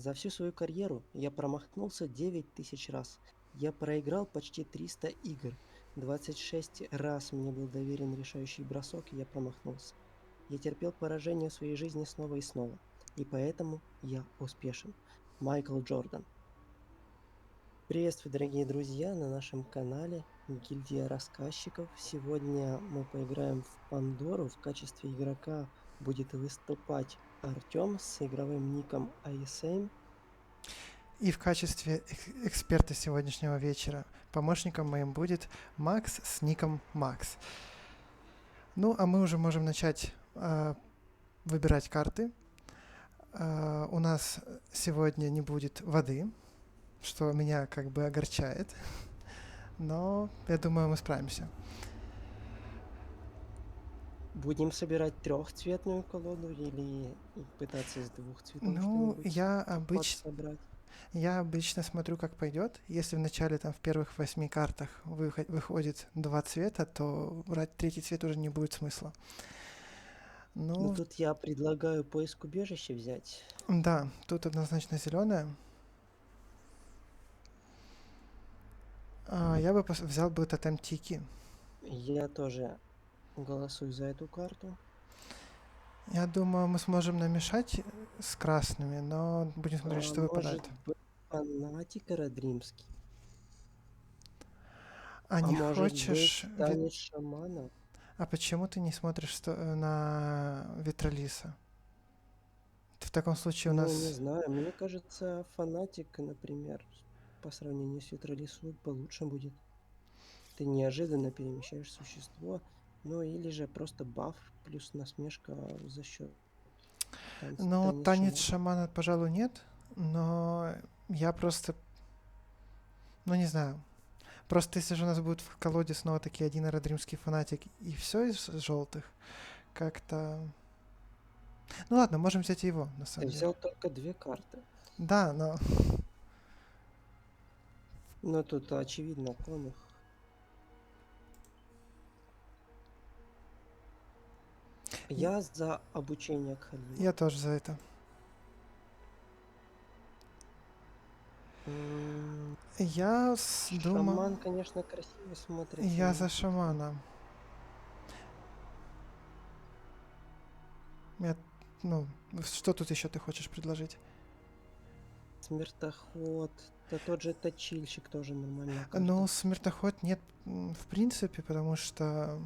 За всю свою карьеру я промахнулся 9000 раз. Я проиграл почти 300 игр. 26 раз мне был доверен решающий бросок, и я промахнулся. Я терпел поражение в своей жизни снова и снова. И поэтому я успешен. Майкл Джордан. Приветствую, дорогие друзья, на нашем канале Гильдия рассказчиков. Сегодня мы поиграем в Пандору. В качестве игрока будет выступать Артем с игровым ником ISM. И в качестве эксперта сегодняшнего вечера помощником моим будет Макс с ником Макс. Ну, а мы уже можем начать выбирать карты. У нас сегодня не будет воды, что меня как бы огорчает, но я думаю, мы справимся. Будем собирать трехцветную колоду или пытаться из двух цветов Ну, что-нибудь подсобрать? я обычно смотрю, как пойдет. Если в начале, там, в первых 8 картах выходит 2 цвета, то брать третий цвет уже не будет смысла. Ну Ну, тут я предлагаю поиск убежища взять. да, тут однозначно зеленая. Я бы взял бы тотем Тики. Я тоже голосую за эту карту. Я думаю, мы сможем намешать с красными, но будем смотреть, что выпадает. Может быть, фанатик Родримский. А А не может быть, хочешь... танец шамана? А почему ты не смотришь на Витралиса? В таком случае у Ну, не нас... знаю, мне кажется, фанатик, например, по сравнению с Витралису получше будет. Ты неожиданно перемещаешь существо, ну или же просто баф плюс насмешка за счет Ну, танец танец шамана. шамана, пожалуй, нет, но я просто... Ну, не знаю. Просто если же у нас будет в колоде снова таки один аэродримский фанатик и все из желтых, как-то... Ну ладно, можем взять и его, на Ты самом деле. взял только две карты. Да, но... Но тут очевидно конюх. и- Я за обучение Кхалима. Я тоже за это. Думаю... Шаман, конечно, красиво смотрится, Я но за как-то... шамана. Я... Ну, что тут еще ты хочешь предложить? Смертоход. Да тот же точильщик тоже нормальная Ну, карта. смертоход нет, в принципе, потому что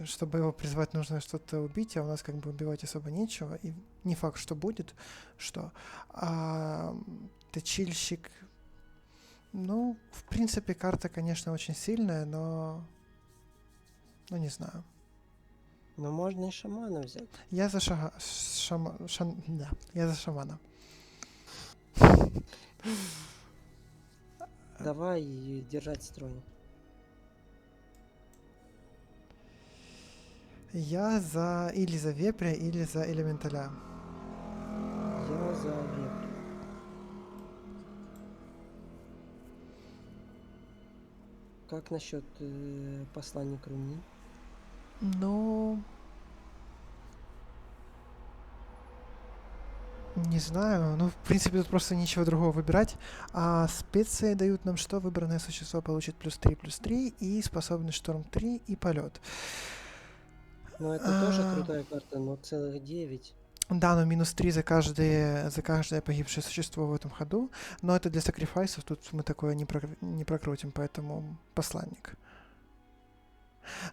чтобы его призвать, нужно что-то убить, а у нас как бы убивать особо нечего, и не факт, что будет, что. А точильщик, ну, в принципе, карта, конечно, очень сильная, но, ну, не знаю. Но можно и шамана взять. Я за да, я за шамана. Давай держать строй. Я за или за вепря, или за элементаля. Я за вепря. Как насчет посланник Руни? Ну, не знаю. Ну, в принципе, тут просто нечего другого выбирать. А специи дают нам что? Выбранное существо получит плюс 3 и способность шторм 3 и полет. Ну, это тоже А, крутая карта, но целых 9. да, но -3 за каждое погибшее существо в этом ходу. Но это для сакрифайсов, тут мы такое не прокрутим, поэтому посланник.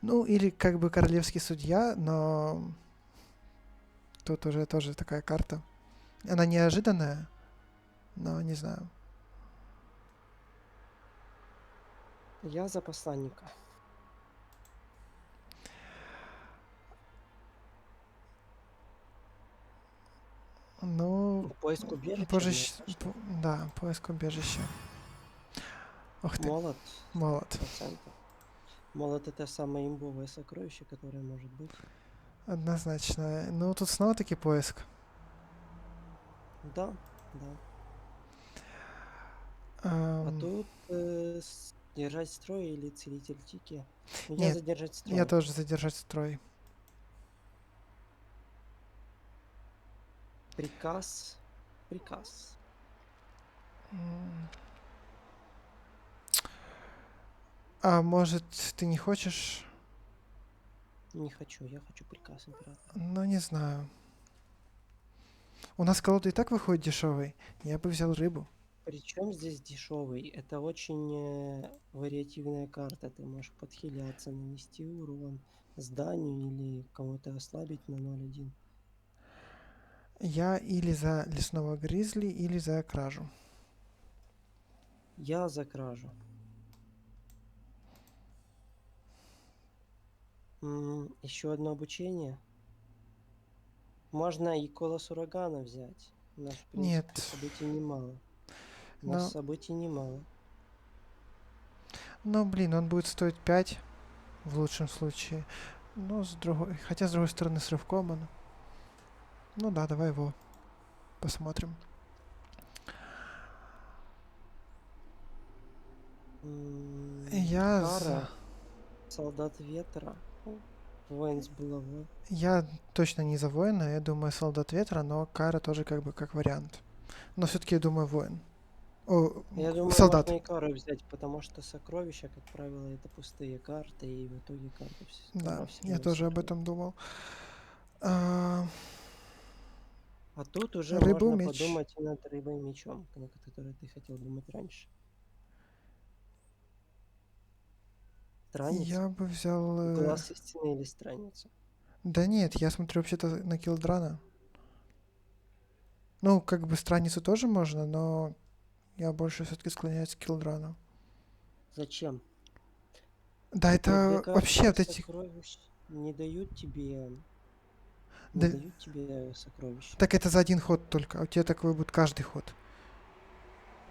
Ну, или как бы королевский судья, но тут уже тоже такая карта. Она неожиданная, но не знаю. Я за посланника. Ну, Поиск убежища позже... однозначно. Да, поиск убежища. Ух ты, Молот молот. 100%. Молот это самое имбовое сокровище, которое может быть. Однозначно. Ну, тут снова-таки поиск. Да, да. А Эм, тут держать строй или целитель Тики. Я Нет, задержать я строй. тоже задержать строй. Приказ. Приказ. М. А может, ты не хочешь? Не хочу, я хочу приказ императора. Ну, не знаю. У нас колода и так выходит дешевой. Я бы взял рыбу. Причем здесь дешевый? Это очень вариативная карта. Ты можешь подхиляться, нанести урон зданию или кого-то ослабить на 0-1. Я или за лесного гризли, или за кражу. Я за кражу. Еще одно обучение. Можно и колос урагана взять. У нас, в принципе, Нет. событий немало. У нас Но, событий немало. но, блин, он будет стоить 5 в лучшем случае. Ну, с другой... Хотя, с другой стороны, с рывком он... Ну да, давай его посмотрим. Я за... Кара, солдат ветра, воин с булавой. Я точно не за воина, я думаю, солдат ветра, но Кара тоже как бы как вариант. Но все-таки я думаю воин. О, Я думаю, солдат. можно и кару взять, потому что сокровища, как правило, это пустые карты, и в итоге Да, кара все я равно тоже об сильнее. этом думал. А, А тут уже рыбу, можно меч. подумать и над рыбой мечом, на который ты хотел думать раньше. Странница? Я бы взял... Глаз истины или страница? Да нет, я смотрю вообще-то на Килдрана. Ну, как бы страницу тоже можно, но я больше все-таки склоняюсь к Килдрану. Зачем? Да, Две это вообще карты вот эти... сокровищ не Да, дают тебе сокровища. так это за один ход только, а у тебя такой будет каждый ход.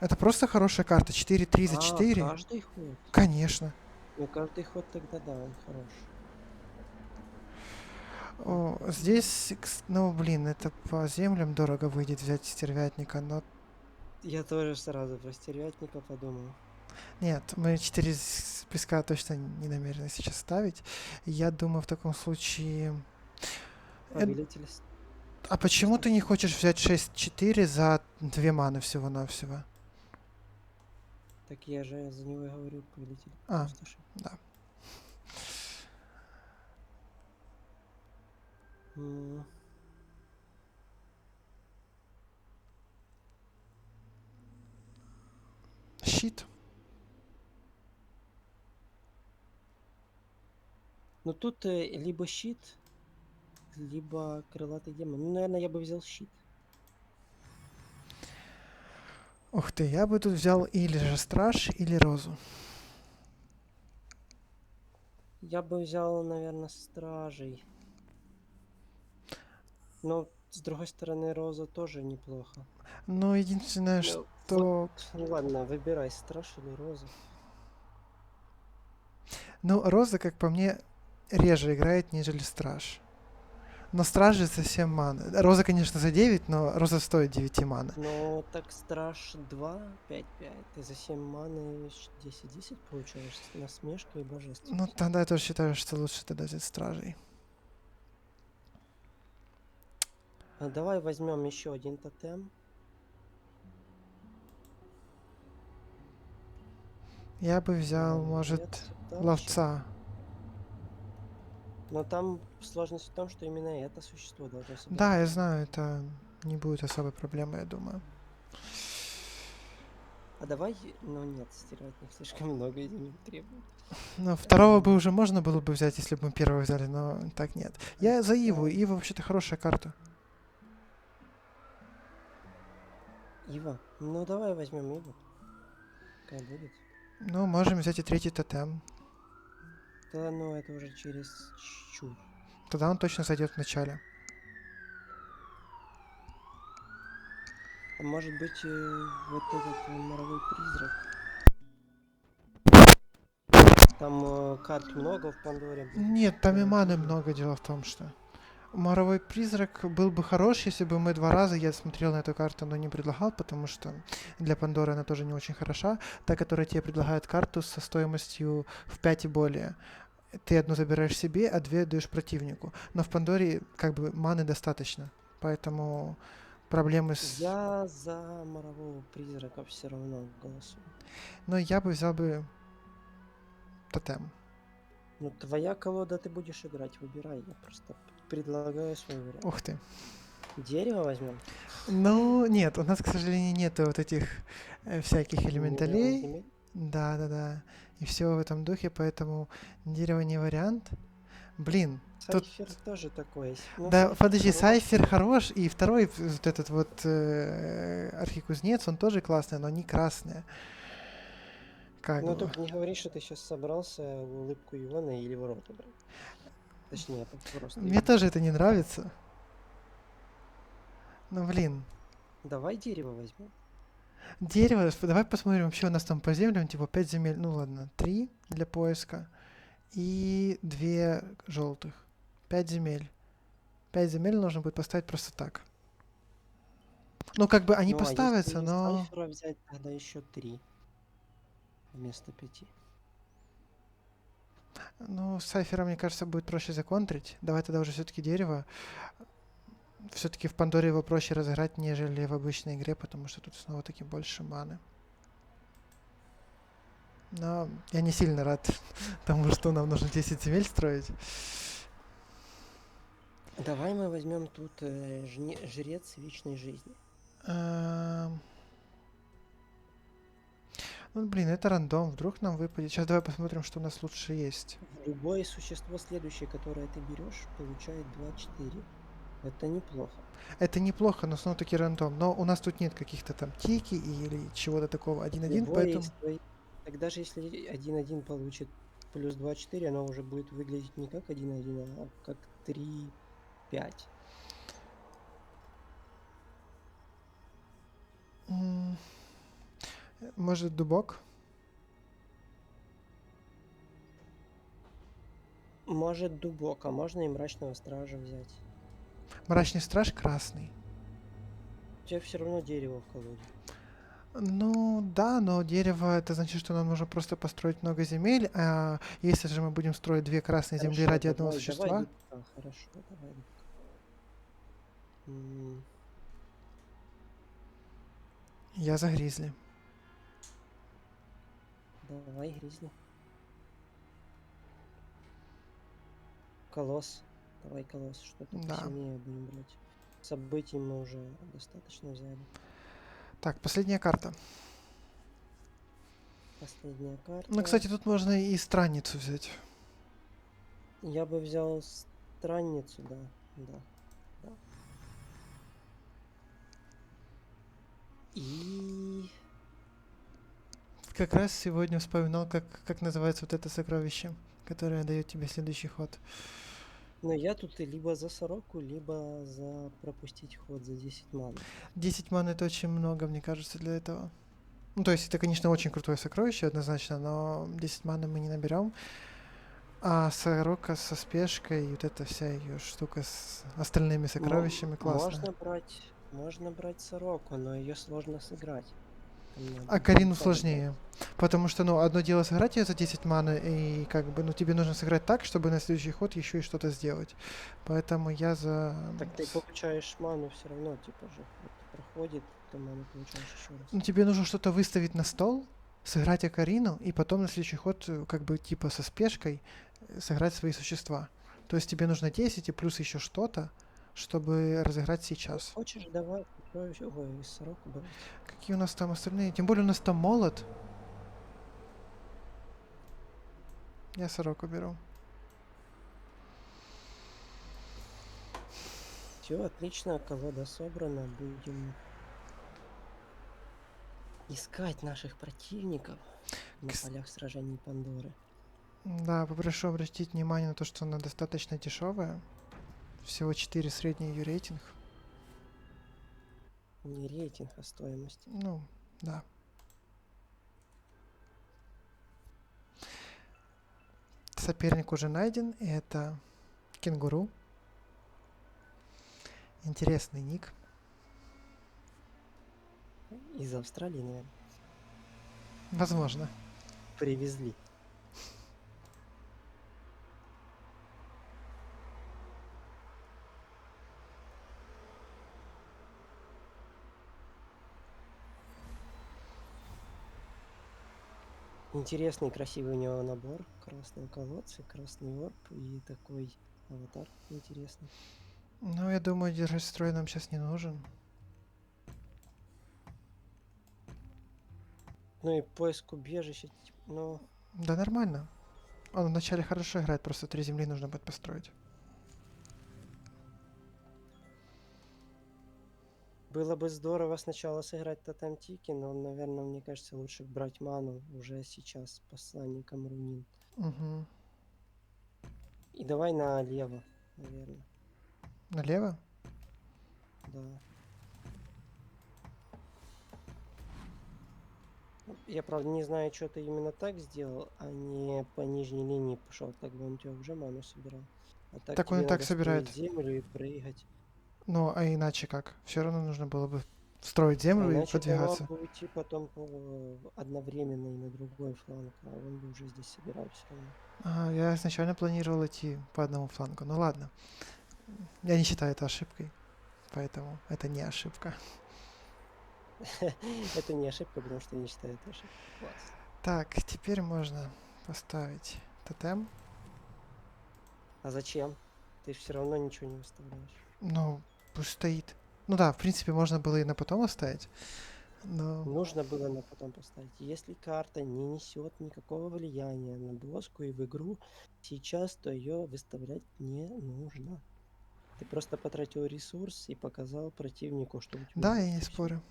Это просто хорошая карта. 4-3 за А, 4. каждый ход? Конечно. Ну, каждый ход тогда да, он хорош. О, здесь, ну, блин, это по землям дорого выйдет взять стервятника, но Я тоже сразу про стервятника подумал. нет, мы 4 песка точно не намерены сейчас ставить. Я думаю, в таком случае... э, Повелитель А почему ты не страшно. хочешь взять 6-4 за 2 маны всего-навсего? Так я же за него и говорю, повелитель А, пустоши. да. М, Щит. Ну тут либо щит, либо крылатый демон. Ну, наверное, я бы взял щит. Ух ты, я бы тут взял или же страж, или розу. Я бы взял, наверное, стражей. Но, с другой стороны, роза тоже неплохо. Но единственное, Ну, вот, что... ладно, выбирай, страж или роза. Ну, роза, как по мне, реже играет, нежели страж. Но стражи за 7 маны. Роза, конечно, за 9, но роза стоит 9 маны. Но так страж 2, 5-5. Ты за 7 маны 10-10 получаешь. Насмешка и Ну, божественность. тогда я тоже считаю, что лучше тогда взять стражей. А давай возьмем еще один тотем. Я бы взял, может, Ловец удачи. ловца. Но там сложность в том, что именно это существо должно собирать Да, я маны. знаю, это не будет особой проблемой, я думаю. А давай... Ну нет, стервятник слишком много денег требует. Но второго бы уже можно было бы взять, если бы мы первого взяли, но так нет. Я за Иву. Хотя... Ива вообще-то хорошая карта. Ива. Ну давай возьмем Иву. Какая будет. Ну, можем взять и третий тотем. Да, ну это уже через чуть. Тогда он точно зайдет в начале. А может быть вот этот моровой призрак. Там карт много в Пандоре будет. Нет, там и Моровой маны призрак. много, дело в том, что... Моровой призрак был бы хорош, если бы мы 2 раза, я смотрел на эту карту, но не предлагал, потому что для Пандоры она тоже не очень хороша. Та, которая тебе предлагает карту со стоимостью в 5 и более. Ты одну забираешь себе, а 2 даешь противнику. Но в Пандоре как бы маны достаточно. Поэтому проблемы с... Я за морового призрака все равно голосую. Но я бы взял бы тотем. Ну, твоя колода, ты будешь играть, выбирай. Я просто предлагаю свой вариант. Ух ты. Дерево возьмем. Ну, нет, у нас, к сожалению, нету вот этих всяких Минералов элементалей. земель. Да. И все в этом духе, поэтому дерево не вариант. Блин, тут... Сайфер тоже такой есть. Ну, Да, Сайфер подожди, хорош. Сайфер хорош, и второй, вот этот вот архикузнец, он тоже классный, но не красный. Как Ну, бы. только не говори, что ты сейчас собрался улыбку Ивана или ворота брать. Точнее, это просто Мне Иван. тоже это не нравится. Ну, блин. Давай дерево возьмем. Дерево, давай посмотрим, вообще у нас там по землям, типа 5 земель, ну ладно, 3 для поиска и 2 желтых. 5 земель. 5 земель нужно будет поставить просто так. Ну, как бы они Ну, а если поставятся, из но... Сайфера взять, тогда еще 3 вместо 5. Ну, с Сайфером, мне кажется, будет проще законтрить. Давай тогда уже все-таки дерево. Все-таки в Пандоре его проще разыграть, нежели в обычной игре, потому что тут снова-таки больше маны. Но я не сильно рад тому, что нам нужно 10 земель строить. Давай мы возьмем тут жрец вечной жизни. Эм, Ну, блин, это рандом, вдруг нам выпадет. Сейчас давай посмотрим, что у нас лучше есть. Любое существо следующее, которое ты берешь, получает 2-4. Это неплохо. Это неплохо, но снова-таки рандом. Но у нас тут нет каких-то там тики или чего-то такого 1-1, Любое поэтому... из твоих... Так даже если 1-1 получит плюс 2-4, оно уже будет выглядеть не как 1-1, а как 3-5. м, Может, дубок? Может дубок, а можно и мрачного стража взять. Мрачный страж красный. У тебя все равно дерево в колоде. Ну, да, но дерево, это значит, что нам нужно просто построить много земель, а если же мы будем строить 2 красные земли Хорошо, ради одного давай существа, дубка. Хорошо, давай дубка. я за гризли. Давай гризли. Колосс. Давай колосс, что-то Да. посильнее будем брать. Событий мы уже достаточно взяли. Так, последняя карта. Последняя карта. Ну, кстати, тут можно и странницу взять. Я бы взял странницу, да. Да. Да. И... Как раз сегодня вспоминал, как называется вот это сокровище, которое дает тебе следующий ход. Но я тут либо за сороку, либо за пропустить ход за 10 маны. 10 ман это очень много, мне кажется, для этого. Ну, то есть это, конечно, очень крутое сокровище, однозначно, но 10 маны мы не наберем. А сорока со спешкой и вот эта вся ее штука с остальными сокровищами классная. Можно брать сороку, но ее сложно сыграть. Там А надо Карину жреца добавить. сложнее. Потому что, ну, одно дело сыграть ее за 10 маны, и как бы, ну, тебе нужно сыграть так, чтобы на следующий ход еще и что-то сделать. Поэтому я за... Так ты получаешь ману все равно, типа же. Вот проходит, ты ману получаешь еще раз. Ну, тебе нужно что-то выставить на стол, сыграть Акарину, и потом на следующий ход, как бы, типа, со спешкой сыграть свои существа. То есть тебе нужно 10 и плюс еще что-то, чтобы разыграть Ну, сейчас. хочешь, давай сокровище, ой, сороку брать. Какие у нас там остальные? Тем более у нас там молот. Я сороку беру. Все, отлично, колода собрана. Будем искать наших противников на Кс- полях сражений Пандоры. Да, попрошу обратить внимание на то, что она достаточно дешевая. Всего 4 средний ее рейтинг. Не рейтинг, а стоимость. Ну, да. Соперник уже найден, и это кенгуру. Интересный ник. Из Австралии, наверное, Возможно. привезли. Интересный, красивый у него набор. Красные колодцы, красный орб и такой аватар интересный. Ну, я думаю, держать строй нам сейчас не нужен. Ну и поиск убежища, ну, Да нормально. Он вначале хорошо играет, просто 3 земли нужно будет построить. было бы здорово сначала сыграть тотем тики, но, наверное, мне кажется, лучше брать ману уже сейчас с посланником рунин. Угу. И давай налево, наверное. Налево? Да. Ну, я, правда, не знаю, что ты именно так сделал, а не по нижней линии пошел. Так бы он у тебя уже ману собирал. А так Так он и тебе так надо строить собирает. землю и прыгать. Ну, а иначе как? Все равно нужно было бы строить А землю и иначе ты мог подвигаться. бы уйти потом одновременно и на другой фланг, а он бы уже здесь собирал все равно. Ага, я изначально планировал идти по одному флангу. Ну ладно. Я не считаю это ошибкой, поэтому это не ошибка. Это не ошибка, потому что я не считаю это ошибкой. Класс. Так, теперь можно поставить тотем. А зачем? Ты все равно ничего не выставляешь. Ну, пусть стоит. Ну да, в принципе, можно было и на потом оставить. Но Нужно было на потом поставить. Если карта не несет никакого влияния на доску и в игру сейчас, то ее выставлять не нужно. Ты просто потратил ресурс и показал противнику, что у тебя да, я есть, не и все. спорю.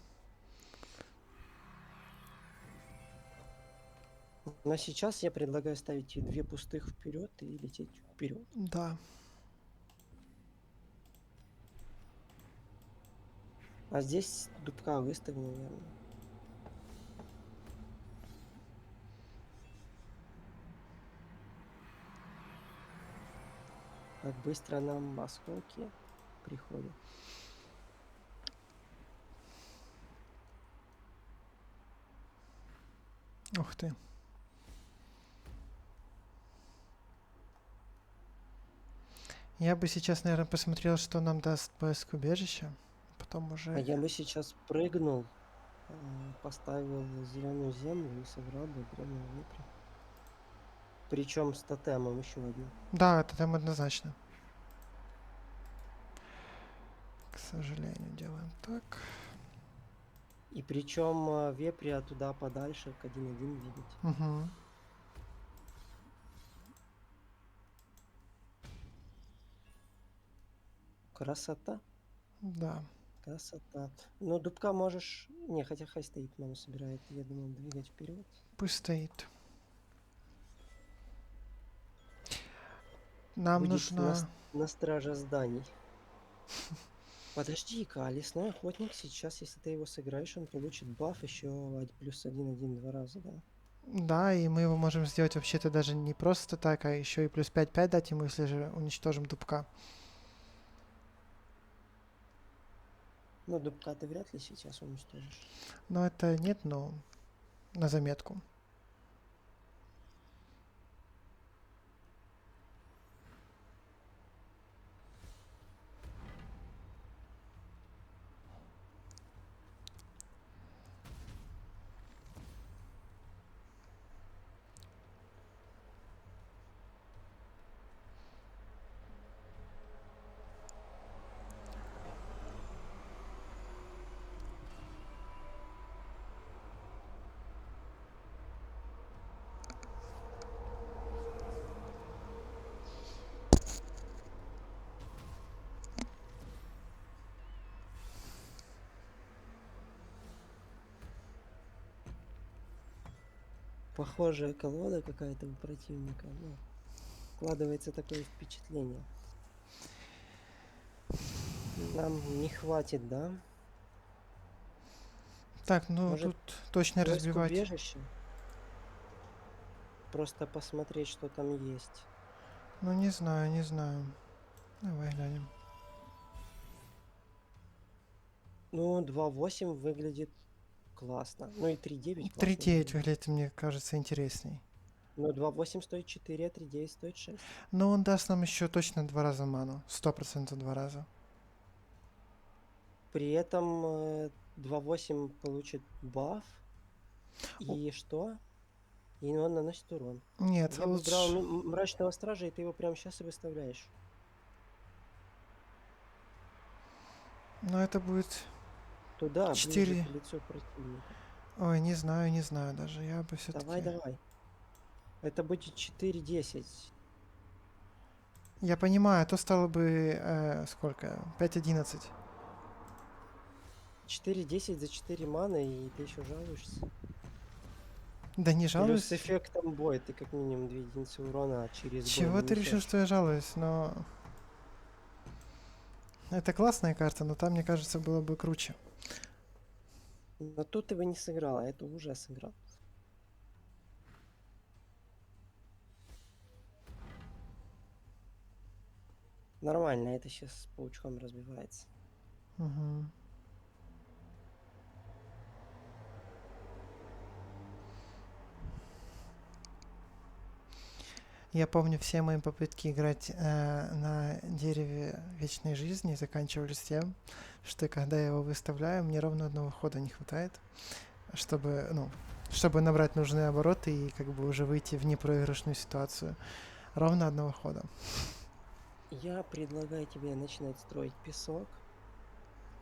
Но сейчас я предлагаю ставить две пустых вперед и лететь вперед. Да. А здесь дубка выставь, наверное. Как быстро нам осколки приходят. Ух ты. Я бы сейчас, наверное, посмотрел, что нам даст поиск убежища. Потом А уже... я бы сейчас прыгнул, поставил зеленую землю и собрал бы древнего вепря. Причем с тотемом еще одним. Да, это там однозначно. К сожалению, делаем так. И причем вепря туда подальше к 1-1 двигать. Угу. Красота. Да. Красота. Но дубка можешь... Не, хотя хай стоит, ману собирает. Я думал двигать вперед. Пусть стоит. Нам Будет нужно... на страже зданий. Подожди-ка, а лесной охотник сейчас, если ты его сыграешь, он получит баф еще плюс 1-1 два раза, да? Да, и мы его можем сделать вообще-то даже не просто так, а еще и плюс 5-5 дать ему, если же уничтожим дубка. Ну, дубка ты вряд ли сейчас уничтожишь. Но это нет, но на заметку. Похожая колода какая-то у противника. Ну, складывается такое впечатление. Нам не хватит, да? Так, ну Может, тут точно поиск разбивать. убежища? Просто посмотреть, что там есть. Ну не знаю, не знаю. Давай глянем. Ну, 2.8 выглядит классно. Ну и 3.9 классно 3-9 выглядит. выглядит, мне кажется, интересней. Но 2.8 стоит 4, а 3.9 стоит 6. Но он даст нам еще точно 2 раза ману. 100% 2 раза. При этом 2.8 получит баф. О, И что? и он наносит урон. Нет, Я бы брал лучше... мрачного стража, и ты его прямо сейчас и выставляешь. Но это будет Туда, ближе 4. к лицу противника. Ой, не знаю, не знаю даже. Я бы Давай, все-таки... давай. Это будет 4-10. Я понимаю, а то стало бы... сколько? 5-11. 4-10 за 4 маны, и ты еще жалуешься. Да не Плюс с жалуюсь. эффектом боя ты как минимум 2 единицы урона через бой Чего ты решил, нанесешь. что я жалуюсь? Но... Это классная карта, но там, мне кажется, было бы круче. Но тут ты бы не сыграл, а это уже сыграл. Нормально, это сейчас с паучком разбивается. Мгм. Я помню, все мои попытки играть на дереве вечной жизни заканчивались тем, что когда я его выставляю, мне ровно одного хода не хватает, чтобы, ну, чтобы набрать нужные обороты и как бы уже выйти в непроигрышную ситуацию. Ровно одного хода. Я предлагаю тебе начинать строить песок.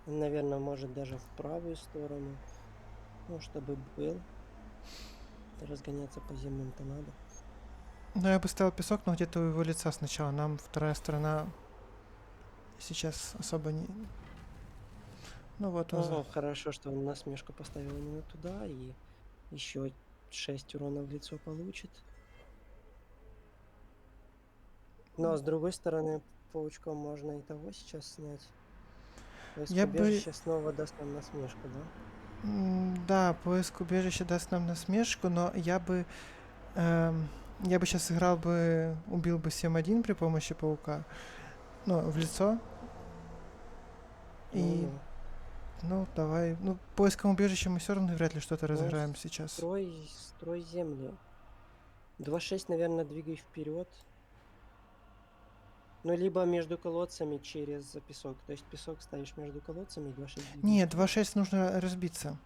Наверное, может даже в правую сторону. Ну, чтобы был. Разгоняться по землям-то надо. Но я бы ставил песок, но где-то у его лица сначала. Нам вторая сторона сейчас особо не... Ну вот он за... О, хорошо, что он насмешку поставил именно туда, и еще 6 урона в лицо получит. Но с другой стороны, паучком можно и того сейчас снять. Поиск Я бы... убежища снова даст нам насмешку, да? Да, поиск убежища даст нам насмешку, но я бы... я бы сейчас сыграл бы... Убил бы 7-1 при помощи паука. Ну, в лицо. И... Ну-ну. Ну, давай. Ну, поиском убежища мы все равно вряд ли что-то Ну, разыграем сейчас. строй земли. 2-6, наверное, двигай вперед. Ну, либо между колодцами через песок. То есть песок ставишь между колодцами и 2-6 двигаешь Нет, вперед. 2-6 нужно разбиться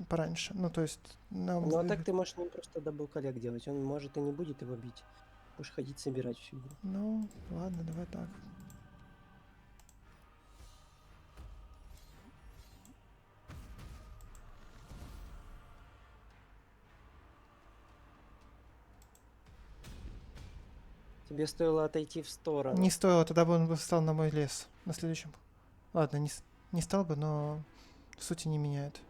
пораньше. Ну, то есть нам Ну, а так ты можешь не просто дабл коллег делать. Он может и не будет его бить. Будешь ходить собирать всю игру. Ну, ладно, давай так. Тебе стоило отойти в сторону. Не стоило, тогда бы он бы встал на мой лес. На следующем. Ладно, не стал бы, но сути не меняет.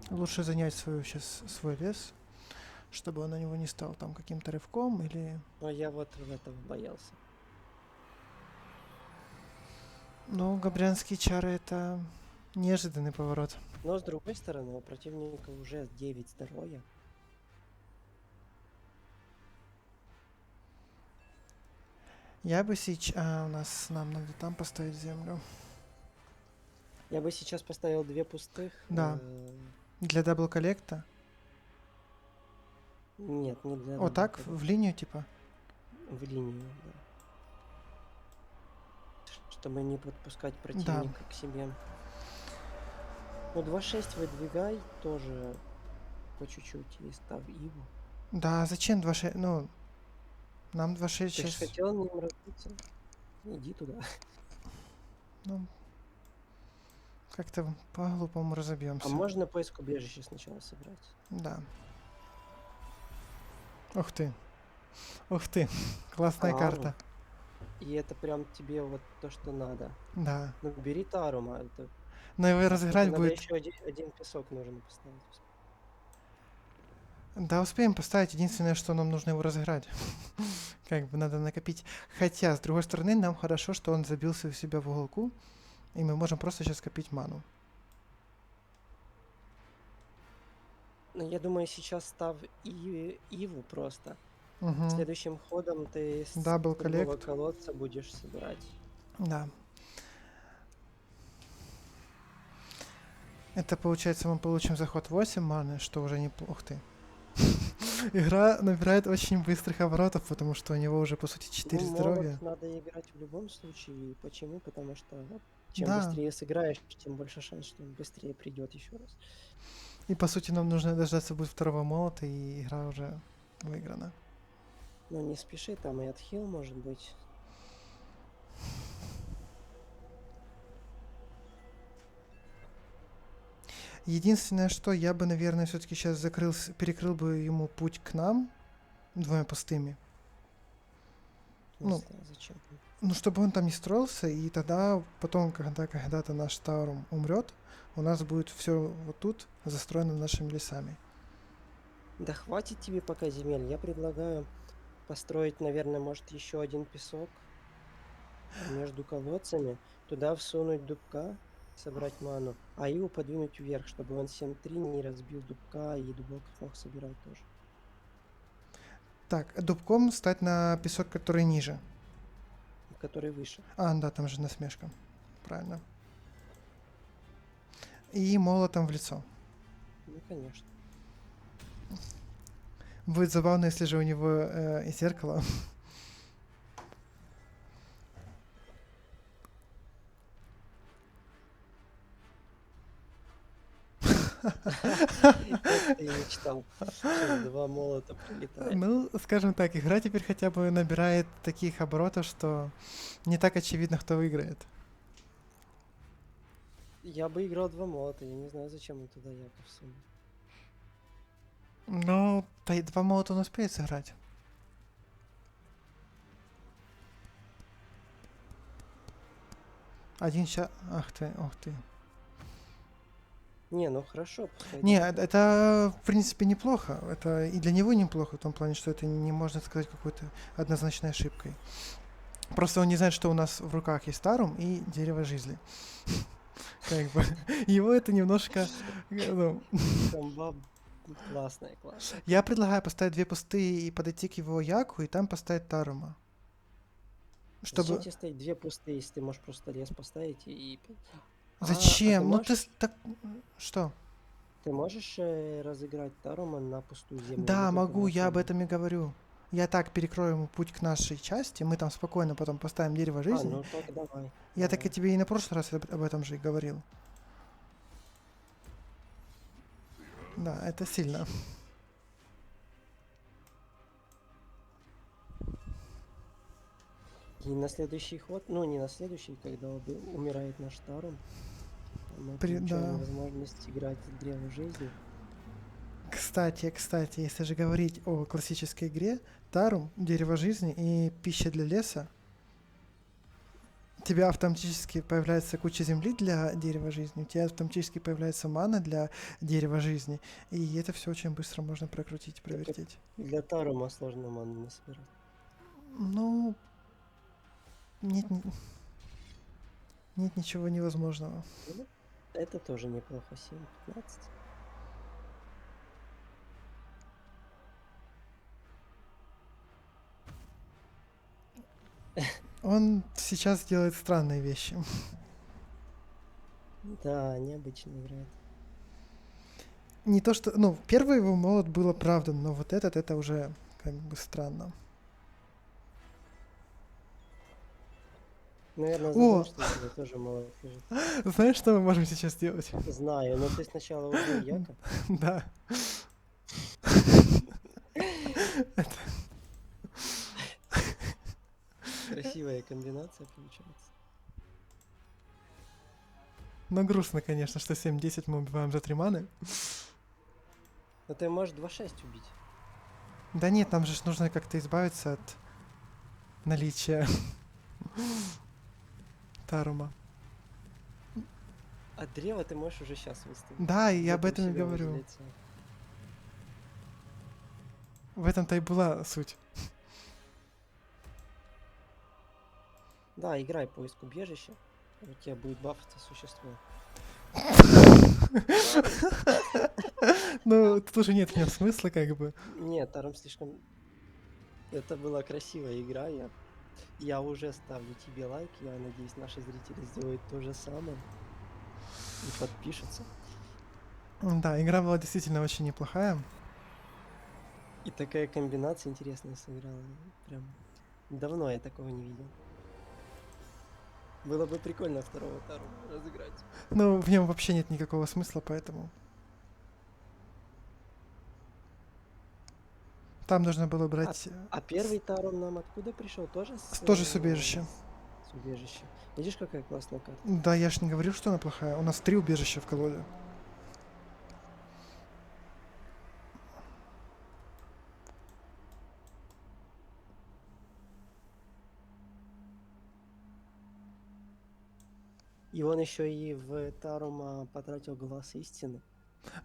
Лучше занять свой лес, чтобы он на него не стал там каким-то рывком или... Но я вот в этого боялся. Ну, габрианские чары это неожиданный поворот. Но с другой стороны, у противника уже 9 здоровья. Я бы сейчас... нам надо там поставить землю. Я бы сейчас поставил 2 пустых. Да. Для дабл коллекта. Нет, не для Вот так, дабл-коллекта. в линию типа. В линию, да. Чтобы не подпускать противника к себе. Ну, 2-6 выдвигай тоже по чуть-чуть и ставь Иву. Да, зачем 2-6? Ну, нам 2-6 Ты же сейчас... хотел ним разбиться? Иди туда. Ну, как-то по-глупому А разобьемся. можно поиск убежища сначала сыграть? Да. Ух ты. Ух ты. Классная Тару. карта. И это прям тебе вот то, что надо. Да. Ну, бери Тарума. Это... Но его разыграть Надо будет... еще один песок нужно поставить. Да, успеем поставить. Единственное, что нам нужно его разыграть. Как бы надо накопить. Хотя, с другой стороны, нам хорошо, что он забился у себя в уголку. И мы можем просто сейчас копить ману. Ну, я думаю, сейчас став Иву просто. Угу. Следующим ходом ты с Дабл другого коллект. колодца будешь собирать. Да. Это получается мы получим заход 8 маны, что уже неплохо. Ух ты. Игра набирает очень быстрых оборотов, потому что у него уже, по сути, 4 Ну, здоровья. молот надо играть в любом случае. Почему? Потому что чем Да, быстрее сыграешь, тем больше шанс, что он быстрее придет еще раз. и по сути нам нужно дождаться будет второго молота, и игра уже выиграна. Но не спеши, там и отхил может быть. Единственное, что я бы, наверное, все-таки сейчас перекрыл бы ему путь к нам двумя пустыми. В Ну, смысле, а зачем? ну, чтобы он там не строился, и тогда потом, когда-то наш Таурум умрет, у нас будет все вот тут застроено нашими лесами. Да хватит тебе пока земель. Я предлагаю построить, наверное, может, еще один песок между колодцами, туда всунуть дубка, собрать ману, а его подвинуть вверх, чтобы он 7-3 не разбил дубка и дубок мог собирать тоже. Так, дубком стать на песок, который ниже. Который выше. А, да, там же насмешка. Правильно. И молотом в лицо. Ну, конечно. Будет забавно, если же у него и зеркало. Как ты и мечтал. Сейчас 2 молота прилетает. Ну, скажем так, игра теперь хотя бы набирает таких оборотов, что не так очевидно, кто выиграет. Я бы играл 2 молота, я не знаю, зачем он туда Яков сунул. Но 2 молота он успеет сыграть. Один ща... Ах ты, ох ты. Не, ну хорошо, пускай. Не, это в принципе неплохо. Это и для него неплохо, в том плане, что это не можно сказать какой-то однозначной ошибкой. Просто он не знает, что у нас в руках есть Тарум и дерево жизни. Как бы. Его это немножко... ну, Комба классная, классная. Я предлагаю поставить 2 пустые и подойти к его Яку, и там поставить Тарума. Зачем Чтобы... тебе стоять 2 пустые, если ты можешь просто лес поставить и... А ты Зачем? Ну ты можешь, так... Что? ты можешь разыграть Тарума на пустую землю или Да, только могу, на я об основную? этом и говорю. Я так перекрою ему путь к нашей части, мы там спокойно потом поставим дерево А, жизни. ну так давай, Я так и давай. тебе и на прошлый раз об этом же и говорил. Да, это сильно. И на следующий ход, ну не на следующий, когда умирает наш Тарум, мы получаем Да. возможность играть в Древо Жизни. Кстати, если же говорить о классической игре, Тарум, дерево жизни и пища для леса, у тебя автоматически появляется куча земли для дерева жизни, у тебя автоматически появляется мана для дерева жизни, и это все очень быстро можно прокрутить, провертеть. Для Тарума сложно ману насобирать. Ну, нет, нет ничего невозможного. Ну, это тоже неплохо, 7-15. Он сейчас делает странные вещи. Да, необычно играет. Не то что... Ну, первый его молот был оправдан, но вот это уже как бы странно. Наверное, О! забыл, что у тебя тоже молот лежит. Знаешь, что мы можем сейчас делать? Знаю, но ты сначала убей Яка. Да. Красивая комбинация получается. Но грустно, конечно, что 7-10 мы убиваем за 3 маны. Но ты можешь 2-6 убить. Да нет, нам же нужно как-то избавиться от наличия Тарума. А древо ты можешь уже сейчас выставить. Да, и я Вот об этом и у себя возле говорю. лица. В этом-то и была суть. Да, играй поиск убежища. У тебя будет бафаться существо. Ну, тут уже нет в нем смысла, как бы. Нет, Тарум слишком... Это была красивая игра. Я уже ставлю тебе лайк. Я надеюсь, наши зрители сделают то же самое. И подпишутся. Да, игра была действительно очень неплохая. И такая комбинация интересная сыграла. Прям давно я такого не видел. Было бы прикольно второго Тарума разыграть. Ну, в нем вообще нет никакого смысла, поэтому... Там нужно было А, брать а первый Тарум нам откуда пришел? Тоже тоже с убежища. с убежища. Видишь, какая классная карта? Да, я ж не говорил, что она плохая. У нас 3 убежища в колоде. И он еще и в Тарума потратил глаз истины.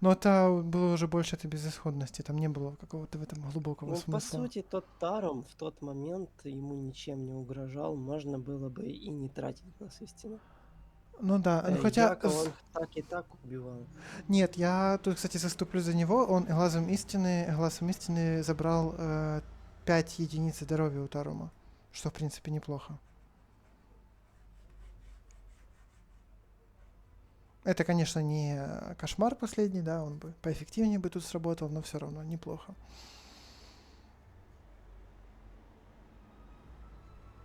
Но это было уже больше этой безысходности. Там не было какого-то в этом глубокого Ну, по смысла. сути, тот Тарум в тот момент ему ничем не угрожал. Можно было бы и не тратить глаз истины. Ну да, ну хотя... Яка он так и так убивал. Нет, я тут, кстати, заступлю за него. Он глазом истины забрал 5 единиц здоровья у Тарума. Что, в принципе, неплохо. Это, конечно, не кошмар последний, да, он бы поэффективнее бы тут сработал, но все равно неплохо.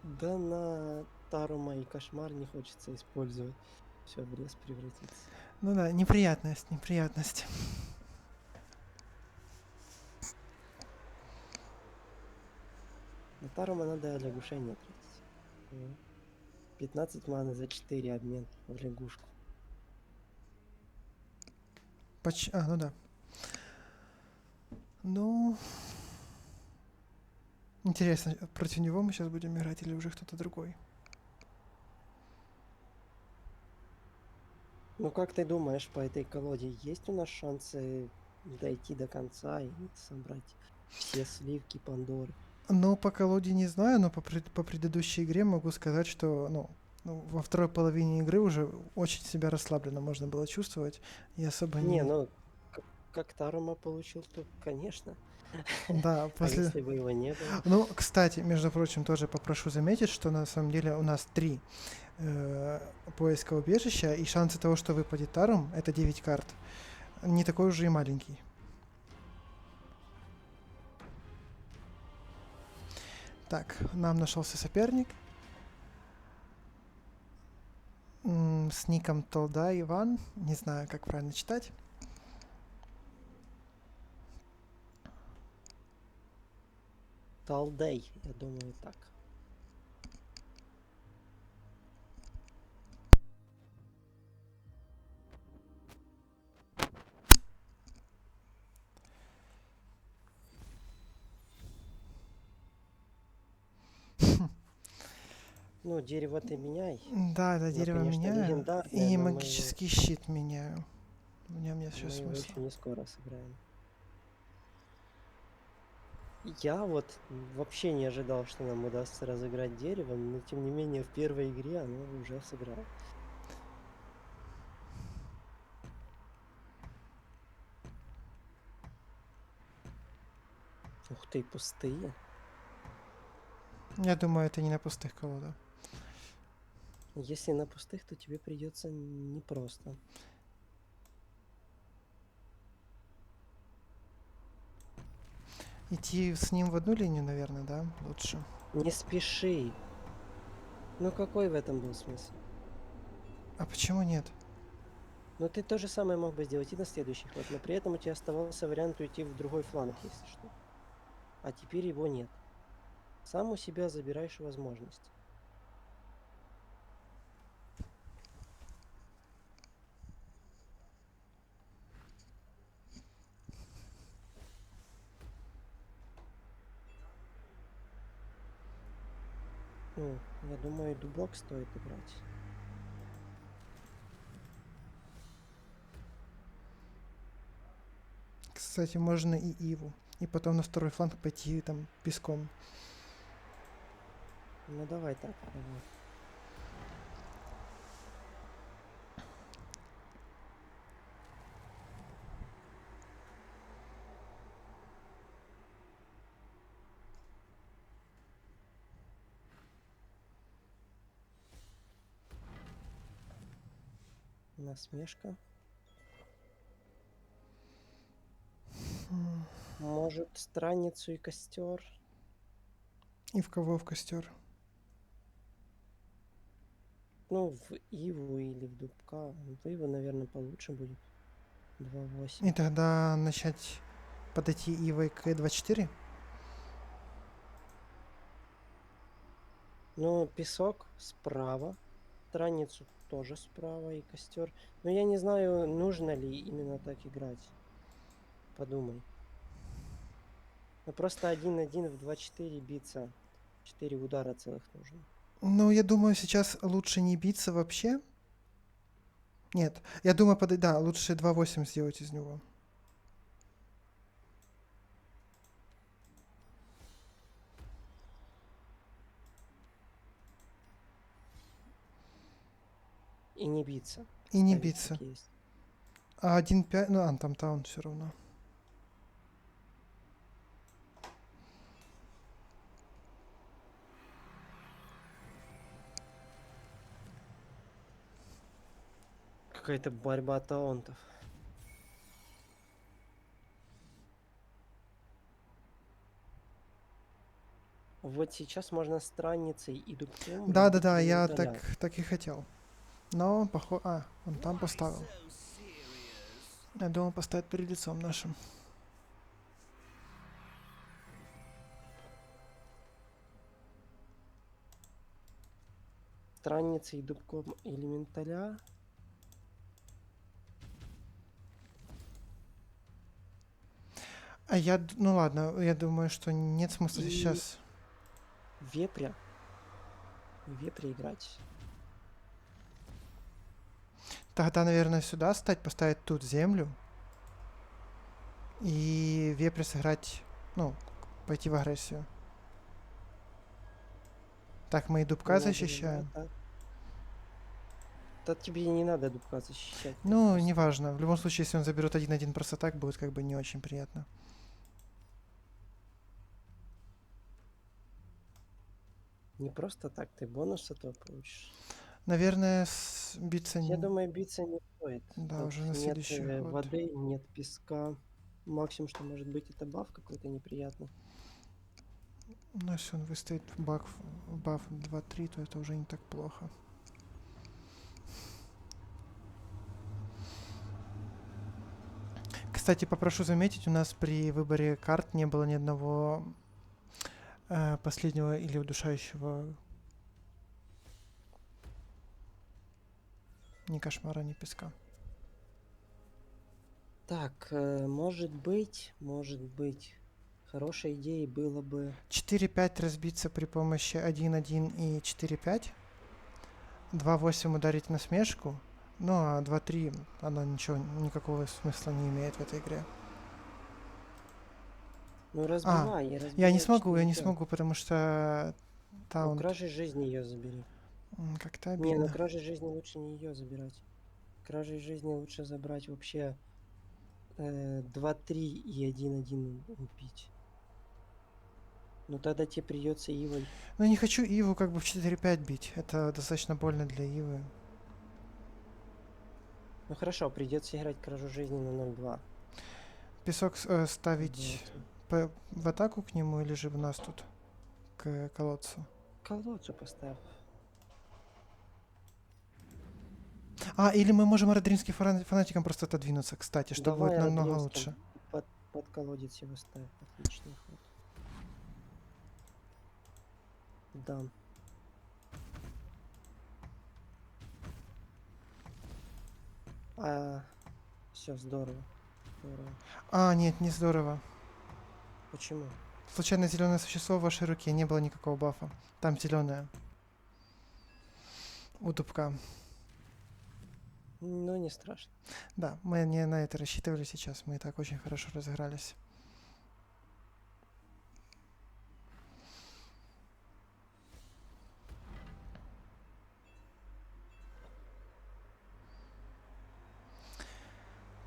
Да на Тарума и Кошмар не хочется использовать. Все в лес превратится. Ну да, неприятность, неприятность. На Тарума надо лягушение тратить. 15 маны за 4 обмен в лягушку. Ну да. Ну... Интересно, против него мы сейчас будем играть или уже кто-то другой? Ну как ты думаешь, по этой колоде есть у нас шансы дойти до конца и собрать все сливки Пандоры? Ну, по колоде не знаю, но по предыдущей игре могу сказать, что, во второй половине игры уже очень себя расслабленно можно было чувствовать. И особо Не, не... ну как Тарума получил, то конечно. Да, А после... если бы его не было? Ну, кстати, между прочим, тоже попрошу заметить, что на самом деле у нас 3 поиска убежища, и шансы того, что выпадет Тарум, это 9 карт. Не такой уже и маленький. Так, нам нашелся соперник. С ником Толда Иван. Не знаю, как правильно читать. Талдей, я думаю, так. Ну, дерево ты меняй. Да, это Оно, дерево конечно, меняю. легендарное, И но магический щит меняю. В нем нет все мы его смысла. еще не скоро сыграем. Я вот вообще не ожидал, что нам удастся разыграть дерево, но тем не менее в первой игре оно уже сыграло. Ух ты, пустые. Я думаю, это не на пустых колодах. Если на пустых, то тебе придется непросто. Идти с ним в одну линию, наверное, да? Лучше. Не спеши. Ну какой в этом был смысл? А почему нет? Но ты то же самое мог бы сделать и на следующий ход, но при этом у тебя оставался вариант уйти в другой фланг, если что. А теперь его нет. Сам у себя забираешь возможность. Ну, я думаю, дубок стоит играть. Кстати, можно и Иву. И потом на второй фланг пойти там песком. Ну давай так, пробуй. Насмешка. Может, страницу и костер? И в кого в костер? Ну, в Иву или в Дубка. В Иву, наверное, получше будет. 2-8. И тогда начать подойти Ивой к E24? Ну, песок справа. Страницу тоже справа и костер. Но я не знаю, нужно ли именно так играть. Подумай. Ну, просто 1-1 в 2-4 биться. 4 удара целых нужно. Ну, я думаю, сейчас лучше не биться вообще. Нет, я думаю, да, лучше 2-8 сделать из него. И не биться. И не Ставить биться. как есть. А 1-5, ну, там таун все равно. Какая-то борьба таунтов. Вот сейчас можно страницей и дубком выбить Да-да-да, я элементаля. так и хотел. Но, похоже... А, он там поставил. Я думал поставить перед лицом нашим. Страницей и дубком элементаля. Ну ладно, я думаю, что нет смысла И сейчас. вепря. Вепря играть. Тогда, наверное, сюда стать, поставить тут землю. И вепря сыграть, ну, пойти в агрессию. Так мы и дубка Ну, да, защищаем. так. Да тебе и не надо дубка защищать, так Ну, просто. неважно. В любом случае, если он заберет 1-1 просто так, будет как бы не очень приятно. Не просто так, ты бонус этого получишь. Наверное, биться... Я думаю, биться не стоит. Да, Тут уже на нет следующий ход. воды, нет песка. Максимум, что может быть, это баф какой-то неприятный. Ну, если он выстоит в баф 2-3, то это уже не так плохо. Кстати, попрошу заметить, у нас при выборе карт не было ни одного последнего или удушающего ни кошмара, ни песка. Так, может быть, хорошей идеей было бы... 4-5 разбиться при помощи 1-1 и 4-5. 2-8 ударить на смешку. Ну, а 2-3, она никакого смысла не имеет в этой игре. Ну, А, разбивай я 4-5. не смогу, потому что Ну, таунт. кражей жизни ее забери. Как-то Не, ну обидно. кражей жизни лучше не ее забирать. Кражей жизни лучше забрать вообще 2-3 и 1-1 убить. Ну тогда тебе придется Ивой. Но я не хочу Иву как бы в 4-5 бить. Это достаточно больно для Ивы. Ну хорошо, придется играть кражу жизни на 0-2. Песок ставить Вот. в атаку к нему или же в нас тут к колодцу? Колодцу поставь. А, или мы можем Родримским фанатиком просто отодвинуться, кстати, что будет Давай намного Родримским лучше. под колодец его ставь. Отличный ход. Да. Все, здорово. Здорово. А, нет, не здорово. Почему? Случайно зеленое существо в вашей руке, не было никакого бафа. Там зеленое. У дубка. Ну, не страшно. Да, мы не на это рассчитывали сейчас, мы и так очень хорошо разыгрались.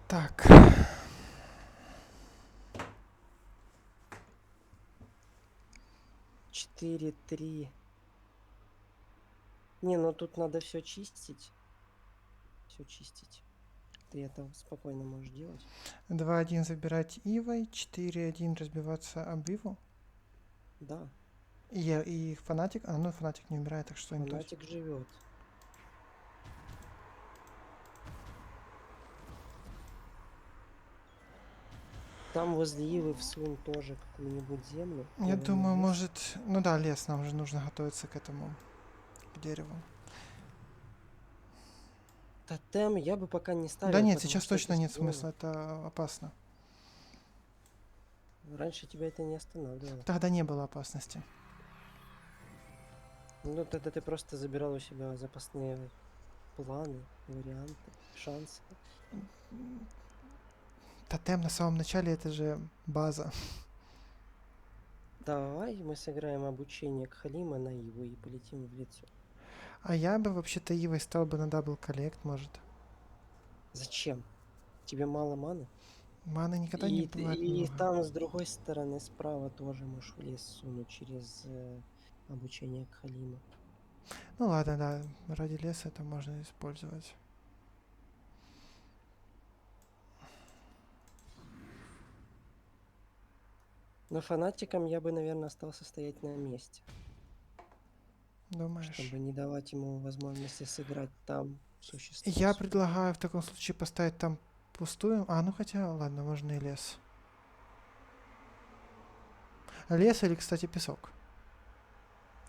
Так. 4-3. Не, ну тут надо все чистить. Все чистить. Ты это спокойно можешь делать. 2-1 забирать Ивой, 4-1 разбиваться об Иву. Да, И фанатик, ну фанатик не умирает, так что им точно. фанатик живет. Там возле Ивы всунь тоже какую-нибудь землю. Я наверное, думаю, лес. может... Ну да, лес, нам же нужно готовиться к этому, к дереву. Тотем я бы пока не Да ставил, нет, потому сейчас что это точно нет сложно. смысла, это опасно. Раньше тебя это не останавливало. Тогда не было опасности. Ну, тогда ты просто забирал у себя запасные планы, варианты, шансы. Тотем на самом начале это же база. Давай мы сыграем обучение к Халима на Иву и полетим в лицо. А я бы вообще-то Ивой стал бы на дабл коллект, может. Зачем? Тебе мало маны? Маны никогда не И, бывает и много. там с другой стороны, справа тоже можешь в лес сунуть через обучение к Халиму. Ну ладно, да, ради леса это можно использовать. Но фанатиком я бы, наверное, остался стоять на месте, Думаешь? чтобы не давать ему возможности сыграть там существо Я свое. предлагаю в таком случае поставить там пустую. А, ну хотя, ладно, можно и лес. Лес или, кстати, песок.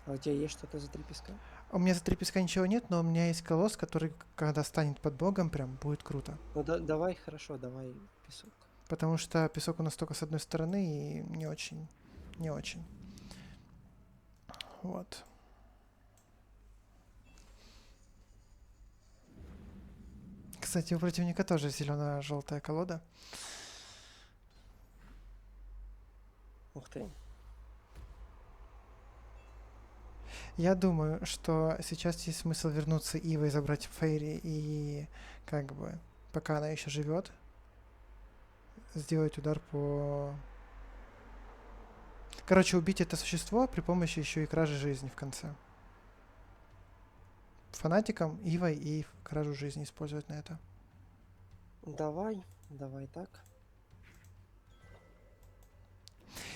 А у тебя есть что-то за 3 песка? У меня за 3 песка ничего нет, но у меня есть колосс, который, когда станет под богом, прям будет круто. Ну давай, хорошо, давай песок. Потому что песок у нас только с одной стороны и не очень. Не очень. Вот. Кстати, у противника тоже зеленая-желтая колода. Ух ты. Я думаю, что сейчас есть смысл вернуться Ивой, забрать Фейри и как бы, пока она еще живет, сделать удар по... Короче, убить это существо при помощи еще и кражи жизни в конце. Фанатиком, Ивой и кражу жизни использовать на это. Давай так.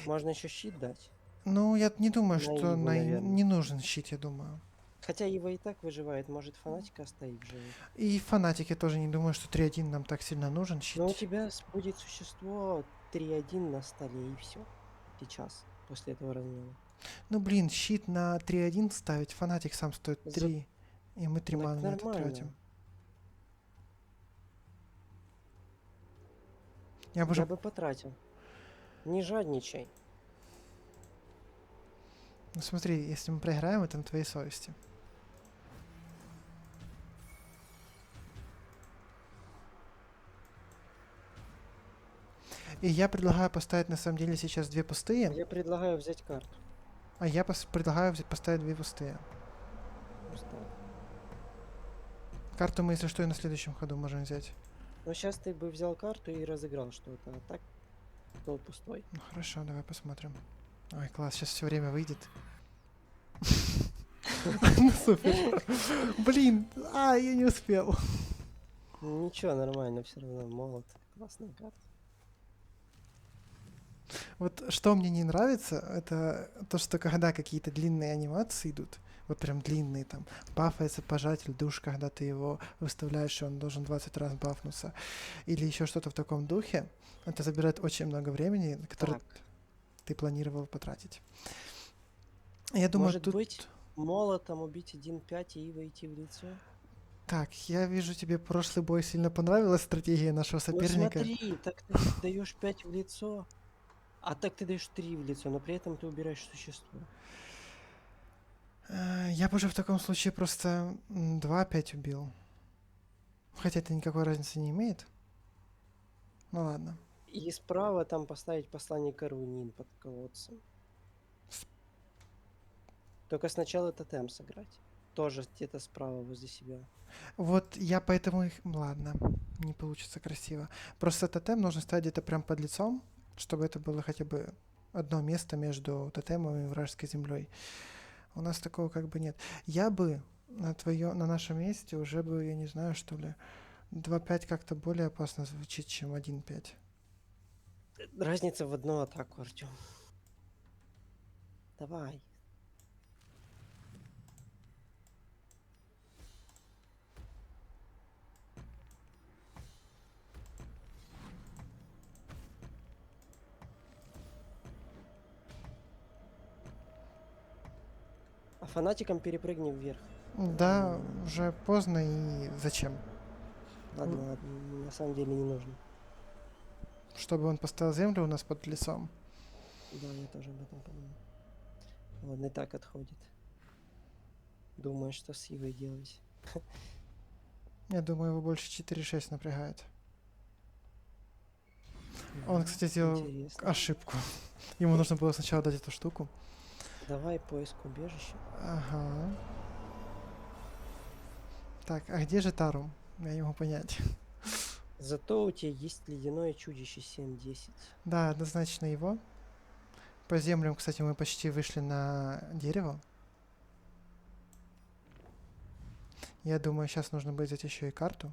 Можно еще щит дать. Ну, я не думаю, На что Иву, наверное. не нужен щит, я думаю. Хотя Ива и так выживает, может фанатика оставить в живых. И фанатики тоже не думаю, что 3-1 нам так сильно нужен щит. Но у тебя будет существо 3-1 на столе и все. Сейчас, после этого размена. Ну, блин, щит на 3-1 ставить, фанатик сам стоит За... 3, и мы 3 Так маны на это тратим. нормально. Я бы уже... Я бы потратил. Не жадничай. Ну, смотри, если мы проиграем, это на твоей совести. И я предлагаю поставить на самом деле сейчас 2 пустые, Я предлагаю взять карту. а я предлагаю поставить 2 пустые. Просто. Карту мы, если что, и на следующем ходу можем взять. Но сейчас ты бы взял карту и разыграл что-то, а так был пустой. Ну хорошо, давай посмотрим. Ой, класс, сейчас все время выйдет. Ну, супер. Блин, я не успел. Ничего, нормально, все равно молот. Классная карта. Вот что мне не нравится, это то, что когда какие-то длинные анимации идут, вот прям длинные, там, бафается пожатель душ, когда ты его выставляешь, и он должен 20 раз бафнуться, или еще что-то в таком духе, это забирает очень много времени, которое Так, ты планировал потратить. Я думаю, может тут... быть, молотом убить 1-5 и войти в лицо? Так, я вижу, тебе прошлый бой сильно понравилась стратегия нашего Ну соперника. смотри, так ты даешь 5 в лицо, а так ты даешь 3 в лицо, но при этом ты убираешь существо. Я бы уже в таком случае просто 2-5 убил. Хотя это никакой разницы не имеет. Ну ладно. И справа там поставить посланника Рунин под колодцем. Только сначала тотем сыграть. Тоже где-то справа возле себя. Вот я поэтому их... Ладно, не получится красиво. Просто тотем нужно ставить где-то прям под лицом, чтобы это было хотя бы одно место между тотемом и вражеской землей. У нас такого как бы нет. Я бы на нашем месте уже бы, я не знаю, что ли, 2-5 как-то более опасно звучит, чем 1-5. Разница в одну атаку, Артем. Давай. А фанатиком перепрыгни вверх. Да, уже поздно и зачем? Ладно, ладно, на самом деле не нужно. Чтобы он поставил землю у нас под лицом. Да, я тоже об этом подумал. Ладно, и так отходит. Думаю, что с Ивой делать. Я думаю, его больше 4-6 напрягает. Он, кстати, сделал Интересно. ошибку. Ему нужно было сначала дать эту штуку. Давай поиск убежища. Ага. Так, а где же Тарум? Я не могу понять. Зато у тебя есть ледяное чудище 7-10. Да, однозначно его. По землям, кстати, мы почти вышли на дерево. Я думаю, сейчас нужно будет взять еще и карту.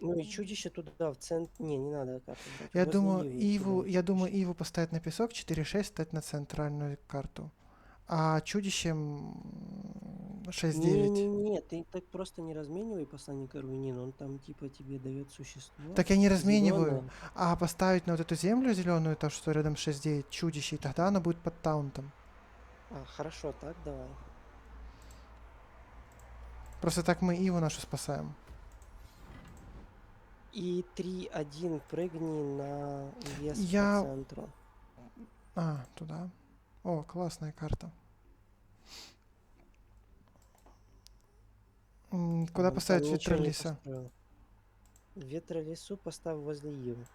Ну и чудище туда, в центр. Не надо карту брать. Я Возле думаю, Ивы Иву, кидай я думаю, чудище. Иву поставить на песок, 4-6 стать на центральную карту. А чудищем 6-9. Не, ты так просто не разменивай посланника руинин. Он там типа тебе дает существо. Так я не размениваю. Зелёное. А поставить на вот эту землю зеленую, то, что рядом с 6-9 чудище, и тогда она будет под таунтом. А, хорошо, так давай. Просто так мы Иву нашу спасаем. И 3-1 прыгни на лес Я... по центру. А, туда. О, классная карта. Куда Он поставить там ничего не ветролиса? построил. Ветролесу поставь возле Ивы.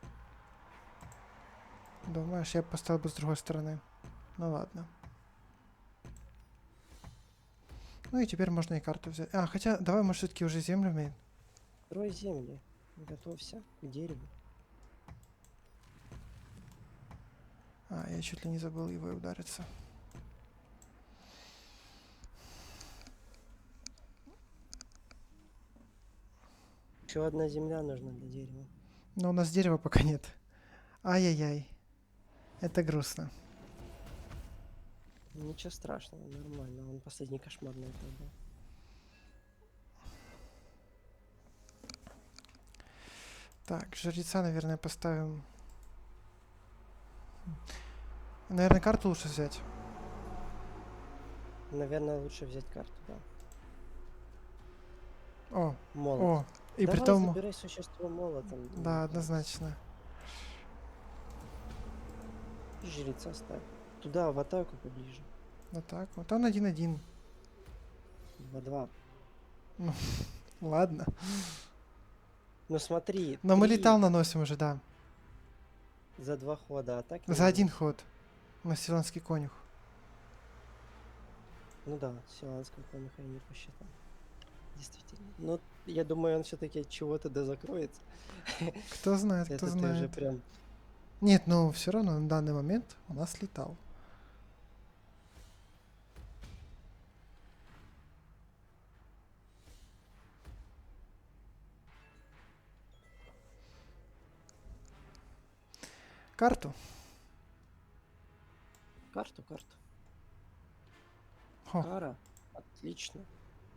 Думаешь, я поставил бы с другой стороны. Ну ладно. Ну и теперь можно и карту взять. А, хотя, давай, может, все-таки уже землю имеем. Строй земли. Готовься к дереву. А, я чуть ли не забыл его и удариться. Еще одна земля нужна для дерева. Но у нас дерева пока нет. Ай-яй-яй. Это грустно. Ничего страшного, нормально. Он последний кошмар на это был. Так, жреца, наверное, поставим. Наверное, карту лучше взять. Наверное, лучше взять карту, да. О, Молот. о. И Давай притом... забирай существо молотом. Да, однозначно. И жреца ставь. Туда, в атаку поближе. Вот так. Вот он 1-1. 2-2. Ладно. Ну смотри, Но мы 3 летал наносим уже, да. за 2 хода, а так не За один наносишь. ход. Масиланский конюх. Ну да, силанского конюха я не посчитал. Действительно. Но я думаю, он все-таки от чего-то да закроется. Кто знает, кто Это ты уже знает. прям... Нет, но все равно на данный момент у нас летал. Карту. Карту. Хо, Кара. Отлично.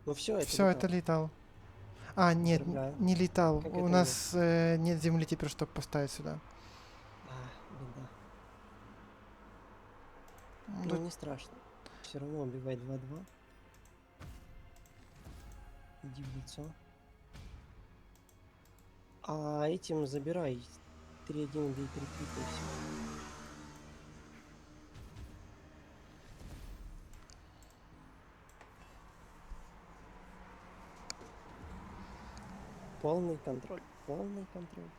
Ну все, это все, это летал. летал. А, нет, Поздравляю. не летал. Как У это нас нет земли теперь, чтобы поставить сюда. Беда. Ну, Ну не страшно. Все равно убивай 2-2. Иди в лицо. А этим забирай 3-1, убей 3 крипа и все. Полный контроль. Полный контроль.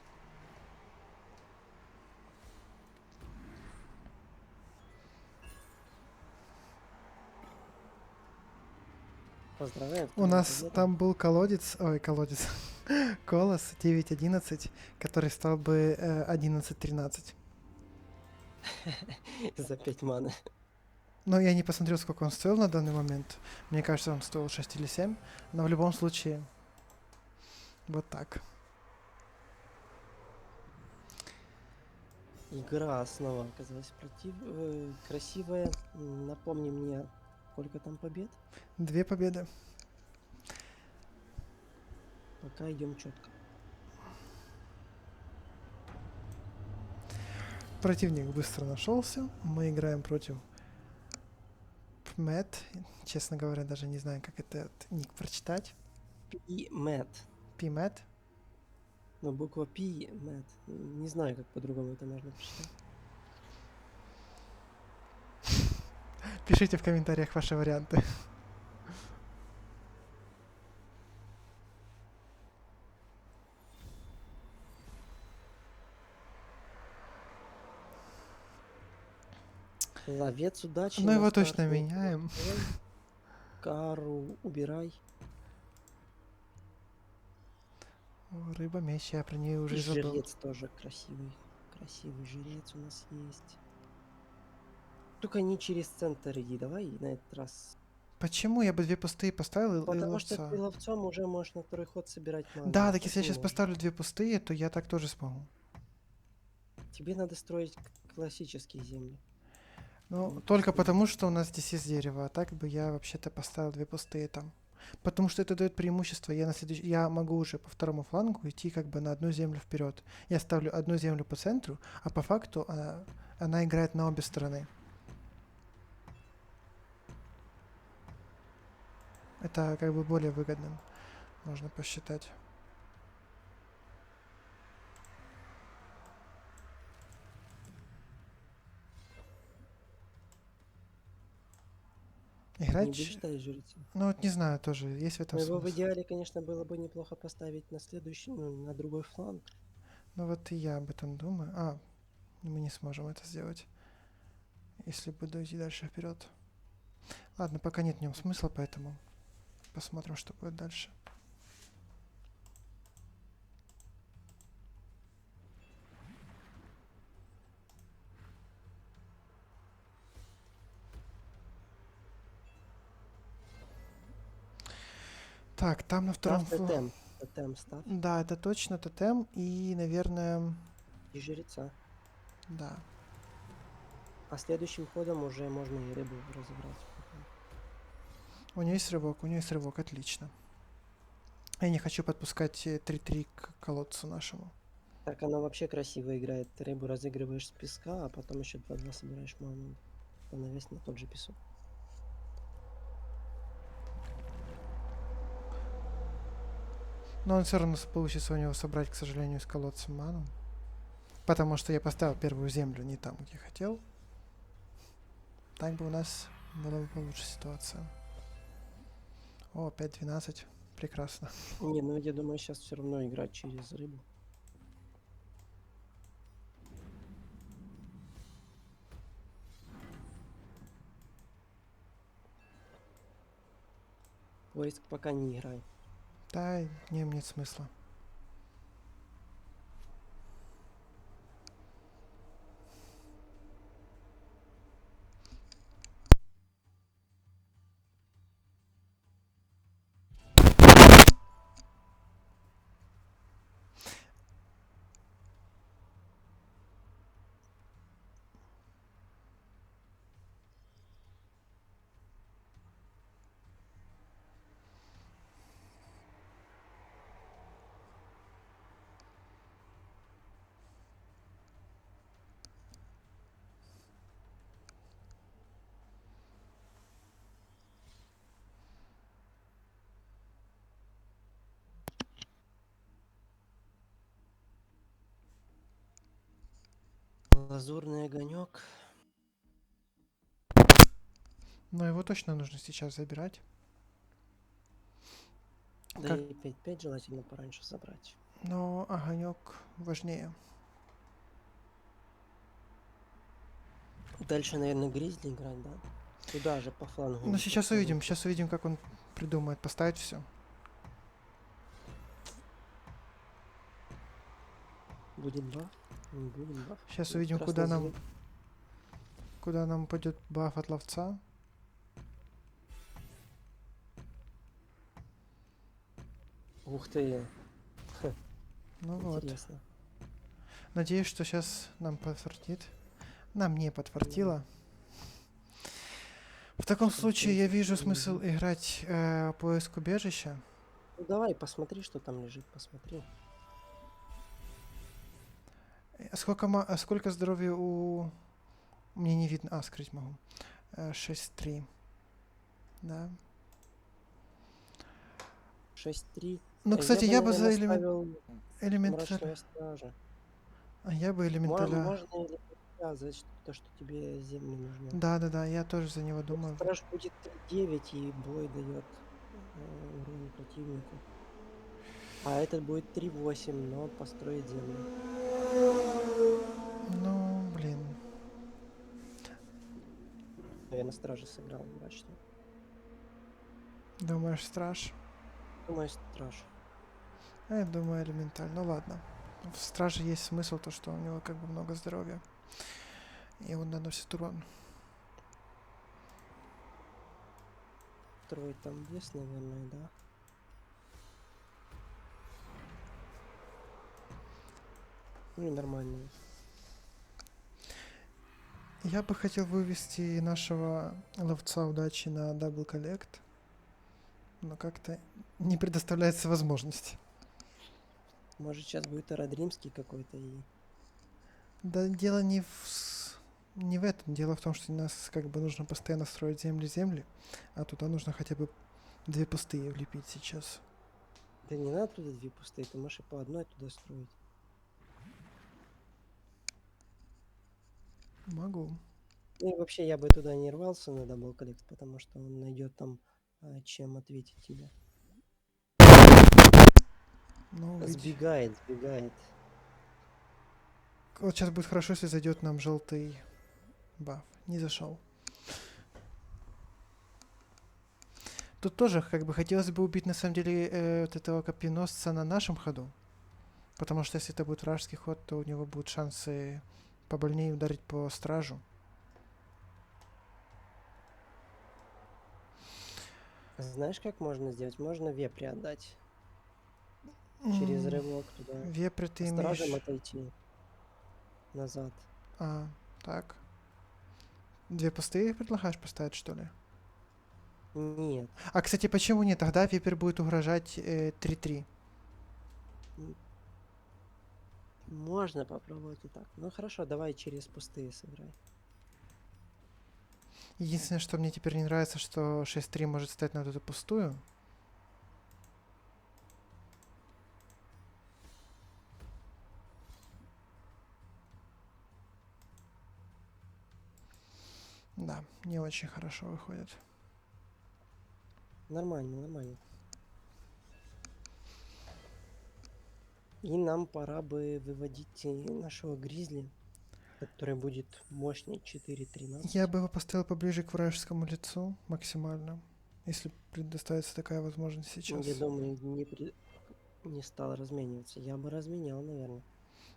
Поздравляю. у вторая нас победа. там был колодец, ой, колодец, колос 9-11, который стал бы 11-13. За 5 маны. Но я не посмотрел, сколько он стоил на данный момент. Мне кажется, он стоил 6 или 7. Но в любом случае, вот так. Игра снова оказалась красивая. Напомни мне, сколько там побед? 2 победы. Пока идем четко. Противник быстро нашелся. Мы играем против Пмет. Честно говоря, даже не знаю, как этот ник прочитать. P-Mat. Пимет. Но буква P-Mat. Не знаю, как по-другому это можно прочитать. Пишите в комментариях ваши варианты. Ловец удачи Ну на его старт. точно не меняем. плохой. Кару убирай. О, рыба меч, я про нее И уже и забыл. жрец тоже красивый. Красивый жрец у нас есть. Только не через центр иди, давай на этот раз. Почему? Я бы 2 пустые поставил и Потому что ловца. ты ловцом уже можешь на второй ход собирать ману. Да, А так так если я не сейчас можешь. поставлю 2 пустые, то я так тоже смогу. Тебе надо строить классические земли. Ну, Не только пустые. потому, что у нас здесь есть дерево, а так бы я вообще-то поставил 2 пустые там. Потому что это дает преимущество. Я могу уже по второму флангу идти как бы на одну землю вперед. Я ставлю одну землю по центру, а по факту она играет на обе стороны. Это как бы более выгодно, можно посчитать. Не Играть, будешь ставить жреца? ну вот не знаю, тоже есть в этом Но его в смысл. идеале, конечно, было бы неплохо поставить на следующий, ну, на другой фланг. Ну вот и я об этом думаю. Мы не сможем это сделать, если буду идти дальше вперед. Ладно, пока нет в нем смысла, поэтому посмотрим, что будет дальше. Так, там на втором Ставь тотем. Тотем ставь. Да, это точно тотем и, наверное, И жреца. да. А следующим ходом уже можно и рыбу разыграть. У нее есть рывок, отлично. Я не хочу подпускать 3-3 к колодцу нашему. Так она вообще красиво играет. Ты рыбу разыгрываешь с песка, а потом еще 2-2 собираешь ману. Становясь на тот же песок. Но он все равно получится у него собрать, к сожалению, с колодцем ману. Потому что я поставил первую землю не там, где хотел. Так бы у нас была бы получше ситуация. О, 5-12. Прекрасно. Не, ну я думаю, сейчас все равно играть через рыбу. Поиск пока не играй. Да, нет смысла. Лазурный огонек. Но его точно нужно сейчас забирать. Да Как? и 5-5 желательно пораньше забрать. Но огонек важнее. Дальше, наверное, гризли играть, да? Туда же по флангу. Ну, сейчас поставить. увидим. Сейчас увидим, как он придумает поставить все. Будет баф? Не будет баф. Сейчас Вот увидим, красный зверь. куда нам пойдет баф от ловца. Ух ты, Ну вот. интересно. Надеюсь, что сейчас нам подфартит. Нам не подфартило. В таком Что случае я интересно, вижу что смысл лежит. играть поиск убежища. Ну давай, посмотри, что там лежит, посмотри. Сколько здоровья у... Мне не видно. А, скрыть могу. 6-3. Да. 6-3. Ну, Я кстати, бы, я бы наверное, за ставил элементаль... мрачного стража. А я бы элементаля... Можно или показывать, то, что тебе земли нужны. Да-да-да, я тоже за него Вот думаю. страж будет 3-9 и бой дает урон противнику. А этот будет 3-8, но построит землю. Ну, блин. Наверное, стража сыграл мрачно. Думаешь, страж? Думаю, страж. А я думаю, элементаль. Ну ладно. В страже есть смысл, то, что у него как бы много здоровья. И он наносит урон. Второй там вес, наверное, да. Ну и нормальный. Я бы хотел вывести нашего ловца удачи на дабл коллект, но как-то не предоставляется возможность. Может, сейчас будет Арадримский какой-то и... Да дело не в этом. Дело в том, что нас как бы нужно постоянно строить земли, а туда нужно хотя бы 2 пустые влепить сейчас. Да не надо туда 2 пустые, ты можешь и по одной туда строить. Могу. Ну и вообще я бы туда не рвался на дабл коллект, потому что он найдет там чем ответить тебе. Ну, Сбегает. вот сейчас будет хорошо, если зайдет нам желтый баф. Не зашел. Тут тоже как бы хотелось бы убить на самом деле вот этого копьеносца на нашем ходу. Потому что если это будет вражеский ход, то у него будут шансы побольнее ударить по стражу. Знаешь, как можно сделать? Можно вепри отдать. Через рывок туда. Вепрь А ты стражем имеешь... отойти назад. А, так. 2 пустые предлагаешь поставить, что ли? Нет. А, кстати, почему нет? Тогда вепрь будет угрожать 3-3. Можно попробовать и так. Ну хорошо, давай через пустые сыграй. Единственное, что мне теперь не нравится, что 6-3 может стать на вот эту пустую. Да, не очень хорошо выходит. Нормально. И нам пора бы выводить нашего гризли, который будет мощнее 4-13. Я бы его поставил поближе к вражескому лицу максимально, если предоставится такая возможность сейчас. Я думаю, не стал размениваться. Я бы разменял, наверное.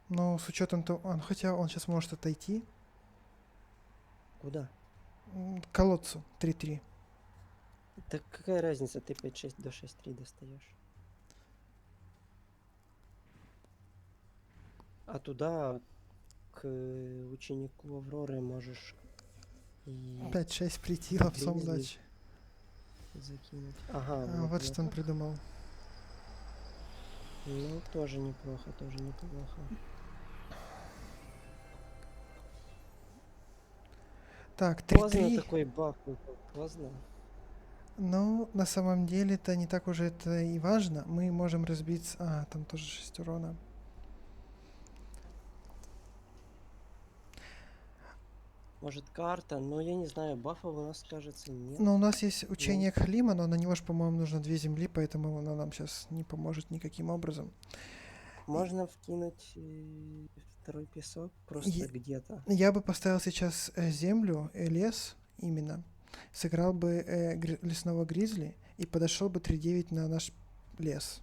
Но с учетом того, хотя он сейчас может отойти Куда? к колодцу 3-3. Так какая разница, ты 5-6 до 6-3 достаешь? А туда к ученику Авроры можешь и 5-6 прийти ловцом Гризли удачи. закинуть. Ага, Вот что он так. придумал. Ну, тоже неплохо. Так, Поздно 3-3. такой баф выпал, поздно. Ну, на самом деле это не так уже это и важно. Мы можем разбиться... А, там тоже 6 урона. Может карта, но я не знаю, бафов у нас, кажется, нет. Но у нас есть учение Кхлима, но на него же, по-моему, нужно 2 земли, поэтому оно нам сейчас не поможет никаким образом. Можно вкинуть второй песок просто где-то. Я бы поставил сейчас землю, лес именно. Сыграл бы лесного гризли и подошел бы 3-9 на наш лес.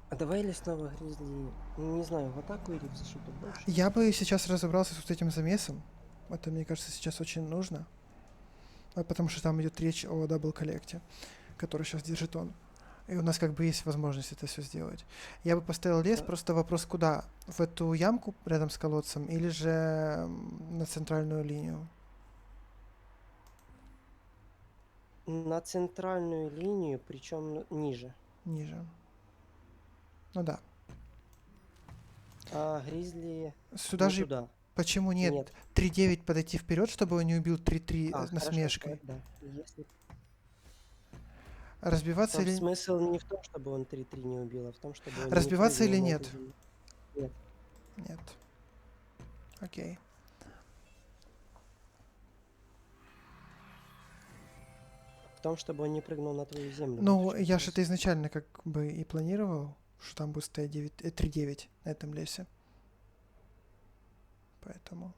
А давай лесного гризли, не знаю, в атаку или в защиту больше? Я бы сейчас разобрался с вот этим замесом. Это, мне кажется, сейчас очень нужно. Потому что там идет речь о дабл коллекте, который сейчас держит он. И у нас как бы есть возможность это все сделать. Я бы поставил лес, Да. просто вопрос куда? В эту ямку рядом с колодцем или же на центральную линию На центральную линию, причем ниже. ниже? Ну да. А гризли Сюда не же туда. почему нет? Нет. 3-9 подойти вперед, чтобы он не убил 3-3 А, хорошо, насмешкой. да. Если Разбиваться там или... смысл не в том, чтобы он 3-3 не убил, а в том, чтобы он не Разбиваться прыгнул или на эту нет? землю. Нет. Нет. Окей. В том, чтобы он не прыгнул на твою землю. Вот в Ну, чем я же смысл. это изначально как бы и планировал, что там будет стоять 3-9 на этом лесе. Поэтому...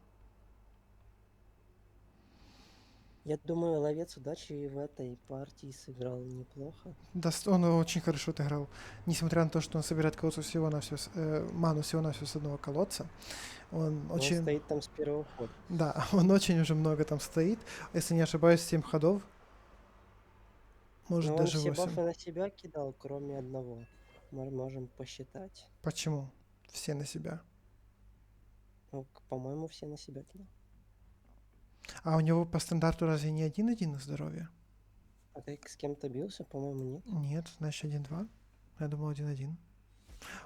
Я думаю, ловец удачи и в этой партии сыграл неплохо. Да, он очень хорошо отыграл. Несмотря на то, что он собирает колодцу всего-навсего, ману всего-навсего с одного колодца, он Но он очень... стоит там с первого хода. Да, он очень уже много там стоит. Если не ошибаюсь, 7 ходов, может Но он даже все 8. бафы на себя кидал, кроме одного. Мы можем посчитать. Почему? Все на себя. Ну, по-моему, все на себя кидал. А у него по стандарту разве не 1-1 на здоровье? А ты с кем-то бился? По-моему, нет. Нет, значит 1-2. Я думал 1-1.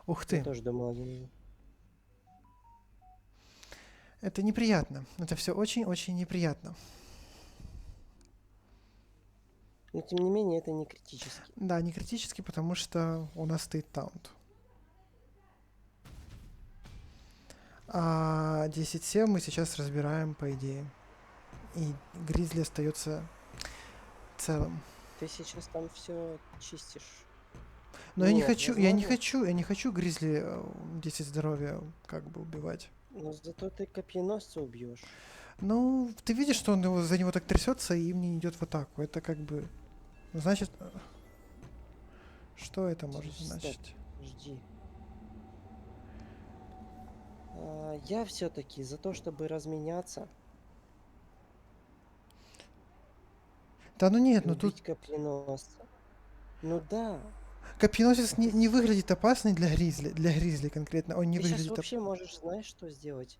Ух Я ты, тоже думал один. это неприятно. Это все очень-очень неприятно. Но тем не менее, это не критически. Да, не критически, потому что у нас стоит таунт. А 10-7 мы сейчас разбираем, по идее. И Гризли остается целым. Ты сейчас там все чистишь. Но Нет, возможно. я не хочу Гризли 10 здоровья как бы убивать. Но зато ты копьеносца убьешь. Ну, ты видишь, что он за него так трясется и им не идет в атаку. Это как бы... Значит, что это может Стоп, значить? жди. Я все-таки за то, чтобы разменяться Да ну нет, и ну тут убить копьеносца. Ну да. копьеносец Ты, не выглядит опасный для Гризли конкретно. Он не ты сейчас выглядит... вообще можешь, знаешь, что сделать?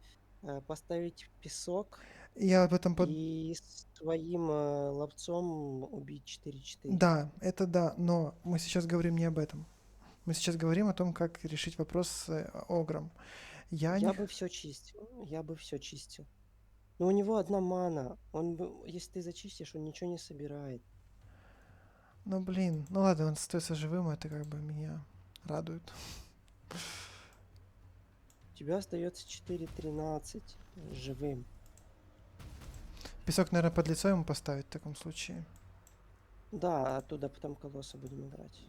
Поставить песок Я об этом и своим ловцом убить 4-4. Да, это да, но мы сейчас говорим не об этом. Мы сейчас говорим о том, как решить вопрос с Огром. Я не... Я бы все чистил. Я бы все чистил. Но у него одна мана. Если ты зачистишь, он ничего не собирает. Ну, блин. Ну, ладно, он остается живым, это как бы меня радует. У тебя остается 4-13 живым. Песок, наверное, под лицо ему поставить в таком случае. Да, оттуда потом колосса будем играть.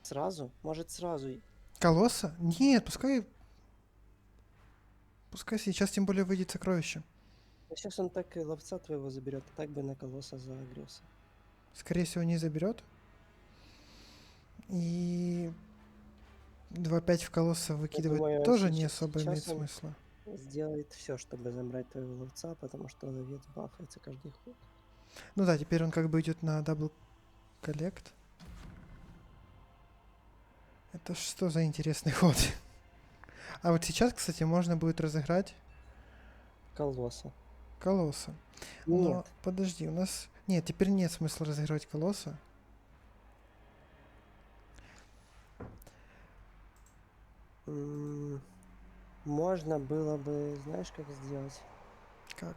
Сразу? Может сразу? Колосса? Нет, пускай... Пускай сейчас тем более выйдет сокровище. Ну, сейчас он так и ловца твоего заберет, а так бы на колосса загрелся. Скорее всего, не заберет. И 2-5 в колосса Я выкидывать думаю, тоже не особо имеет сейчас он смысла. сделает все, чтобы забрать твоего ловца, потому что ловец бафается каждый ход. Ну да, теперь он как бы идет на дабл коллект. Это что за интересный ход? А вот сейчас, кстати, можно будет разыграть Колосса. колосса. Но Нет. подожди, у нас... Нет, теперь нет смысла разыгрывать колосса. Можно было бы, знаешь, как сделать? Как?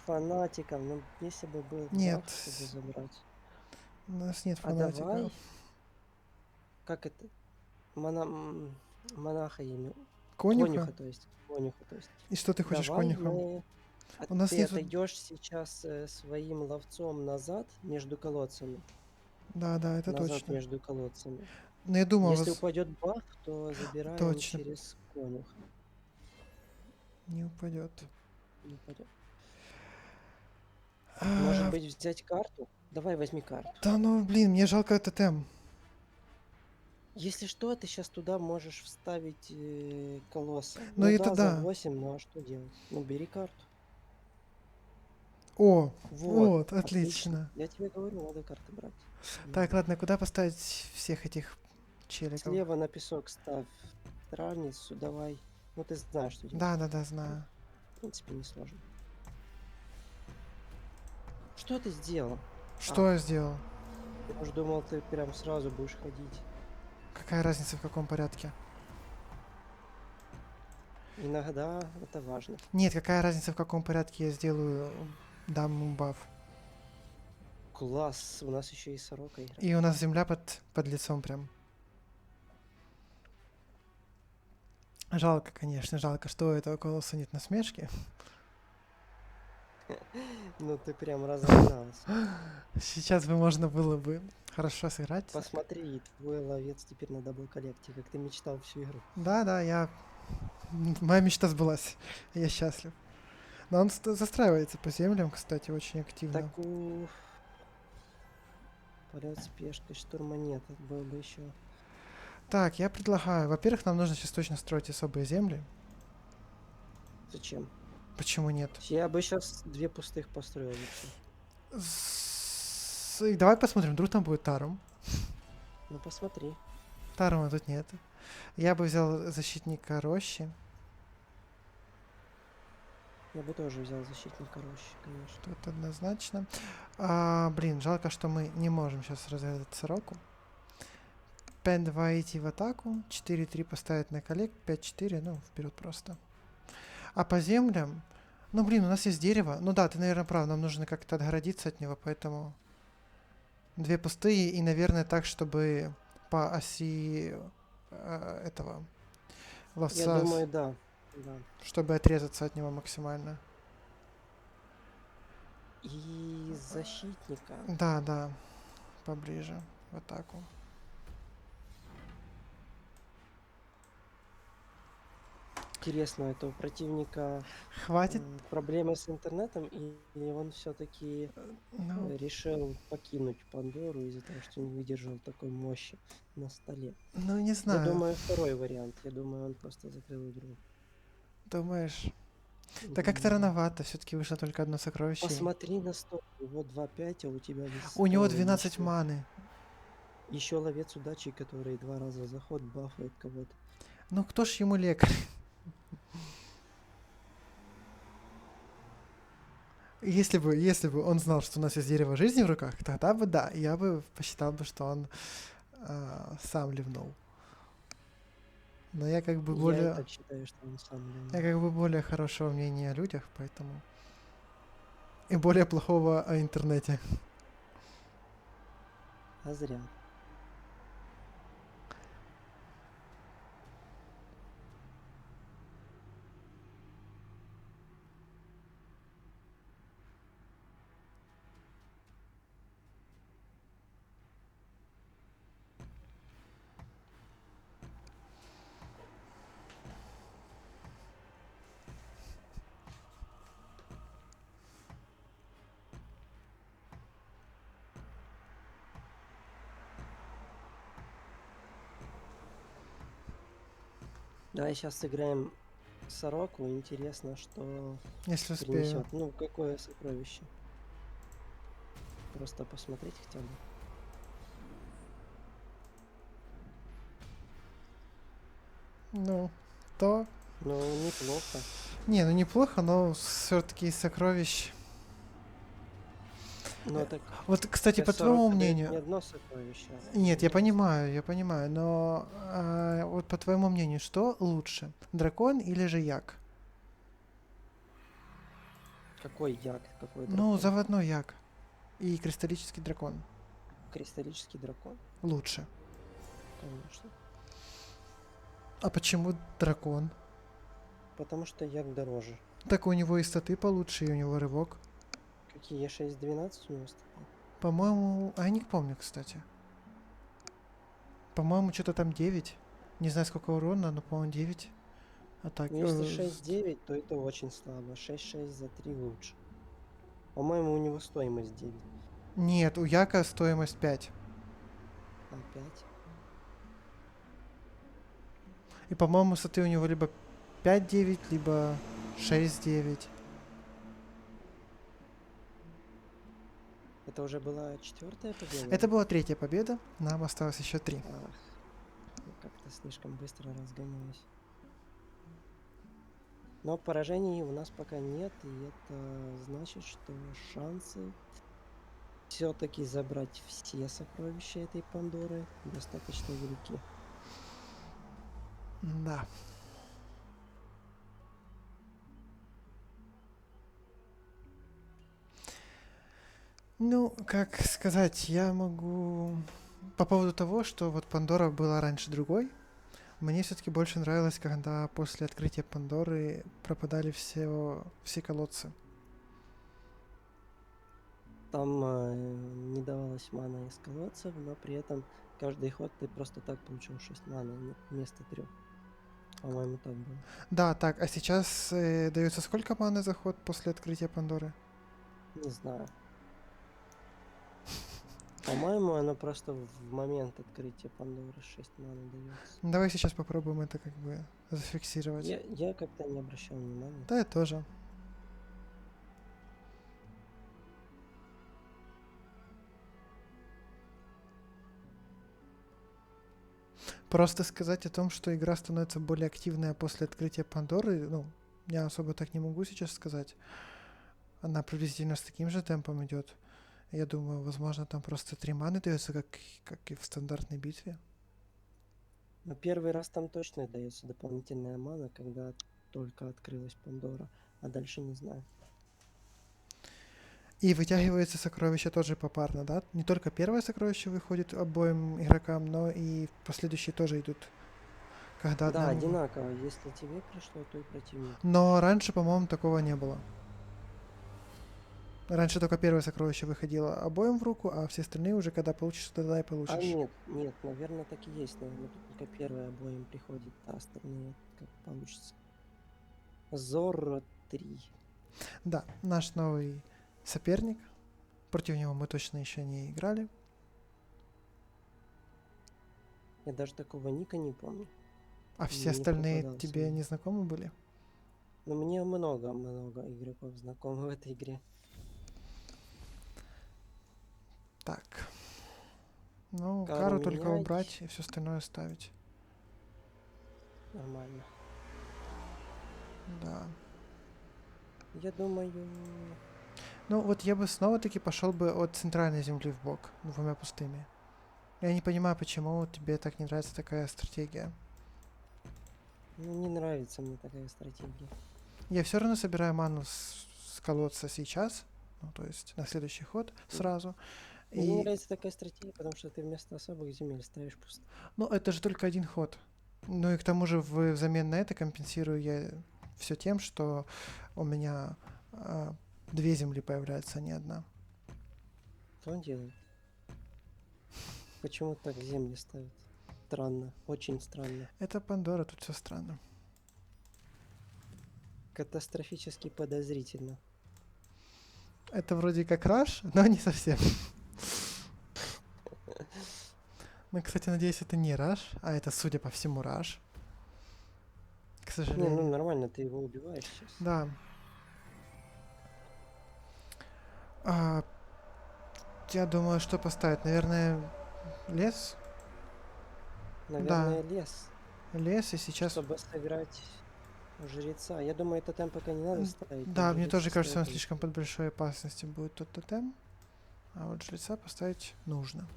Фанатиком, ну, если бы был Нет, баф, чтобы забрать. у нас нет А фанатиков. давай, как это? Монаха имя. Конюха? Конюха, то есть. Конюха, то есть. И что ты хочешь Давай конюхом? мы... У нас Ты нет... отойдешь сейчас своим ловцом назад между колодцами. Да, да, это Назад точно. между колодцами. Но я думал, Если упадет баф, то забираем точно, через конюха. не упадет. Не упадет. Может А, быть, взять карту? Давай возьми карту. да ну, блин, мне жалко тотем. Если что, ты сейчас туда можешь вставить колосса. Ну Ну это да, за да. 8, ну а что делать? Ну бери карту. О, Вот, вот, отлично. отлично. Я тебе говорю, надо карты брать. Так, ладно, куда поставить всех этих челиков? Слева на песок ставь травницу, давай. Ну ты знаешь, что делать. Да, Ну, знаю. в принципе, несложно. Что ты сделал? А, Что я сделал? я уж думал, ты прям сразу будешь ходить. Какая разница, в каком порядке? Иногда это важно. Нет, какая разница, в каком порядке я сделаю даму баф? Класс, у нас еще и сорока И играет. у нас земля под лицом прям. Жалко, конечно, жалко, что у этого колосса нет насмешки. Ну ты прям разогнался. Сейчас бы можно было бы хорошо сыграть. Посмотри, твой ловец теперь на дабл-коллекте, как ты мечтал всю игру. Да, моя мечта сбылась. Я счастлив. Но он застраивается по землям, кстати, очень активно. Так у полет с пешкой, штурма нет, это было бы еще. Так, я предлагаю. Во-первых, нам нужно сейчас точно строить особые земли. Зачем? Почему нет? Я бы сейчас 2 пустых построил вообще. И давай посмотрим, вдруг там будет Тарум. Ну посмотри. Тарума тут нет. Я бы взял защитника рощи. Я бы тоже взял защитника рощи, конечно. Тут однозначно. Блин, жалко, что мы не можем сейчас разрезать сороку. 5-2 идти в атаку. 4-3 поставить на коллег. 5-4, ну, вперед просто. А по землям... Ну, блин, у нас есть дерево. Ну да, ты, наверное, прав. Нам нужно как-то отгородиться от него, поэтому... 2 пустые и, наверное, так, чтобы по оси этого Я ловца, думаю, да. Да. чтобы отрезаться от него максимально. И защитника. Да, поближе в атаку. Интересно, это у противника Хватит. проблемы с интернетом, или он все-таки Ну, решил покинуть Пандору из-за того, что не выдержал такой мощи на столе? ну не Я знаю. думаю, второй вариант. Я думаю, он просто закрыл игру. Думаешь? Да как-то Думаю, да. рановато. Все-таки вышло только одно сокровище. Посмотри на стол. Вот 2-5, а у тебя У него вискал 12 еще. маны. Еще ловец удачи, который 2 раза заход бафает кого-то. Ну кто ж ему лекарь? Если бы он знал, что у нас есть дерево жизни в руках, тогда бы да, я бы посчитал бы, что он сам ливнул. Но я как бы Я и более, так считаю, что он сам я ливнул. как бы более хорошего мнения о людях, поэтому и более плохого о интернете. А зря. Давай сейчас сыграем сороку. Интересно, что Если успею. принесет. Ну, какое сокровище. Просто посмотреть хотя бы. Ну, то... Ну, неплохо. Не, ну неплохо, но все-таки из сокровищ. Но так Вот, кстати, по твоему сорока дает не мнению... одно сокровище, а Нет, несколько. я понимаю, но вот по твоему мнению, что лучше? Дракон или же як? Какой як, какой Ну, дракон? заводной як. И кристаллический дракон. Кристаллический дракон, Лучше. конечно. А почему дракон? Потому что як дороже. Так у него и статы получше, и у него рывок. Какие 6-12 у него статы? По-моему... А я не помню, кстати. По-моему, что-то там 9. Не знаю, сколько урона, но, по-моему, 9. А так... Ну, если 6-9, то это очень слабо. 6-6 за 3 лучше. По-моему, у него стоимость 9. Нет, у яка стоимость 5. А 5? И, по-моему, статы у него либо 5-9, либо 6-9. Это уже была 4-я победа? Это была 3-я победа, нам осталось еще 3. Ах, я как-то слишком быстро разгоняюсь. Но поражений у нас пока нет, и это значит, что шансы все-таки забрать все сокровища этой Пандоры достаточно велики. Да. Ну, как сказать, я могу... По поводу того, что вот Пандора была раньше другой, мне все-таки больше нравилось, когда после открытия Пандоры пропадали все колодцы. Там не давалась мана из колодцев, но при этом каждый ход ты просто так получил 6 маны вместо 3. По-моему, так было. Да, так, а сейчас дается сколько маны за ход после открытия Пандоры? Не знаю. По-моему, оно просто в момент открытия Пандоры 6 маны дается. Давай сейчас попробуем это как бы зафиксировать. Я как-то не обращал внимания. Да, я тоже. Просто сказать о том, что игра становится более активная после открытия Пандоры, ну, я особо так не могу сейчас сказать. Она приблизительно с таким же темпом идет. Я думаю, возможно, там просто 3 маны дается, как и в стандартной битве. Но первый раз там точно дается дополнительная мана, когда только открылась Пандора, а дальше не знаю. И вытягивается сокровище тоже попарно, да? Не только первое сокровище выходит обоим игрокам, но и последующие тоже идут. Когда Да, одному... одинаково. Если тебе пришло, то и противнику. Но раньше, по-моему, такого не было. Раньше только первое сокровище выходило обоим в руку, а все остальные уже когда получишь, тогда и получишь. А нет, наверное, так и есть. Наверное, только первое обоим приходит, а остальные как получится. Зорро 3. Да, наш новый соперник. Против него мы точно еще не играли. Я даже такого ника не помню. А все Не остальные попадался тебе мне. не знакомы были? Но мне много игроков знакомы в этой игре. Так. Ну, Кару кару только менять. убрать и все остальное ставить. Нормально. Да. Я думаю... Ну, вот я бы снова-таки пошел бы от центральной земли в бок, двумя пустыми. Я не понимаю, почему тебе так не нравится такая стратегия. Ну, не нравится мне такая стратегия. Я все равно собираю ману с колодца сейчас, ну, то есть на следующий ход сразу. Мне не И, нравится такая стратегия, потому что ты вместо особых земель ставишь пустые. ну, это же только один ход. Ну и к тому же взамен на это компенсирую я все тем, что у меня 2 земли появляются, а не одна. Что он делает? Почему так земли ставят? Странно, очень странно. Это Пандора, тут все странно. Катастрофически подозрительно. Это вроде как раш, но не совсем. Ну, кстати, надеюсь, это не раш, а это, судя по всему, раш. К Не, сожалению. ну нормально, ты его убиваешь сейчас. Да. А, я думаю, что поставить? Наверное, лес? Наверное, лес, Лес, и сейчас... чтобы сыграть жреца. Я думаю, это темп пока не надо ставить. Да, но мне жрец тоже кажется, он стоит слишком под большой опасностью будет тот тотем. А вот жреца поставить нужно.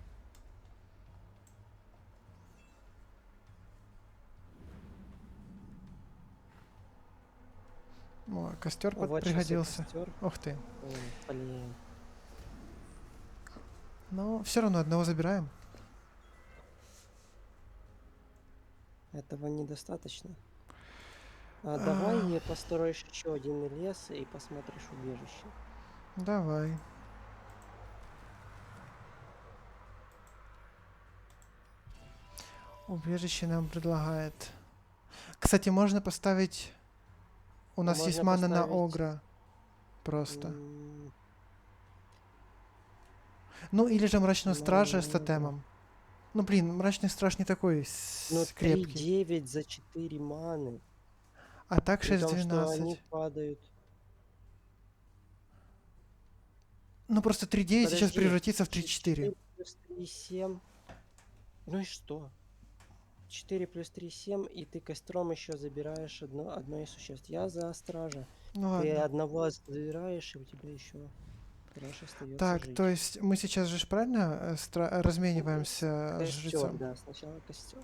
О, костер Вот сейчас и пригодился. костер. Ух ты. Ой, блин. Но все равно одного забираем. Этого недостаточно. Давай построишь еще один лес и посмотришь убежище. Давай. Убежище нам предлагает. Кстати, можно поставить... У нас есть можно мана на поставить, Огра. Просто. м, Ну, или же Мрачного Мана Стража на с Огра. тотемом. Ну, блин, мрачный страж не такой Ну, крепкий. 3-9 за 4 маны. А так При том, что они 6-12. падают. Ну, просто 3-9 сейчас Подожди, превратится в 3-4. 4 плюс 3 7. Ну и что? 4 плюс 3 7, и ты костром еще забираешь одно из существ. Я за стража. Ну Ты ладно. одного забираешь, и у тебя еще страж остается Так, то жить. есть мы сейчас же правильно размениваемся с Костер, жрецом? да, сначала костер.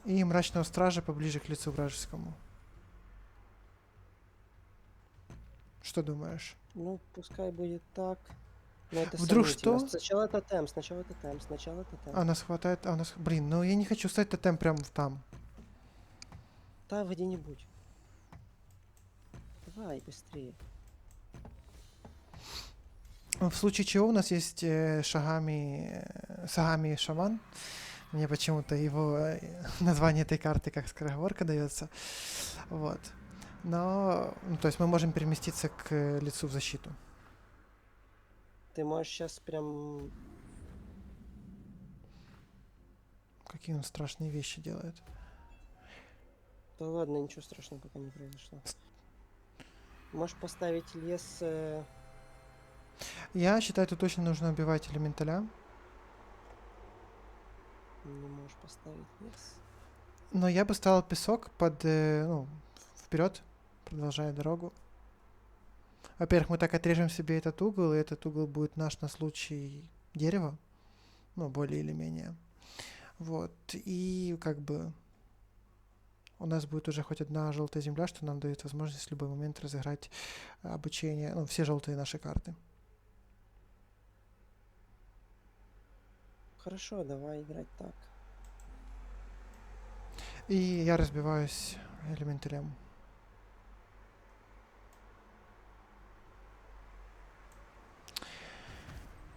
И мрачного стража поближе к лицу вражескому. Что думаешь? Ну, пускай будет так. Но это Вдруг сомнительно. что? Сначала тотем, сначала тотем, сначала тотем. А нас хватает, а у нас... Блин, ну я не хочу ставить тотем прям там. Да, где-нибудь. Давай, быстрее. В случае чего у нас есть Сагами Шаман. Мне почему-то его название этой карты как скороговорка дается. Вот. Но, ну, то есть мы можем переместиться к лицу в защиту. Ты можешь сейчас прям... Какие он страшные вещи делает. Да ладно, ничего страшного пока не произошло. Можешь поставить лес... Я считаю, тут точно нужно убивать элементаля. Не можешь поставить лес. Но я бы ставил песок под, ну, вперед, продолжая дорогу. Во-первых, мы так отрежем себе этот угол, и этот угол будет наш на случай дерева. Ну, более или менее. Вот. И как бы у нас будет уже хоть одна желтая земля, что нам дает возможность в любой момент разыграть обучение, ну, все желтые наши карты. Хорошо, давай играть так. И я разбиваюсь элементарем.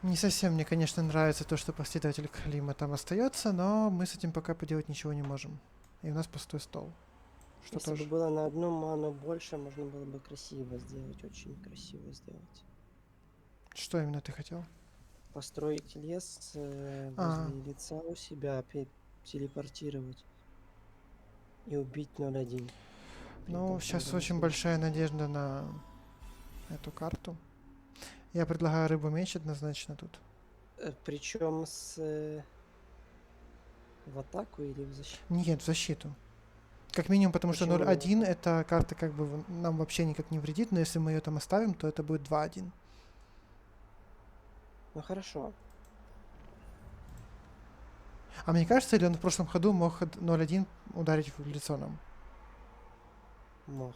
Не совсем мне, конечно, нравится то, что последователь Клима там остается, но мы с этим пока поделать ничего не можем. И у нас пустой стол. Что Если бы тоже. было на одну ману больше, можно было бы красиво сделать. Очень красиво сделать. Что именно ты хотел? Построить лес А, возле лица у себя, телепортировать и убить 0-1. При ну, этом сейчас когда мы очень сможем. большая надежда на эту карту. Я предлагаю рыбу меч однозначно тут. Причем в атаку или в защиту? Нет, в защиту. Как минимум, потому что Почему не в 0-1 атаку? эта карта как бы нам вообще никак не вредит, но если мы ее там оставим, то это будет 2-1. Ну хорошо. А мне кажется, или он в прошлом ходу мог 0-1 ударить в лицо нам? Мох.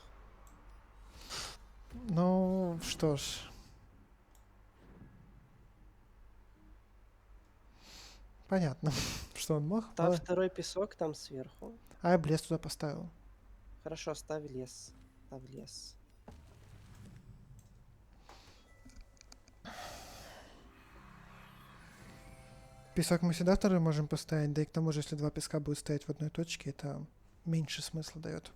Ну, что ж. Понятно, что он мог. Там второй песок там сверху. А я блес туда поставил. Хорошо, ставь лес. Ставь лес. Песок мы всегда второй можем поставить, да и к тому же, если два песка будут стоять в одной точке, это меньше смысла дает.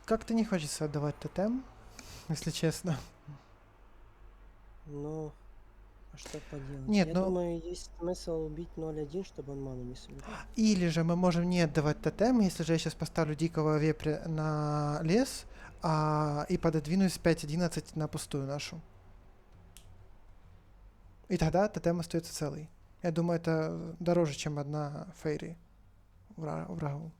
Как-то не хочется отдавать тотем, если честно. Ну, а что поделать? Нет, Я ну, думаю, есть смысл убить 0-1, чтобы он ману не собирал. или же мы можем не отдавать тотем, если же я сейчас поставлю дикого вепря на лес, и пододвинусь 5-11 на пустую нашу. И тогда тотем остается целый. Я думаю, это дороже, чем одна фейри врагу.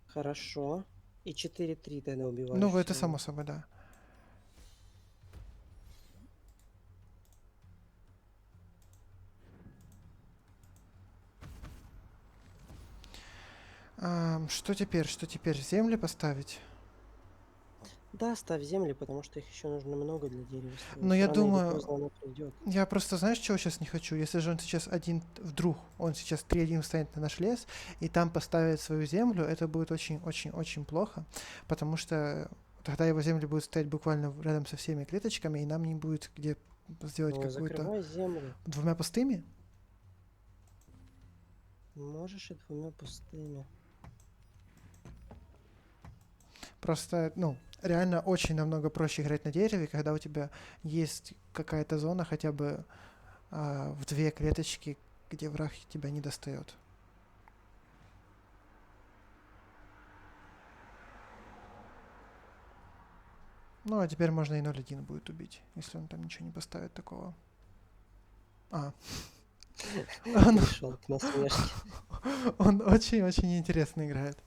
Хорошо. И 4-3 тогда убиваешь Ну, все это само равно. собой, да. Что теперь? Что теперь? Земли поставить? Да, ставь земли, потому что их еще нужно много для дерева Но строить. я Рано или думаю, поздно оно придет. я просто, знаешь, чего сейчас не хочу? Если же он сейчас вдруг, он сейчас 3-1 встанет на наш лес, и там поставит свою землю, это будет очень-очень-очень плохо, потому что тогда его земли будут стоять буквально рядом со всеми клеточками, и нам не будет где сделать Ну, какую-то... закрывай землю. Двумя пустыми? Можешь и двумя пустыми. Просто, ну, реально очень намного проще играть на дереве, когда у тебя есть какая-то зона хотя бы в 2 клеточки, где враг тебя не достает. Ну, а теперь можно и 0-1 будет убить, если он там ничего не поставит такого. А, он, Пришел к насмешке. он очень-очень интересно играет.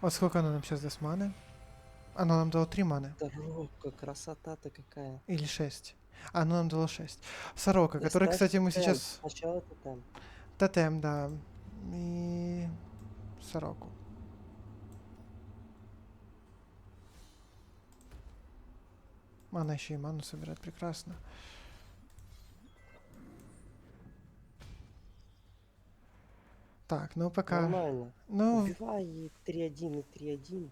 Вот сколько оно нам сейчас даст маны? Оно нам дало 3 маны. Сорока, красота-то какая. Или 6. Оно нам дало 6. Сорока, Да который, ставь кстати, мы тотем. сейчас... Сначала тотем. Тотем, да. И... Сороку. Она еще и ману собирает прекрасно. Так, ну пока... Нормально. Ну, Убивай и 3-1 и 3-1.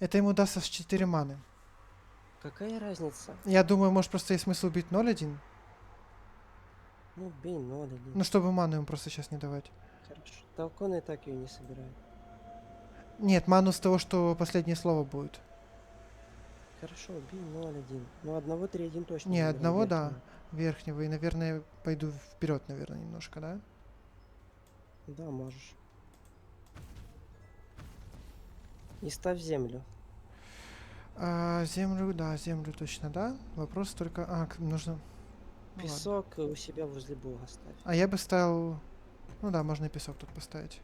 это ему даст аж 4 маны. Какая разница? Я думаю, может просто есть смысл убить 0-1. Ну, бей 0-1. Ну, чтобы ману ему просто сейчас не давать. Хорошо. Толкон и так ее не собирает. Нет, ману с того, что последнее слово будет. Хорошо, бей 0-1. Ну, одного 3-1 точно Не, забирай, одного, да. верхнего. Верхнего. И, наверное, пойду вперед, наверное, немножко, да? Да, можешь. И ставь землю. Землю, да, землю точно, да. Вопрос только... нужно... Ну, ладно. Песок у себя возле бога ставь. А я бы ставил... Ну да, можно и песок тут поставить.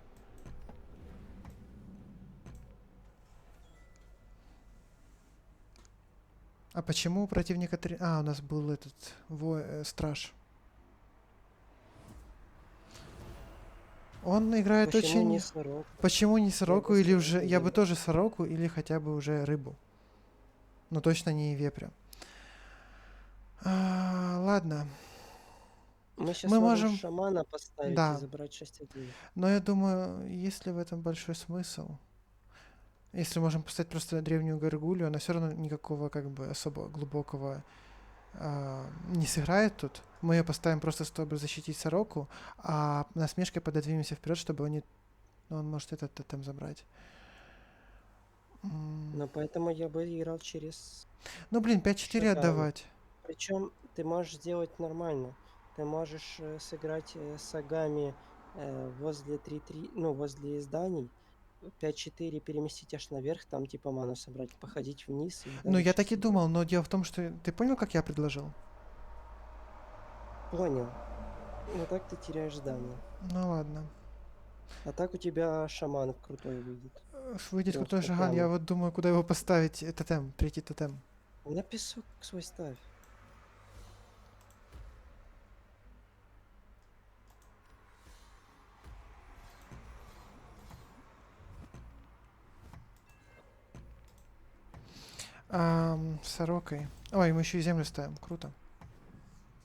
А почему у противника 3... у нас был этот... страж. Он играет Почему очень... не сороку? Почему не сороку или сороку уже... Я бы взял. тоже сороку или хотя бы уже рыбу. Но точно не вепря. Ладно. Мы сейчас Мы можем можем... шамана поставить и Да. забрать 6-1. Но я думаю, есть ли в этом большой смысл? Если можем поставить просто древнюю горгулью, она все равно никакого как бы особо глубокого не сыграет тут. Мы ее поставим просто, чтобы защитить сороку, а насмешкой пододвинемся вперед, чтобы они... Ну, он может этот тотем забрать. Но поэтому я бы играл через Ну, блин, 5-4 шагами. отдавать. Причем ты можешь сделать нормально. Ты можешь сыграть сагами возле 3-3, ну, возле зданий. 5-4 переместить аж наверх, там типа ману собрать, походить вниз и Ну, я дальше так и собрать. думал, но дело в том, что... Ты понял, как я предложил? Понял. Ну так ты теряешь здание. Ну, ладно. А так у тебя шаман крутой выйдет. Выйдет крутой шаган, я Трёхтотемный. вот думаю, куда его поставить. Тотем, третий тотем. На песок свой ставь. Сорокой. Ой, мы еще и землю ставим. Круто.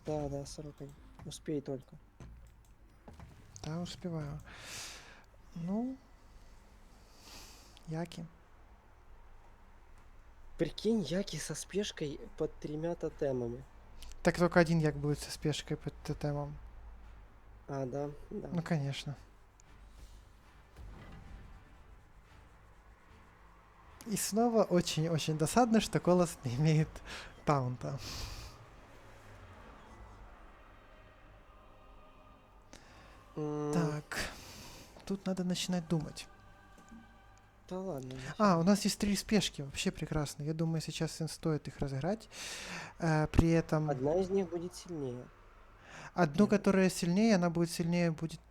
Да, сорокой. Успей только. Да, успеваю. Ну, яки. Прикинь, яки со спешкой под 3 тотемами. Так только один як будет со спешкой под тотемом. Да. Ну, конечно. И снова очень-очень досадно, что Колос не имеет таунта. Так. Тут надо начинать думать. Да ладно. У нас есть 3 спешки. Вообще прекрасно. Я думаю, сейчас стоит их разыграть. При этом... Одна из них будет сильнее. Одну, Первая. которая сильнее, она будет сильнее, будет...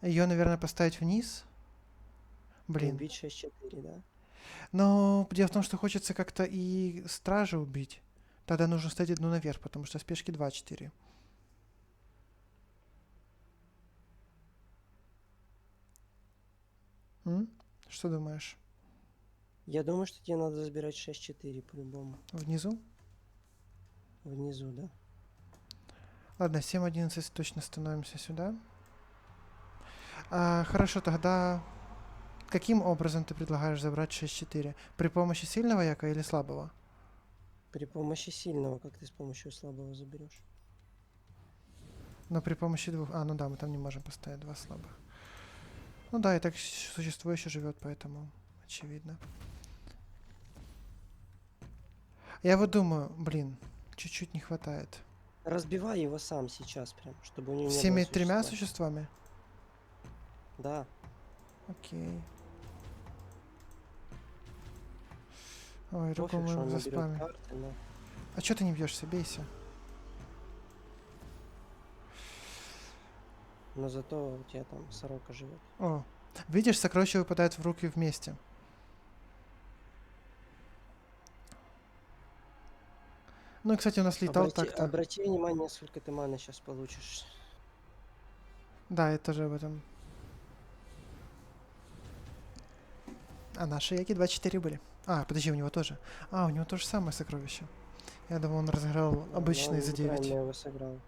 Ее, наверное, поставить вниз. И Блин. убить 6-4, да? Но дело в том, что хочется как-то и стража убить. Тогда нужно ставить одну наверх, потому что спешки 2-4. Что думаешь? Я думаю, что тебе надо забирать 6-4 по-любому. Внизу? Внизу, да. Ладно, 7-11 точно становимся сюда. Хорошо, тогда каким образом ты предлагаешь забрать 6-4? При помощи сильного яка или слабого? При помощи сильного, как ты с помощью слабого заберешь. Но при помощи двух... А, ну да, мы там не можем поставить два слабых. Ну да, и так существо еще живет, поэтому очевидно. Я вот думаю, блин, чуть-чуть не хватает. Разбивай его сам сейчас прям, чтобы у него не было Всеми тремя существа. существами? Да. Окей. Ой, руку Пофиг, что мы он за наберет спами. карты, но... А чё ты не бьешься? Бейся. но зато у тебя там сорока живет. О, видишь, сокровища выпадают в руки вместе. Ну и, кстати, у нас летал так-то. Обрати внимание, сколько ты маны сейчас получишь. Да, я тоже об этом. А наши яки 24 были. А, подожди, у него тоже. А, у него то же самое сокровище. Я думал, он разыграл Но обычный он за 9. неправильно его сыграл.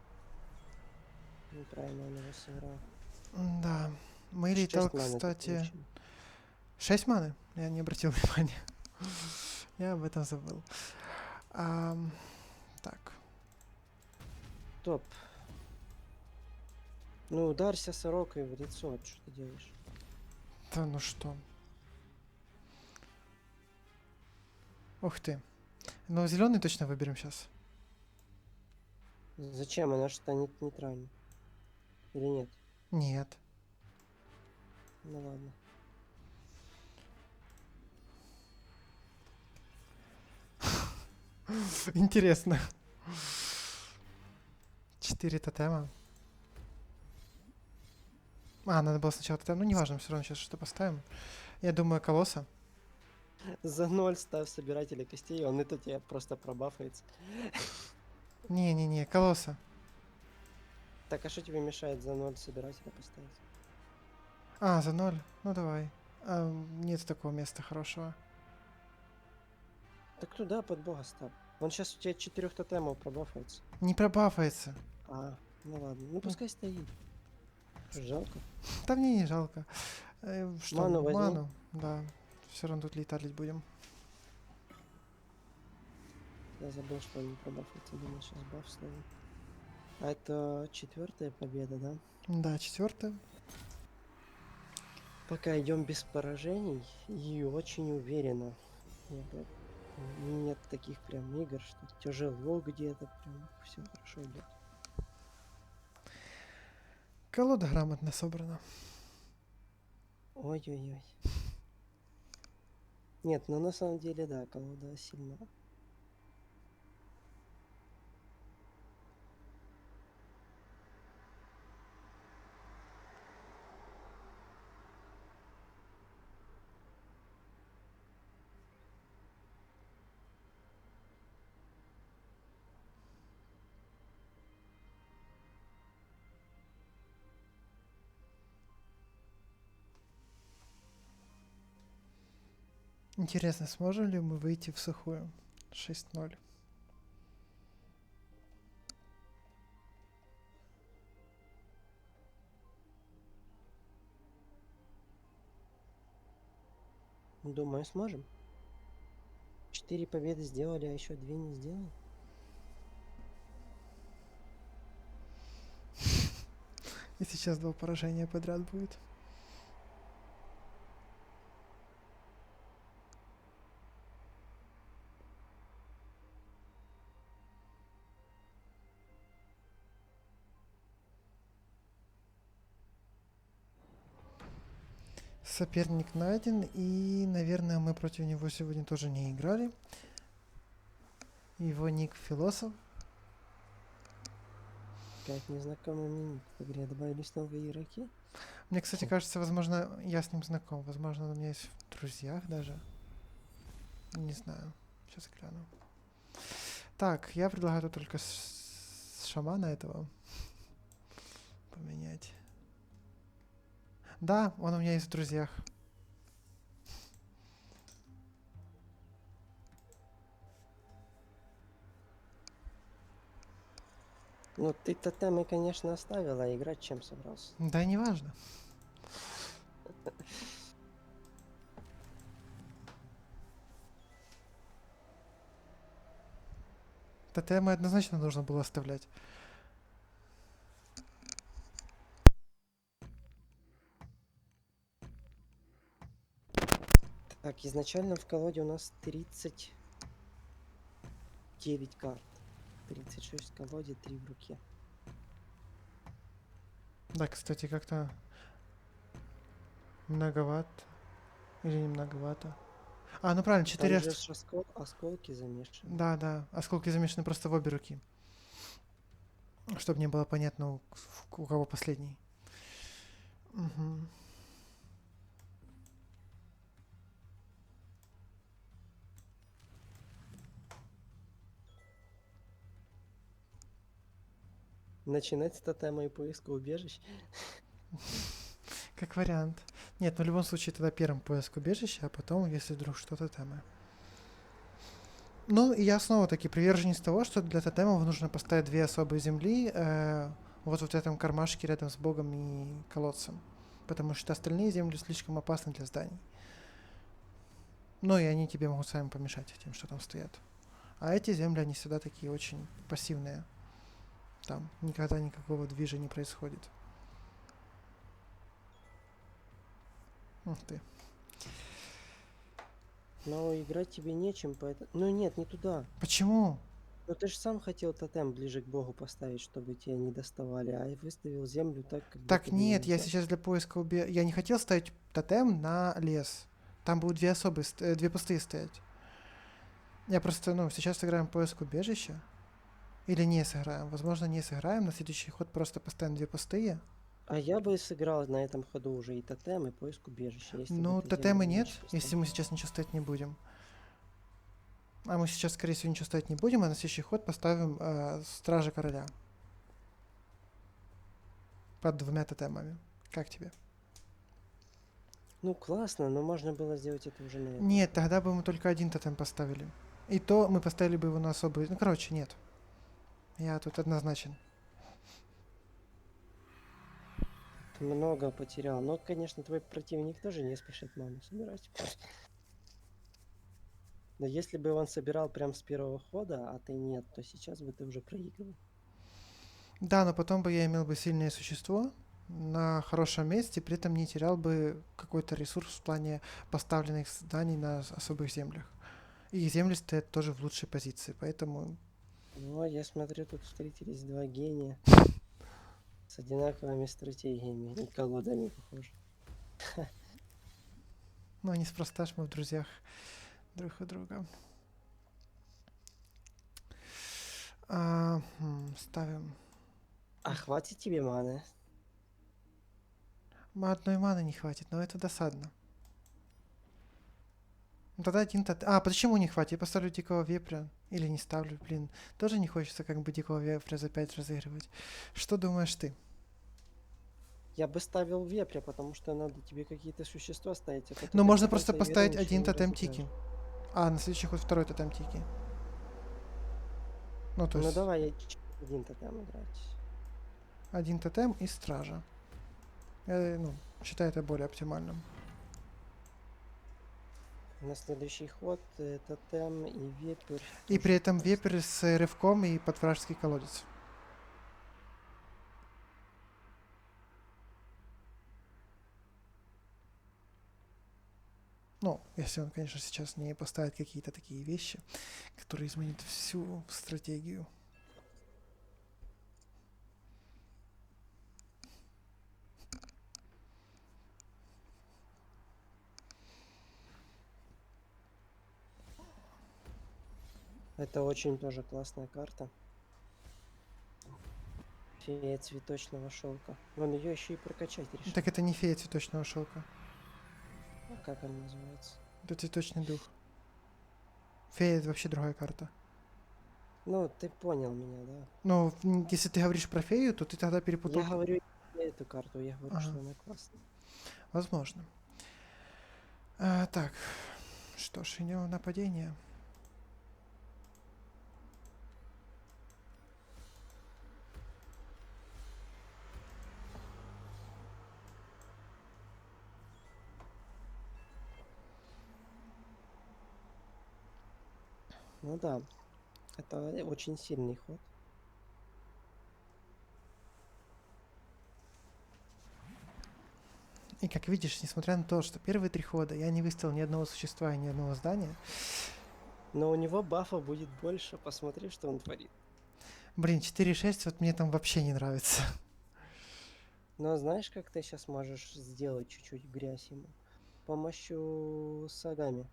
Неправильно он его сыграл. Да. Мы летал, 6 маны ты кстати... получил. 6 маны? Я не обратил внимания. Я об этом забыл. Так. Топ. Ну, ударься сорокой в лицо, что ты делаешь? Да ну что. Ух ты. Ну, зеленый точно выберем сейчас. Зачем? Она что нейтральна. Или нет? Нет. Ну ладно. Интересно. 4 тотема. А, надо было сначала тотем. Ну, неважно, все равно сейчас что поставим. Я думаю, колосса. За 0 ставь собирателя костей, он это тебе просто пробафается. Не-не-не, колосса. Так, а что тебе мешает за 0 собирателя поставить? А, за 0. Ну, давай. Нет такого места хорошего. Так туда под бога ставь. Он сейчас у тебя 4 тотемов пробафается. Не пробафается. А, ну ладно. Ну пускай стоит. Жалко. Да мне не жалко. Что, Ману возьми. ману? Да. Все равно тут леталить будем. Я забыл, что он не пробафается. Думал, сейчас баф ставит. А это 4-я победа, да? Да, 4. Пока идем без поражений и очень уверенно. Нет таких прям игр, что тяжело где-то, прям все хорошо идет. Колода грамотно собрана. Ой-ой-ой. Нет, ну на самом деле, да, колода сильна. Интересно, сможем ли мы выйти в сухую? 6-0. Думаю, сможем. 4 победы сделали, а еще 2 не сделали. И сейчас 2 поражения подряд будет. Соперник найден, и, наверное, мы против него сегодня тоже не играли. Его ник Философ. Опять незнакомый мне ник. В игре добавились новые игроки. Мне, кстати, кажется, возможно, я с ним знаком. Возможно, он у меня есть в друзьях даже. Не знаю. Сейчас гляну. Так, я предлагаю тут только с шамана этого поменять. Да, он у меня есть в друзьях. Ну, ты тотемы, конечно, оставила, а играть чем собрался? Да, не важно. Тотемы однозначно нужно было оставлять. Так, изначально в колоде у нас 39 карт. 36 в колоде, 3 в руке. Да, кстати, как-то многовато. Или не многовато. А, ну правильно, Там 4 же ж осколки замешаны. Да, да. Осколки замешаны просто в обе руки. Чтобы не было понятно, у кого последний. Мгм. Начинать с тотема и поиска убежищ. Как вариант. Нет, ну в любом случае тогда первым поиск убежища, а потом, если вдруг что-то там. Ну, и я снова-таки приверженец того, что для тотемов нужно поставить 2 особые земли вот в этом кармашке рядом с богом и колодцем. Потому что остальные земли слишком опасны для зданий. Ну, и они тебе могут сами помешать тем, что там стоят. А эти земли, они всегда такие очень пассивные. Там никогда никакого движа не происходит. Ух ты. Но играть тебе нечем, поэтому... Ну нет, не туда. Почему? Ну ты же сам хотел тотем ближе к богу поставить, чтобы тебя не доставали, а выставил землю так, как Так будто бы нет, я нельзя. сейчас для поиска Я не хотел ставить тотем на лес. Там будут две пустые стоять. Я просто, ну, сейчас играем поиск убежища. Или не сыграем. Возможно, не сыграем. На следующий ход просто поставим 2 пустые. А я бы сыграл на этом ходу уже и тотем, и поиск убежища, если бы Ну, ты землю тотемы на нет, ночь если поставил. мы сейчас ничего ставить не будем. А мы сейчас, скорее всего, ничего ставить не будем, а на следующий ход поставим Стража Короля. Под 2 тотемами. Как тебе? Ну классно, но можно было сделать это уже на этом Нет, ходу. тогда бы мы только один тотем поставили. И то мы поставили бы его на особый... Ну, короче, нет. Я тут однозначен. Ты много потерял. Но, конечно, твой противник тоже не спешит ману собирать. Но если бы он собирал прям с первого хода, а ты нет, то сейчас бы ты уже проигрывал. Да, но потом бы я имел бы сильное существо на хорошем месте, при этом не терял бы какой-то ресурс в плане поставленных зданий на особых землях. И земли стоят тоже в лучшей позиции, поэтому... Ну, я смотрю, тут встретились два гения с одинаковыми стратегиями и колодами, похоже. Ну, неспроста ж мы в друзьях друг у друга. Ставим... А хватит тебе маны? Одной маны не хватит, но это досадно. Ну, тогда один тот... А, почему не хватит? Я поставлю дикого вепря. Или не ставлю, блин. Тоже не хочется как бы дикого вепря за 5 разыгрывать. Что думаешь ты? Я бы ставил вепря, потому что надо тебе какие-то существа ставить, а то ты Ну, так можно на просто контейвере поставить ничего один не тотем разыграешь. тики. А, на следующий ход второй тотем тики. Ну, то Ну есть давай, я один тотем играть. один тотем и стража. Я, ну, считаю это более оптимальным. На следующий ход тотем и вепрь И при тоже этом классно. вепрь с рывком и под вражеский колодец. Ну, если он, конечно, сейчас не поставит какие-то такие вещи, которые изменят всю стратегию. Это очень тоже классная карта. Фея цветочного шелка. Вон ее еще и прокачать решил. Так это не фея цветочного шелка. А как она называется? Это цветочный дух. Фея это вообще другая карта. Ну, ты понял меня, да? Но если ты говоришь про фею, то ты тогда перепутал... Я говорю не эту карту, я говорю, Ага, что она классная. возможно. Так, что ж, идем в нападение. Ну да. Это очень сильный ход. И как видишь, несмотря на то, что первые 3 хода я не выставил ни одного существа и ни одного здания, Но у него бафа будет больше. Посмотри, что он творит. блин, 4-6 вот мне там вообще не нравится. Но знаешь, как ты сейчас можешь сделать чуть-чуть грязь ему? С помощью сагами.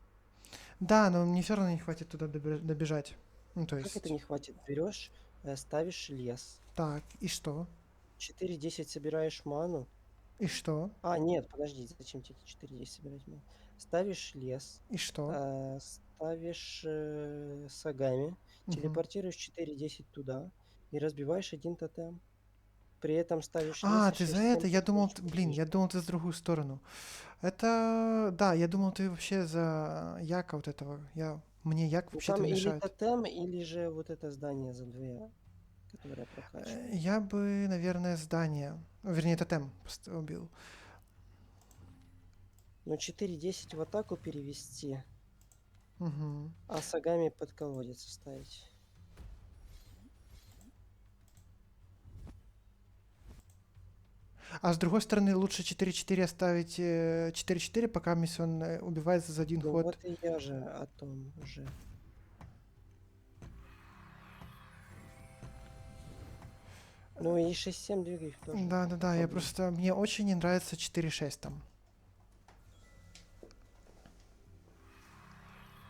Да, но мне все равно не хватит туда добежать. Ну, то Как это есть, не хватит? Берешь, ставишь лес. так, и что? 4-10 собираешь ману. И что? А, нет, подожди, зачем тебе 4-10 собирать ману? Ставишь лес, И что? ставишь сагами, Мгм. телепортируешь 4-10 туда и разбиваешь один тотем. При этом ставишь лес А, и ты за 6-7 это? Я думал, чувствуешь, что блин, ближе. я думал, ты за другую сторону. Это, да, я думал, ты вообще за Яка вот этого. Мне Як Ну вообще-то там или мешает. тотем, или же вот это здание за 2, которое прокачивает. Я бы, наверное, здание, вернее, тотем убил. Ну 4-10 в атаку перевести, Мгм. а сагами под колодец ставить. А с другой стороны, лучше 4-4 оставить 4-4, пока он убивается за один Ну ход. вот и я же о том же. Ну и 6-7 двигай тоже Да-да-да, я попробуй. просто... Мне очень не нравится 4-6 там.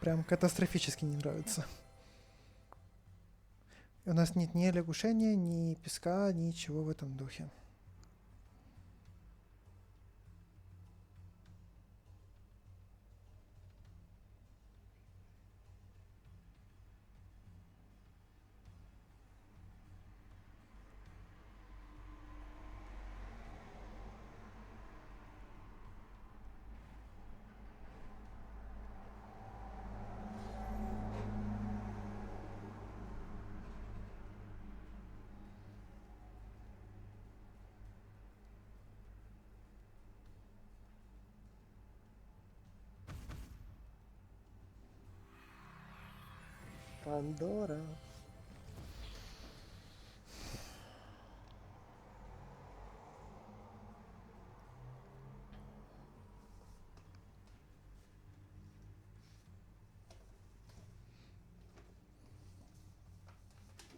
Прям катастрофически не нравится. У нас нет ни лягушения, ни песка, ничего в этом духе. Пандора.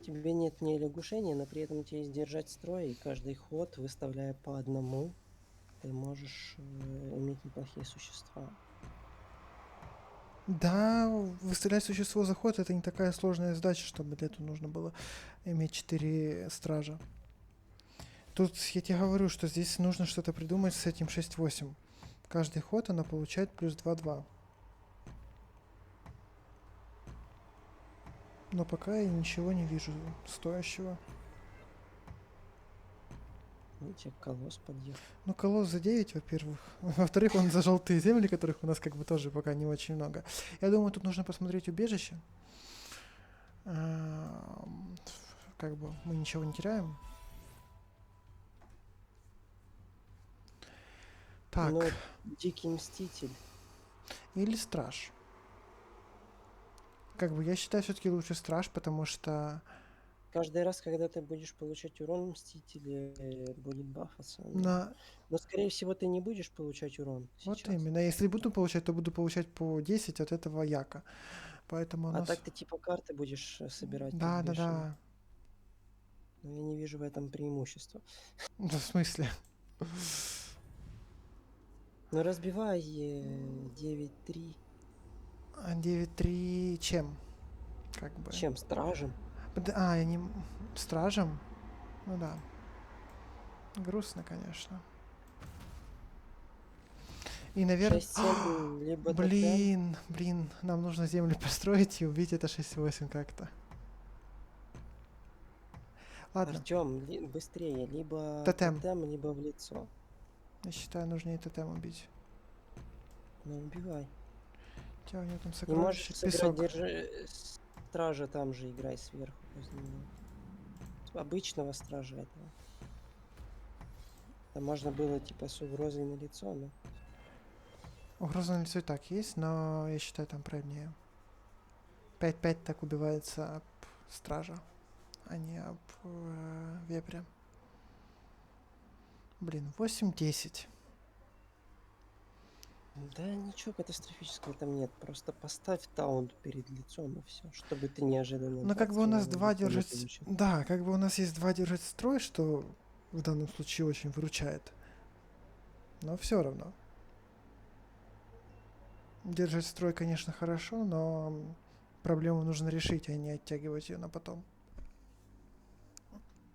Тебе нет ни лягушения, но при этом тебе есть держать строй, и каждый ход, выставляя по одному, ты можешь иметь неплохие существа. Да, выставлять существо за ход это не такая сложная задача, чтобы для этого нужно было иметь 4 стража. Тут я тебе говорю, что здесь нужно что-то придумать с этим 6-8. Каждый ход она получает плюс 2-2. Но пока я ничего не вижу стоящего. Ну, тебе колосс подъехал. Ну, колосс за 9, во-первых. Во-вторых, он за желтые земли, которых у нас как бы тоже пока не очень много. Я думаю, тут нужно посмотреть убежище. Как бы мы ничего не теряем. Так, Но Дикий Мститель. или страж. Как бы я считаю все-таки лучше страж, потому что Каждый раз, когда ты будешь получать урон, Мститель будет бафаться. на... Но, скорее всего, ты не будешь получать урон Вот сейчас. именно. Если буду получать, то буду получать по 10 от этого яка. Поэтому у А нас... так ты типа карты будешь собирать как Да, да, бешеный. да. Но я не вижу в этом преимущества. В смысле? Ну разбивай 9-3. 9-3 чем? Как бы. Чем? Стражем? Я не... Стражем? Ну да. Грустно, конечно. И, наверное... 6-7, либо тотем. Блин, нам нужно землю построить и убить это 6-8 как-то. Ладно, Артем, быстрее. Либо тотем. тотем, либо в лицо. Я считаю, нужнее тотем убить. Ну убивай. Хотя у него там Не можешь сокровище. сыграть, Песок. держи стража там же, играй сверху возле него. Обычного стража этого. Там можно было типа с угрозой на лицо, но... Угроза на лицо и так есть, но я считаю, там правильнее. 5-5 так убивается стража, а не об вепре. Блин, 8-10. Да ничего катастрофического там нет. Просто поставь таунт перед лицом и все, чтобы ты неожиданно Но как бы у 20 нас урона два легко не держать... получил. Да, как бы у нас есть два держать строй, что в данном случае очень выручает. Но все равно. Держать строй, конечно, хорошо, но проблему нужно решить, а не оттягивать ее на потом.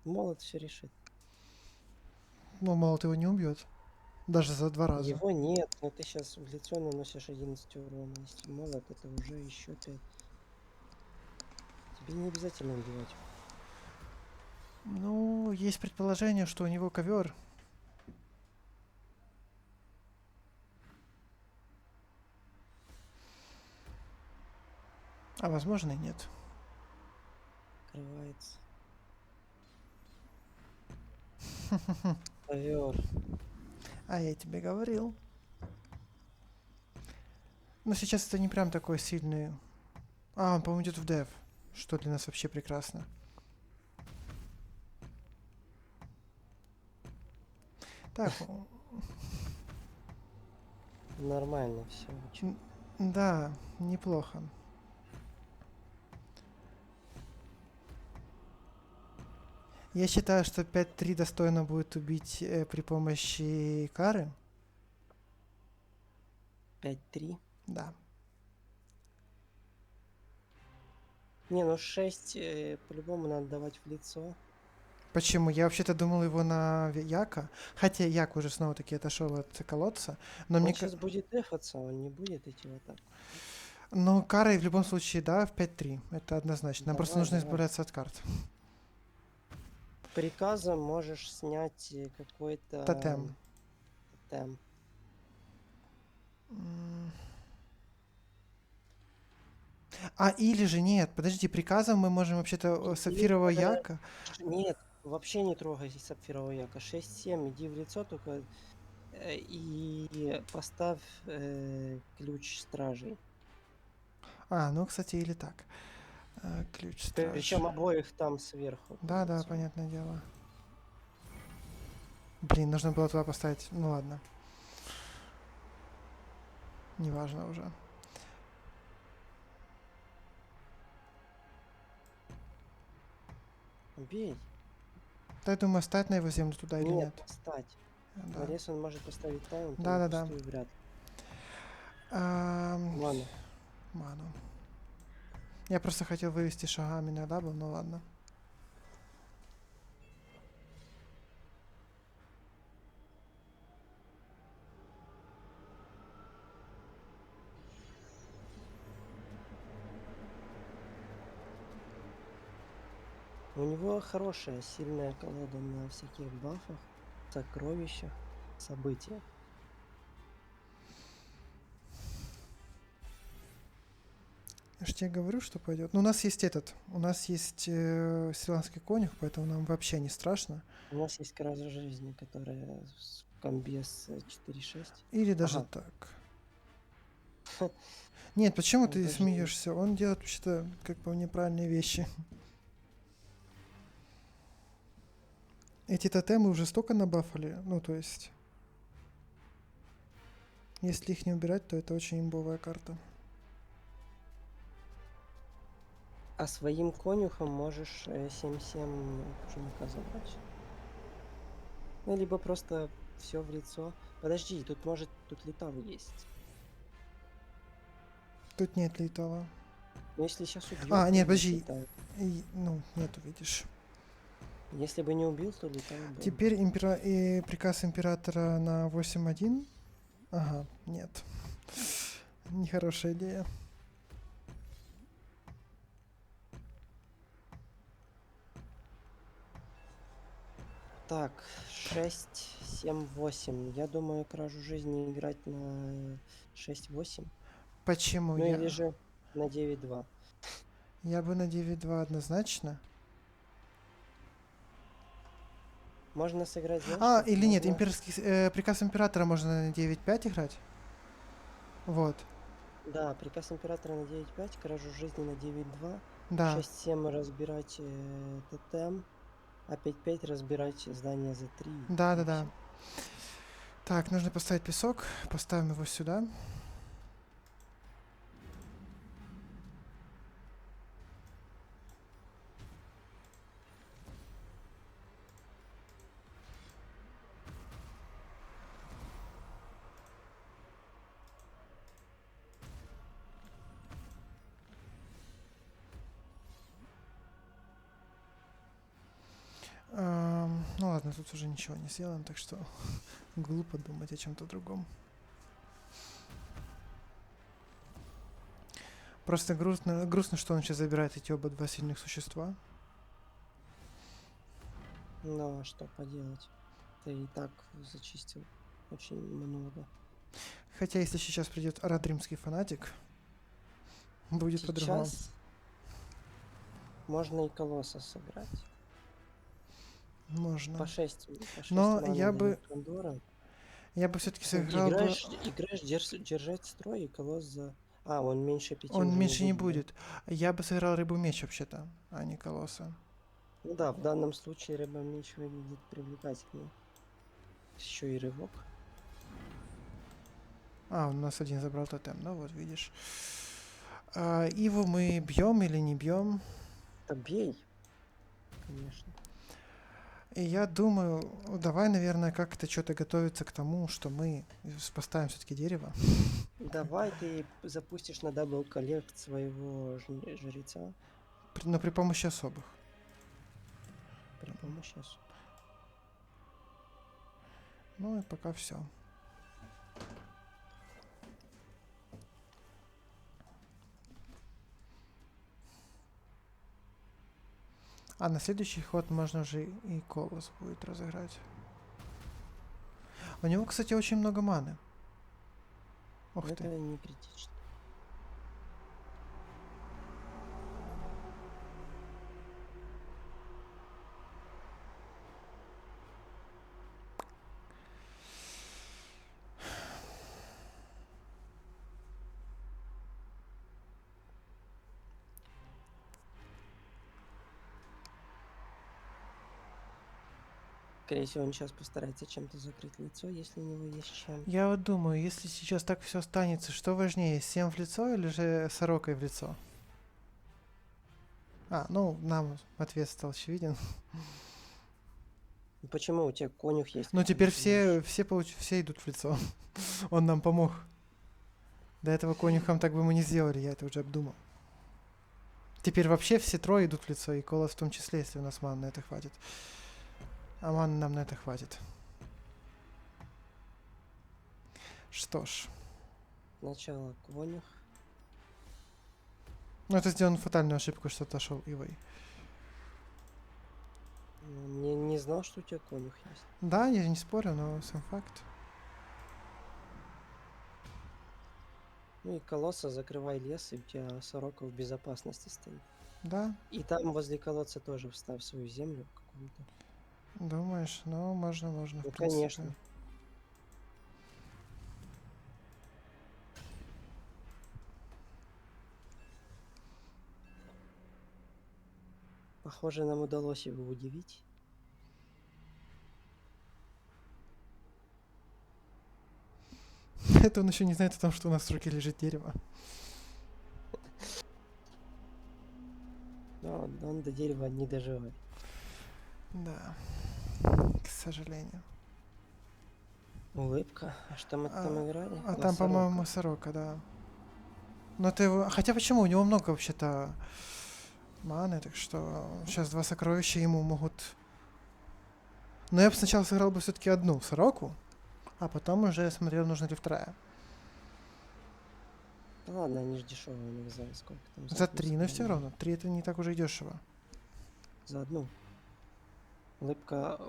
Молот все решит. Ну, молот его не убьет. Даже за 2 раза. Его нет, но ты сейчас в лицо наносишь 11 урона. Если молот, это уже еще 5. Тебе не обязательно убивать. Ну, есть предположение, что у него ковер. А возможно и нет. Открывается. Ковер. А я тебе говорил. Но сейчас это не прям такой сильный... А, он, по-моему, идет в дев. Что для нас вообще прекрасно. Так, Нормально все. да, неплохо. Я считаю, что 5-3 достойно будет убить при помощи кары. 5-3. Да. Не, ну 6 по-любому надо давать в лицо. Почему? Я вообще-то думал его на Яка. Хотя Як уже снова-таки отошел от колодца. Но Он мне сейчас будет эфаться, он не будет идти в атаку. Но карой в любом случае, да, в 5-3. Это однозначно. Нам просто Давай, нужно давай. избавляться от карт. Приказом можешь снять какой-то Тотем. тотем. А, или же нет, подожди, приказом мы можем вообще-то сапфирового Яка. Нет, вообще не трогай сапфирового яка. 6-7, иди в лицо только и поставь ключ стражей. А, ну, кстати, или так. Ключ страж. Причем обоих там сверху. Да, да, лицом. понятное дело. Блин, нужно было туда поставить. Ну ладно. Неважно уже. Бей. Да, я думаю, стать на его землю туда или Нет, нет. поставить. Да. Валес он может поставить таунт, Да, да, да. пустую вряд ли. Ам, Ладно. Ману. Я просто хотел вывести шагами на дабл, ну ладно. У него хорошая, сильная колода на всяких бафах, сокровищах, событиях. Я же тебе говорю, что пойдет. Ну, у нас есть этот. У нас есть силанский конюх, поэтому нам вообще не страшно. У нас есть кража жизни, которая в комбе с 4-6. Или даже Ага. так. Нет, почему Он ты даже смеешься? Он делает вообще-то как бы неправильные вещи. Эти тотемы уже столько набафали. Ну, то есть... Если их не убирать, то это очень имбовая карта. А своим конюхом можешь 7-7 жука забрать. Ну, либо просто все в лицо. Подожди, тут летал есть. Тут нет летала. Но если сейчас убьет, А, то нет, есть подожди. летает. Ну, нету, видишь. Если бы не убил, то летал бы. Теперь приказ императора на 8-1. Ага, нет. Нехорошая идея. Так, 6-7-8. Я думаю, кражу жизни играть на 6-8. Почему Ну я? или же на 9-2. Я бы на 9-2 однозначно. Можно сыграть, знаешь, А, как? или нет, Можно- приказ императора можно на 9-5 играть. Вот. Да, приказ императора на 9-5, кражу жизни на 9-2. Да, 6-7 разбирать тотем, а 5-5 разбирать здание за 3 и да-да-да. все. Так, нужно поставить песок. Поставим его сюда. Ну ладно, тут уже ничего не сделаем, так что глупо думать о чем-то другом. Просто грустно, что он сейчас забирает эти оба два сильных существа. Но что поделать? Ты и так зачистил очень много. Хотя, если сейчас придет Арадримский фанатик, будет по-другому. Сейчас можно и колосса сыграть. Можно. По 6 Но маны дает Кондора. я бы все-таки сыграл бы... Играешь держать строй и колосс за... А, он меньше 5 Он уже не меньше не будет, да? будет. Я бы сыграл рыбу меч вообще-то, а не колосса. Ну да, в данном случае рыба меч выглядит привлекательнее. Еще и рывок. А, он у нас один забрал тотем, ну вот видишь. Иву мы бьем или не бьем? Да бей, конечно. И я думаю, давай, наверное, как-то что-то готовиться к тому, что мы поставим все-таки дерево. Давай ты запустишь на дабл коллект своего жреца Но при помощи особых. при помощи Ну и пока все. А на следующий ход можно уже и колос будет разыграть. У него, кстати, очень много маны. Ух ты. Это не критично. Скорее всего, он сейчас постарается чем-то закрыть лицо, если у него есть чем. Я вот думаю, если сейчас так все останется, что важнее, 7 в лицо или же сорокой в лицо? Ну, нам ответ стал очевиден. Ну почему у тебя конюх есть? Ну, теперь Ты можешь... все идут в лицо. Он нам помог. До этого конюхом так бы мы не сделали, я это уже обдумал. Теперь вообще все трое идут в лицо, и Колос в том числе, если у нас маны на это хватит. А маны нам на это хватит. Что ж. Сначала конюх. Ну, это сделано фатальную ошибку, что отошел Ивой. Не знал, что у тебя конюх есть. Да, я не спорю, но сам факт. Ну и колосса закрывай лес, и у тебя сорока в безопасности стоит. Да, И там возле колодца тоже вставь свою землю какую-то. думаешь, ну, можно, в Ну принципе. конечно. Похоже, нам удалось его удивить. Это он еще не знает о том, что у нас в руке лежит дерево. Но он до дерева не доживает. Да, к сожалению. Улыбка. А что мы там играли? А там, по-моему, сорока, да. Но ты его... Хотя почему? У него много вообще-то маны, так что сейчас два сокровища ему могут... Но я бы сначала сыграл бы все-таки одну сороку, а потом уже смотрел, нужна ли вторая. Да ладно, они же дешевые, не знаю, сколько там. За одну 3, но все сыграли. равно. 3 это не так уже и дешево. За одну. Улыбка,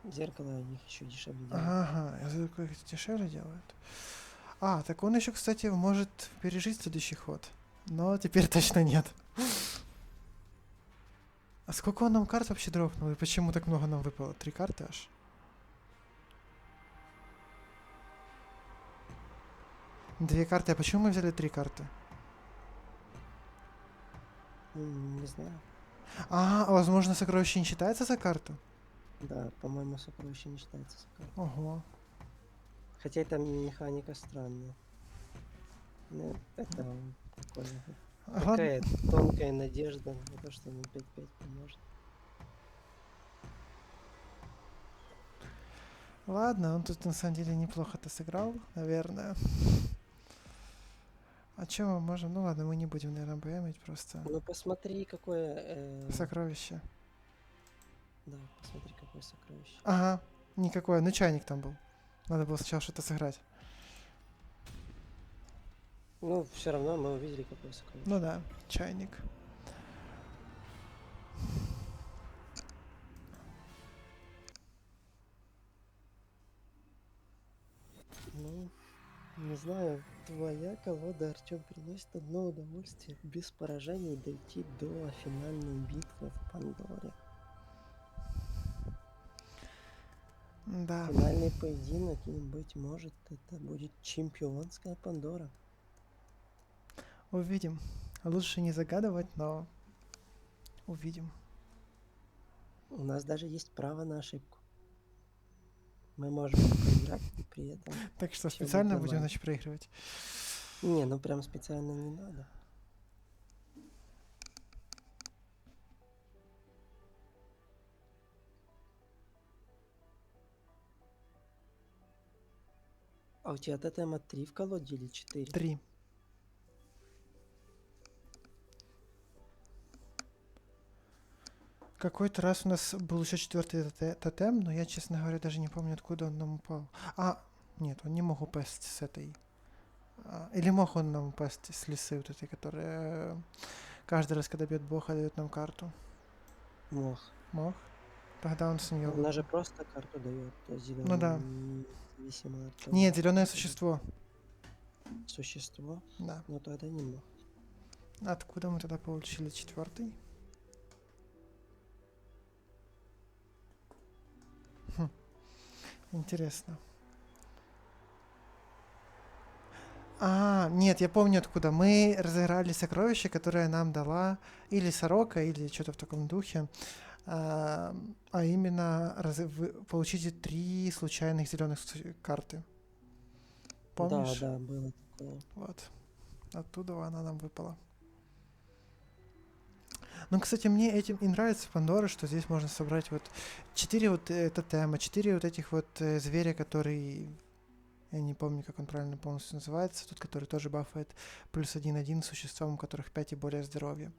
зеркало их еще дешевле делает. Ага, я забыл, как это дешевле делают. Так он еще, кстати, может пережить следующий ход. Но теперь точно нет. А сколько он нам карт вообще дропнул? И почему так много нам выпало? 3 карты аж? Две карты. А почему мы взяли 3 карты? Не знаю. А возможно, сокровище не считается за карту? Да, по-моему, сокровище не считается за карту. Ого. Хотя это механика странная. Ну, это такое, Ладно, такая тонкая надежда на то, что ему 5-5 поможет. ладно, он тут на самом деле неплохо-то сыграл, наверное. А чем мы можем? Ну ладно, мы не будем, наверное, бэмить, просто Ну, посмотри, какое... сокровище. Да, посмотри, какое сокровище. Ага, никакое, ну чайник там был. Надо было сначала что-то сыграть. Ну, все равно мы увидели, какое Ну сокровище. да, чайник. Ну, не знаю, твоя колода, Артем, приносит одно удовольствие без поражений дойти до финальной битвы в Пандоре. Да, Финальный поединок, и, быть может, это будет чемпионская Пандора. увидим. Лучше не загадывать, но увидим. У нас даже есть право на ошибку. Мы можем проиграть, и при этом Так что все будет специально будем, нормально. значит, проигрывать. Не, ну прям специально не надо. А у тебя тотема 3 в колоде или 4? 3. Какой-то раз у нас был еще четвертый тотем, но я, честно говоря, даже не помню, откуда он нам упал. А, нет, он не мог упасть с этой. Или мог он нам упасть с лисы вот этой, которая каждый раз, когда бьет бог, дает нам карту. Мох. Мог. Тогда он с нее Она же выпал. просто карту дает Ну зеленую, да. независимо от того, Нет, зеленое откуда существо. существо. Да. Но тогда не мог. Откуда мы тогда получили четвертый? Хм, интересно. Нет, я помню откуда. Мы разыграли сокровище, которое нам дала или сорока, или что-то в таком духе. Именно вы получите 3 случайных зеленых карты. Да, Помнишь? да, было такое. Вот. Оттуда она нам выпала. Ну, кстати, мне этим и нравится Пандора, что здесь можно собрать вот 4 вот тотема, 4 вот этих вот зверя, который... Я не помню, как он правильно полностью называется. Тот, который тоже бафает плюс 1-1 существам, у которых 5 и более здоровья.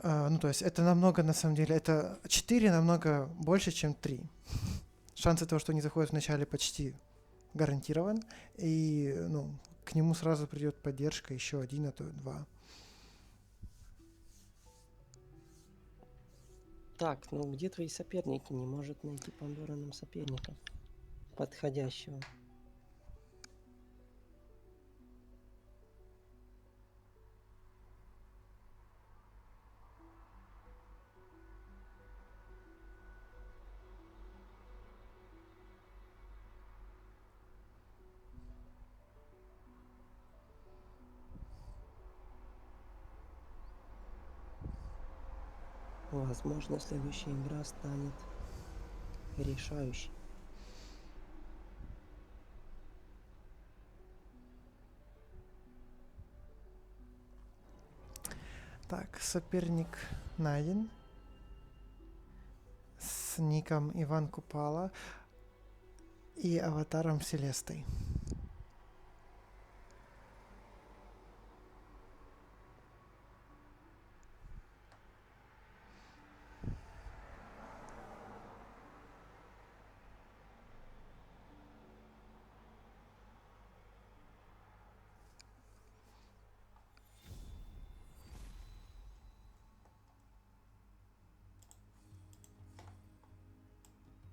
Ну, то есть это намного, на самом деле, это 4 намного больше, чем 3. Шансы того, что они заходят в начале, почти гарантирован. И, ну, к нему сразу придет поддержка, еще 1, а то 2. Так, ну где твои соперники? Не может найти Пандора нам соперника подходящего. Возможно, следующая игра станет решающей. Так, соперник найден. С ником Иван Купала и аватаром Селестой.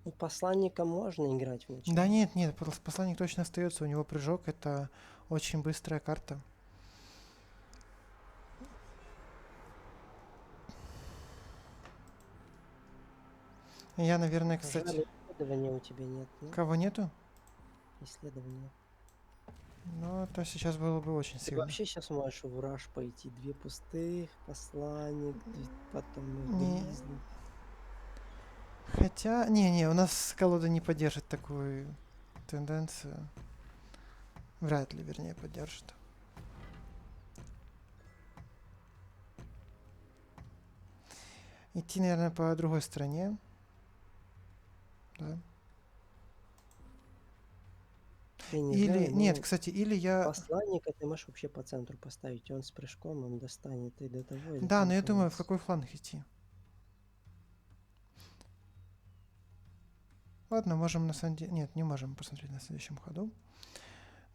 Ну, посланника можно играть вначале. Да нет, посланник точно остается. У него прыжок, это очень быстрая карта. Я, наверное, кстати... Жаль, исследования у тебя нет, нет? Кого нету? Исследования. Но это сейчас было бы очень Ты сильно. вообще сейчас можешь в Раш пойти. 2 пустых, посланник, потом Не, гризли. хотя, не, у нас колода не поддержит такую тенденцию. Вряд ли, вернее, поддержит. Идти, наверное, по другой стороне. Да. Я не Или, знаю, нет, но кстати, или я... посланника ты можешь вообще по центру поставить. Он с прыжком, он достанет и до того, и до Да, того но я думаю, в колодца. какой фланг идти. Ладно, можем на самом деле... Нет, не можем посмотреть на следующем ходу.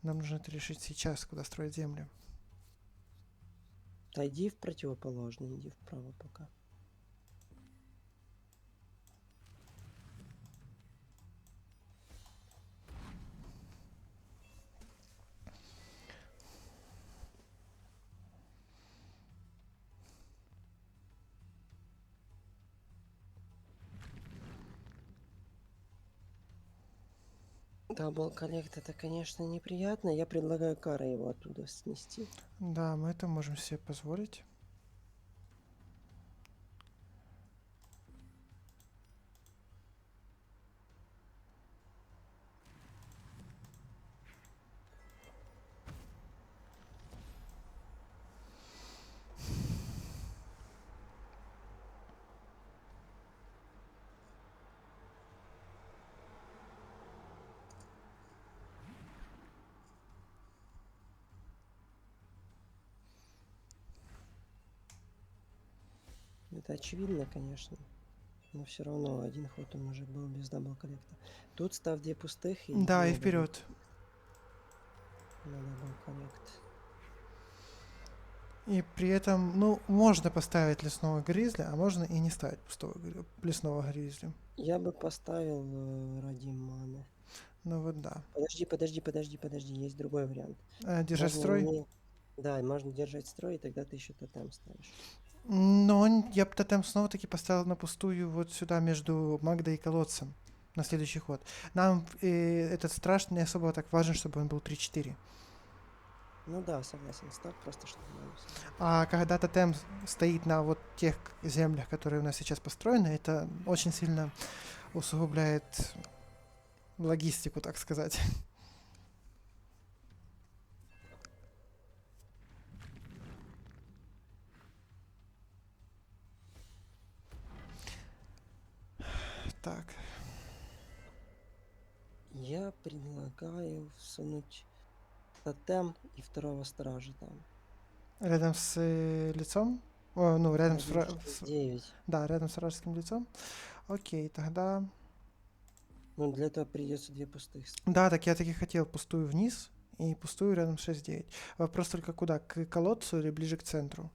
Нам нужно это решить сейчас, куда строить землю. Да иди в противоположный, иди вправо пока. Дабл коллект это, конечно, неприятно. Я предлагаю Кара его оттуда снести. Да, мы это можем себе позволить. Это очевидно, конечно. Но все равно один ход он уже был без дабл коллекта. Тут став 2 пустых и иди Да, и на дабл вперед. коллект. И при этом, ну, можно поставить лесного гризли, а можно и не ставить пустого лесного гризли. Я бы поставил ради маны. Ну вот да. Подожди. Есть другой вариант. Держать Можно строй. не... Да, можно держать строй, и тогда ты еще тотем ставишь. Но я бы тотем снова-таки поставил на пустую вот сюда между Магдой и колодцем на следующий ход. Нам этот страж не особо так важен, чтобы он был 3-4. Ну да, согласен. Ставь просто, чтобы ману собрать. А когда тотем стоит на вот тех землях, которые у нас сейчас построены, это очень сильно усугубляет логистику, так сказать. Так, Я предлагаю всунуть тотем и второго стража там. рядом с лицом. О, ну, рядом с, Рядом 6-9. да, рядом с вражеским лицом. Окей, тогда... Ну, для этого придется 2 пустых ставить. Да, так я таки хотел пустую вниз и пустую рядом с 6-9. Вопрос только куда? К колодцу или ближе к центру?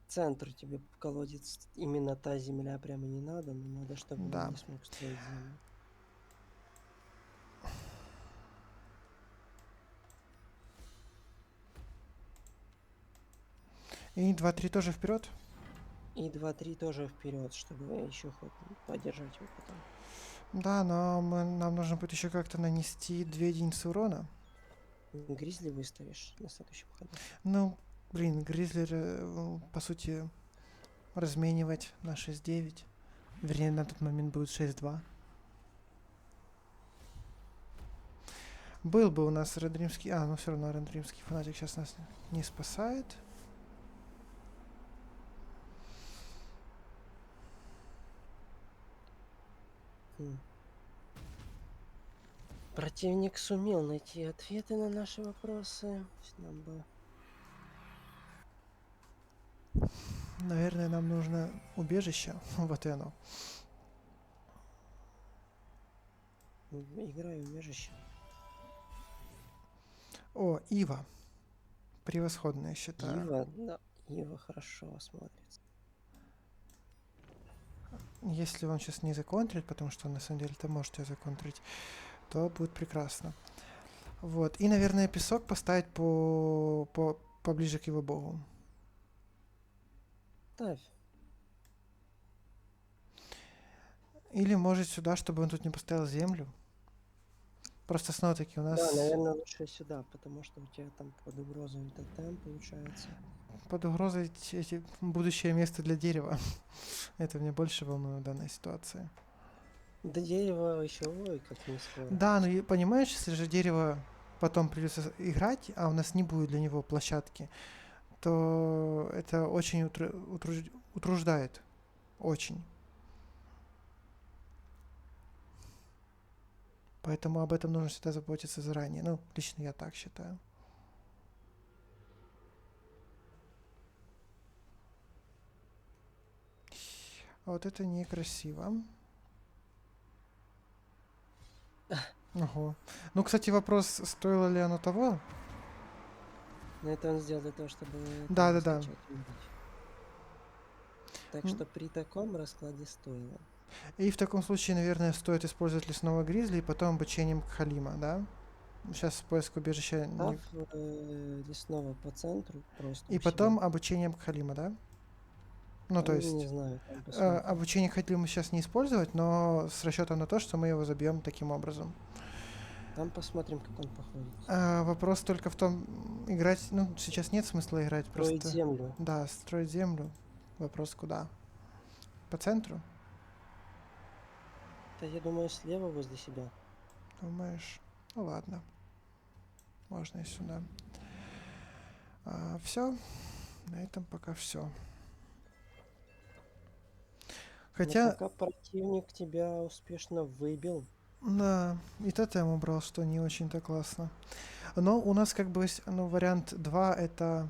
Центр тебе в колодец именно та земля прямо не надо, но надо, чтобы он Да. не смог строить землю. И 2-3 тоже вперед. И 2-3 тоже вперед, чтобы еще хоть поддержать его потом. Да, но нам нужно будет еще как-то нанести 2 единицы урона. Гризли выставишь на следующем ходу. Ну, блин, Гризли, по сути, разменивать на 6-9. Вернее, на тот момент будет 6-2. Был бы у нас Редримский... но все равно Редримский фанатик сейчас нас не спасает. Противник сумел найти ответы на наши вопросы. Нам бы... Наверное, нам нужно убежище. Вот и оно. Играю в убежище. О, Ива. Превосходно, я считаю. Ива, да, Ива хорошо смотрится. Если он сейчас не законтрит, потому что он на самом деле-то может ее законтрить, то будет прекрасно. Вот. И, наверное, песок поставить поближе к его богу. Ставь. Или может сюда, чтобы он тут не поставил землю. Просто снова-таки у Да, нас наверное, лучше сюда, потому что у тебя там под угрозой тотем получается. под угрозой будущее место для дерева. Это меня больше волнует в данной ситуации. До дерева еще, ой, как не скоро. Да, но понимаешь, если же дерево потом придется играть, а у нас не будет для него площадки, то это очень утруждает. Очень. Поэтому об этом нужно всегда заботиться заранее. Ну, лично я так считаю. Вот это некрасиво. Ого. Ну, кстати, вопрос, стоило ли оно того? Но это он сделал для того, чтобы это Да-да-да. скачать и убить. Так М, что при таком раскладе стоило. И в таком случае, наверное, стоит использовать лесного гризли и потом обучением Халима, да? Сейчас поиск убежища Став не... лесного по центру просто И у себя. потом обучением Халима, да? Ну, то Не есть знаю, там посмотрим. обучение Халима сейчас не использовать, но с расчетом на то, что мы его забьем таким образом. Там посмотрим, как он походит. Вопрос только в том, играть... Ну, сейчас нет смысла играть, Строить просто... землю. Да, строить землю. Вопрос куда? По центру? Да я думаю, слева возле себя. Думаешь? Ну ладно, можно и сюда. Все, на этом пока все. Но Хотя, пока противник тебя успешно выбил. да, и тотем убрал, что не очень-то классно. Но у нас как бы есть, ну, вариант 2 это,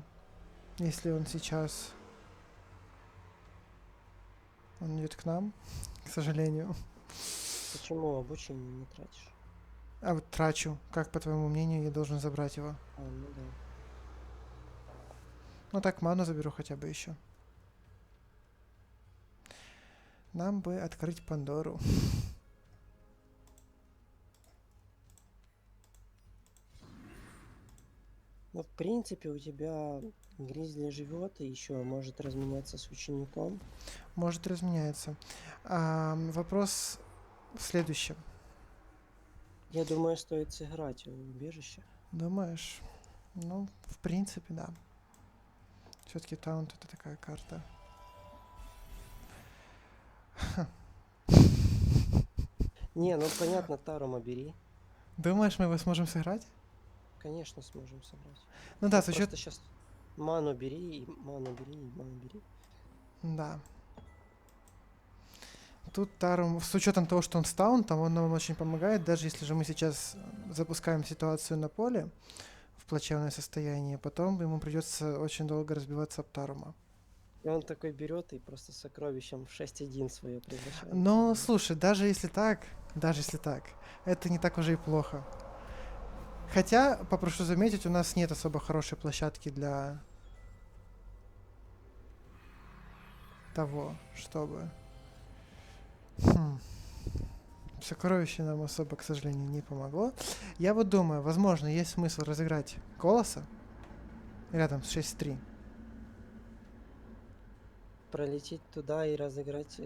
если он сейчас... Он идет к нам, к сожалению. Почему обучение не тратишь? А вот трачу. Как, по твоему мнению, я должен забрать его? Ну да. Ну так, ману заберу хотя бы еще. Нам бы открыть Пандору. Ну, в принципе, у тебя Гризли живет и еще может разменяться с учеником. Может, разменяется. Вопрос в следующем. Я думаю, стоит сыграть в убежище. Думаешь? Ну, в принципе, да. Все-таки таунт это такая карта. Не, ну понятно, Тарума бери. Думаешь, мы его сможем сыграть? Конечно, сможем собрать. Ну да, Вот с учетом... просто сейчас ману бери, и ману бери, и ману бери. Да. Тут Тарум, с учетом того, что он с таунтом, он нам очень помогает, даже если же мы сейчас запускаем ситуацию на поле в плачевное состояние, потом ему придется очень долго разбиваться об Тарума. И он такой берет и просто сокровищем в 6-1 свое превращает. Но, слушай, даже если так, это не так уже и плохо. Хотя, попрошу заметить, у нас нет особо хорошей площадки для того, чтобы... Сокровище нам особо, к сожалению, не помогло. Я вот думаю, возможно, есть смысл разыграть Колоса рядом с 6-3. Пролететь туда и разыграть.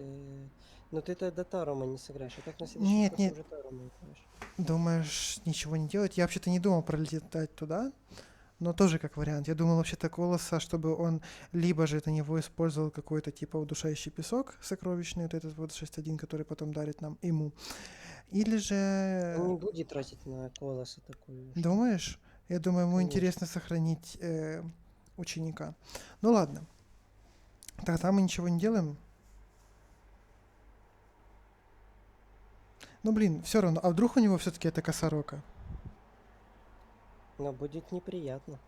Но ты тогда Тарума не сыграешь. А так на следующий Нет, ход ты нет, уже Тарума играешь. думаешь, ничего не делать? Я вообще-то не думал пролетать туда, но тоже как вариант. Я думал вообще-то Колоса, чтобы он либо же на него использовал какой-то типа удушающий песок сокровищный, вот этот вот 6-1, который потом дарит нам ему. Или Он не же... будет тратить на Колоса такую штуку. Думаешь? Я думаю, ему Конечно. интересно сохранить ученика. Ну ладно. Тогда мы ничего не делаем. Ну блин, все равно. А вдруг у него все-таки это косорока? Но будет неприятно.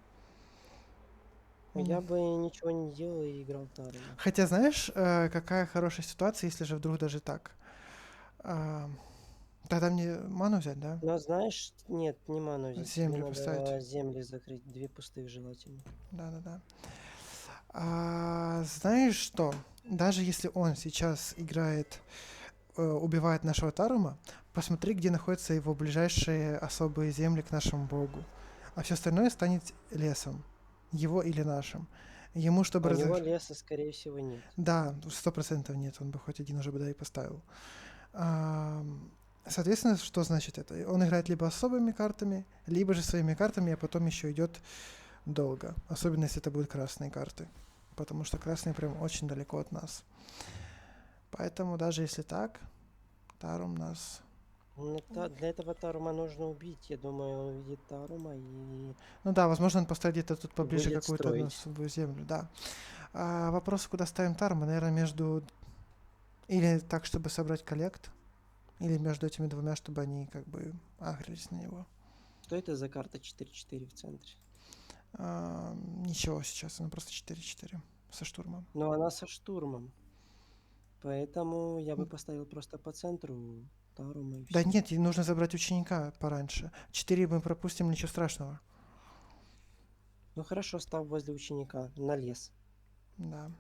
М. Я бы ничего не делал и играл Тарума. Хотя знаешь, какая хорошая ситуация, если же вдруг даже так. А, Тогда мне ману взять, да? Но знаешь, нет, не ману взять. Тебе Земли поставить. надо земли закрыть. 2 пустых желательно. Да-да-да. Знаешь что? Даже если он сейчас играет, убивает нашего Тарума, посмотри, где находятся его ближайшие особые земли к нашему богу. А все остальное станет лесом. Его или нашим. Ему, А чтобы у него разыграть... леса, скорее всего, нет. Да, 100% нет, он бы хоть один уже бы да и поставил. Соответственно, что значит это? Он играет либо особыми картами, либо же своими картами, а потом еще идет долго. Особенно если это будут красные карты. Потому что красные прям очень далеко от нас. Поэтому даже если так, Тарум нас... Ну, для этого Тарума нужно убить. Я думаю, он увидит Тарума и Ну да, возможно, он поставит где-то тут поближе будет какую-то одну строить. особую землю, да. А вопрос, куда ставим Тарума, наверное, между... Или так, чтобы собрать коллект, или между этими двумя, чтобы они как бы агрились на него. Что это за карта 4-4 в центре? Ничего сейчас, она просто 4-4 со штурмом. Но она со штурмом. Поэтому я бы поставил просто по центру Тарума и Да все. нет, ей нужно забрать ученика пораньше. 4 мы пропустим, ничего страшного. Ну хорошо, став возле ученика на лес. Да.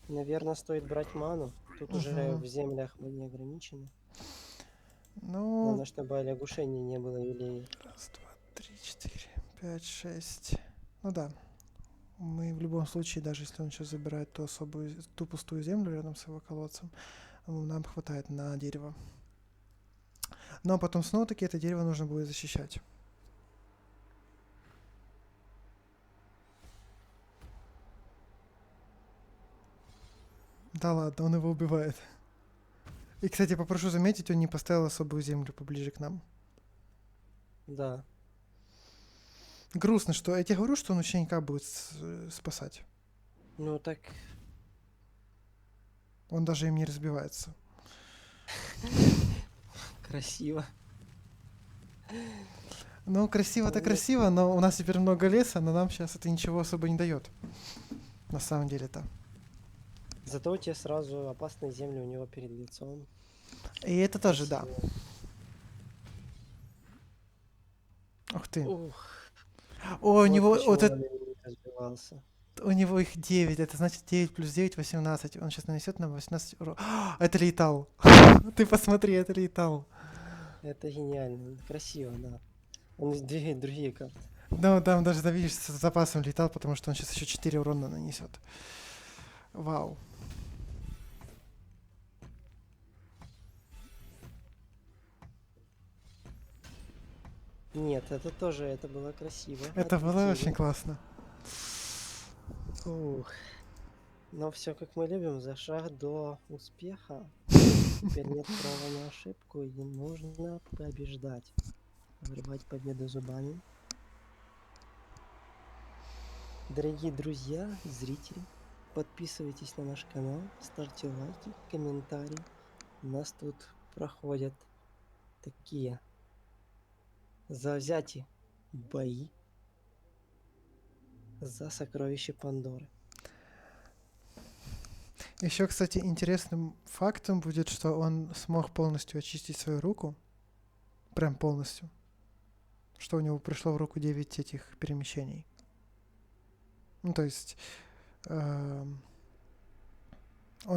Наверное, стоит брать ману. Тут уже Мгм. в землях мы не ограничены. Ну, Главное, чтобы лягушений не было или... раз, два, три, четыре, пять, шесть. Ну да. Мы в любом случае, даже если он сейчас забирает ту особую, ту пустую землю рядом с его колодцем, нам хватает на дерево. Но потом снова-таки это дерево нужно будет защищать. Да ладно, он его убивает. И, кстати, попрошу заметить, он не поставил особую землю поближе к нам. Да. Грустно, что я тебе говорю, что он ученика будет спасать. Ну так, Он даже им не разбивается. красиво. Ну, красиво-то Ну, красиво, но у нас теперь много леса, но нам сейчас это ничего особо не дает. На самом деле-то. зато у тебя сразу опасные земли у него перед лицом. И это тоже, да. Красиво. Ух ты. Ух, О, у вот него почему вот он это, не разбивался. у него их 9. Это значит 9 плюс 9 18. Он сейчас нанесет нам 18 урона. Это летал. Ты посмотри, это летал. Это гениально. Красиво, да. Он двигает другие карты. Ну, там даже, да, видишь, с запасом летал, потому что он сейчас еще 4 урона нанесет. Вау. Нет, это тоже, это было красиво. Это было очень Отлетели. классно. Ух. Но все как мы любим, за шаг до успеха. Теперь нет права на ошибку и нужно побеждать. Вырывать победу зубами. Дорогие друзья, зрители, подписывайтесь на наш канал, ставьте лайки, комментарии. У нас тут проходят такие завзятые бои за сокровище Пандоры. Еще, кстати, интересным фактом будет, что он смог полностью очистить свою руку. Прям полностью. Что у него пришло в руку 9 этих перемещений. Ну, то есть... он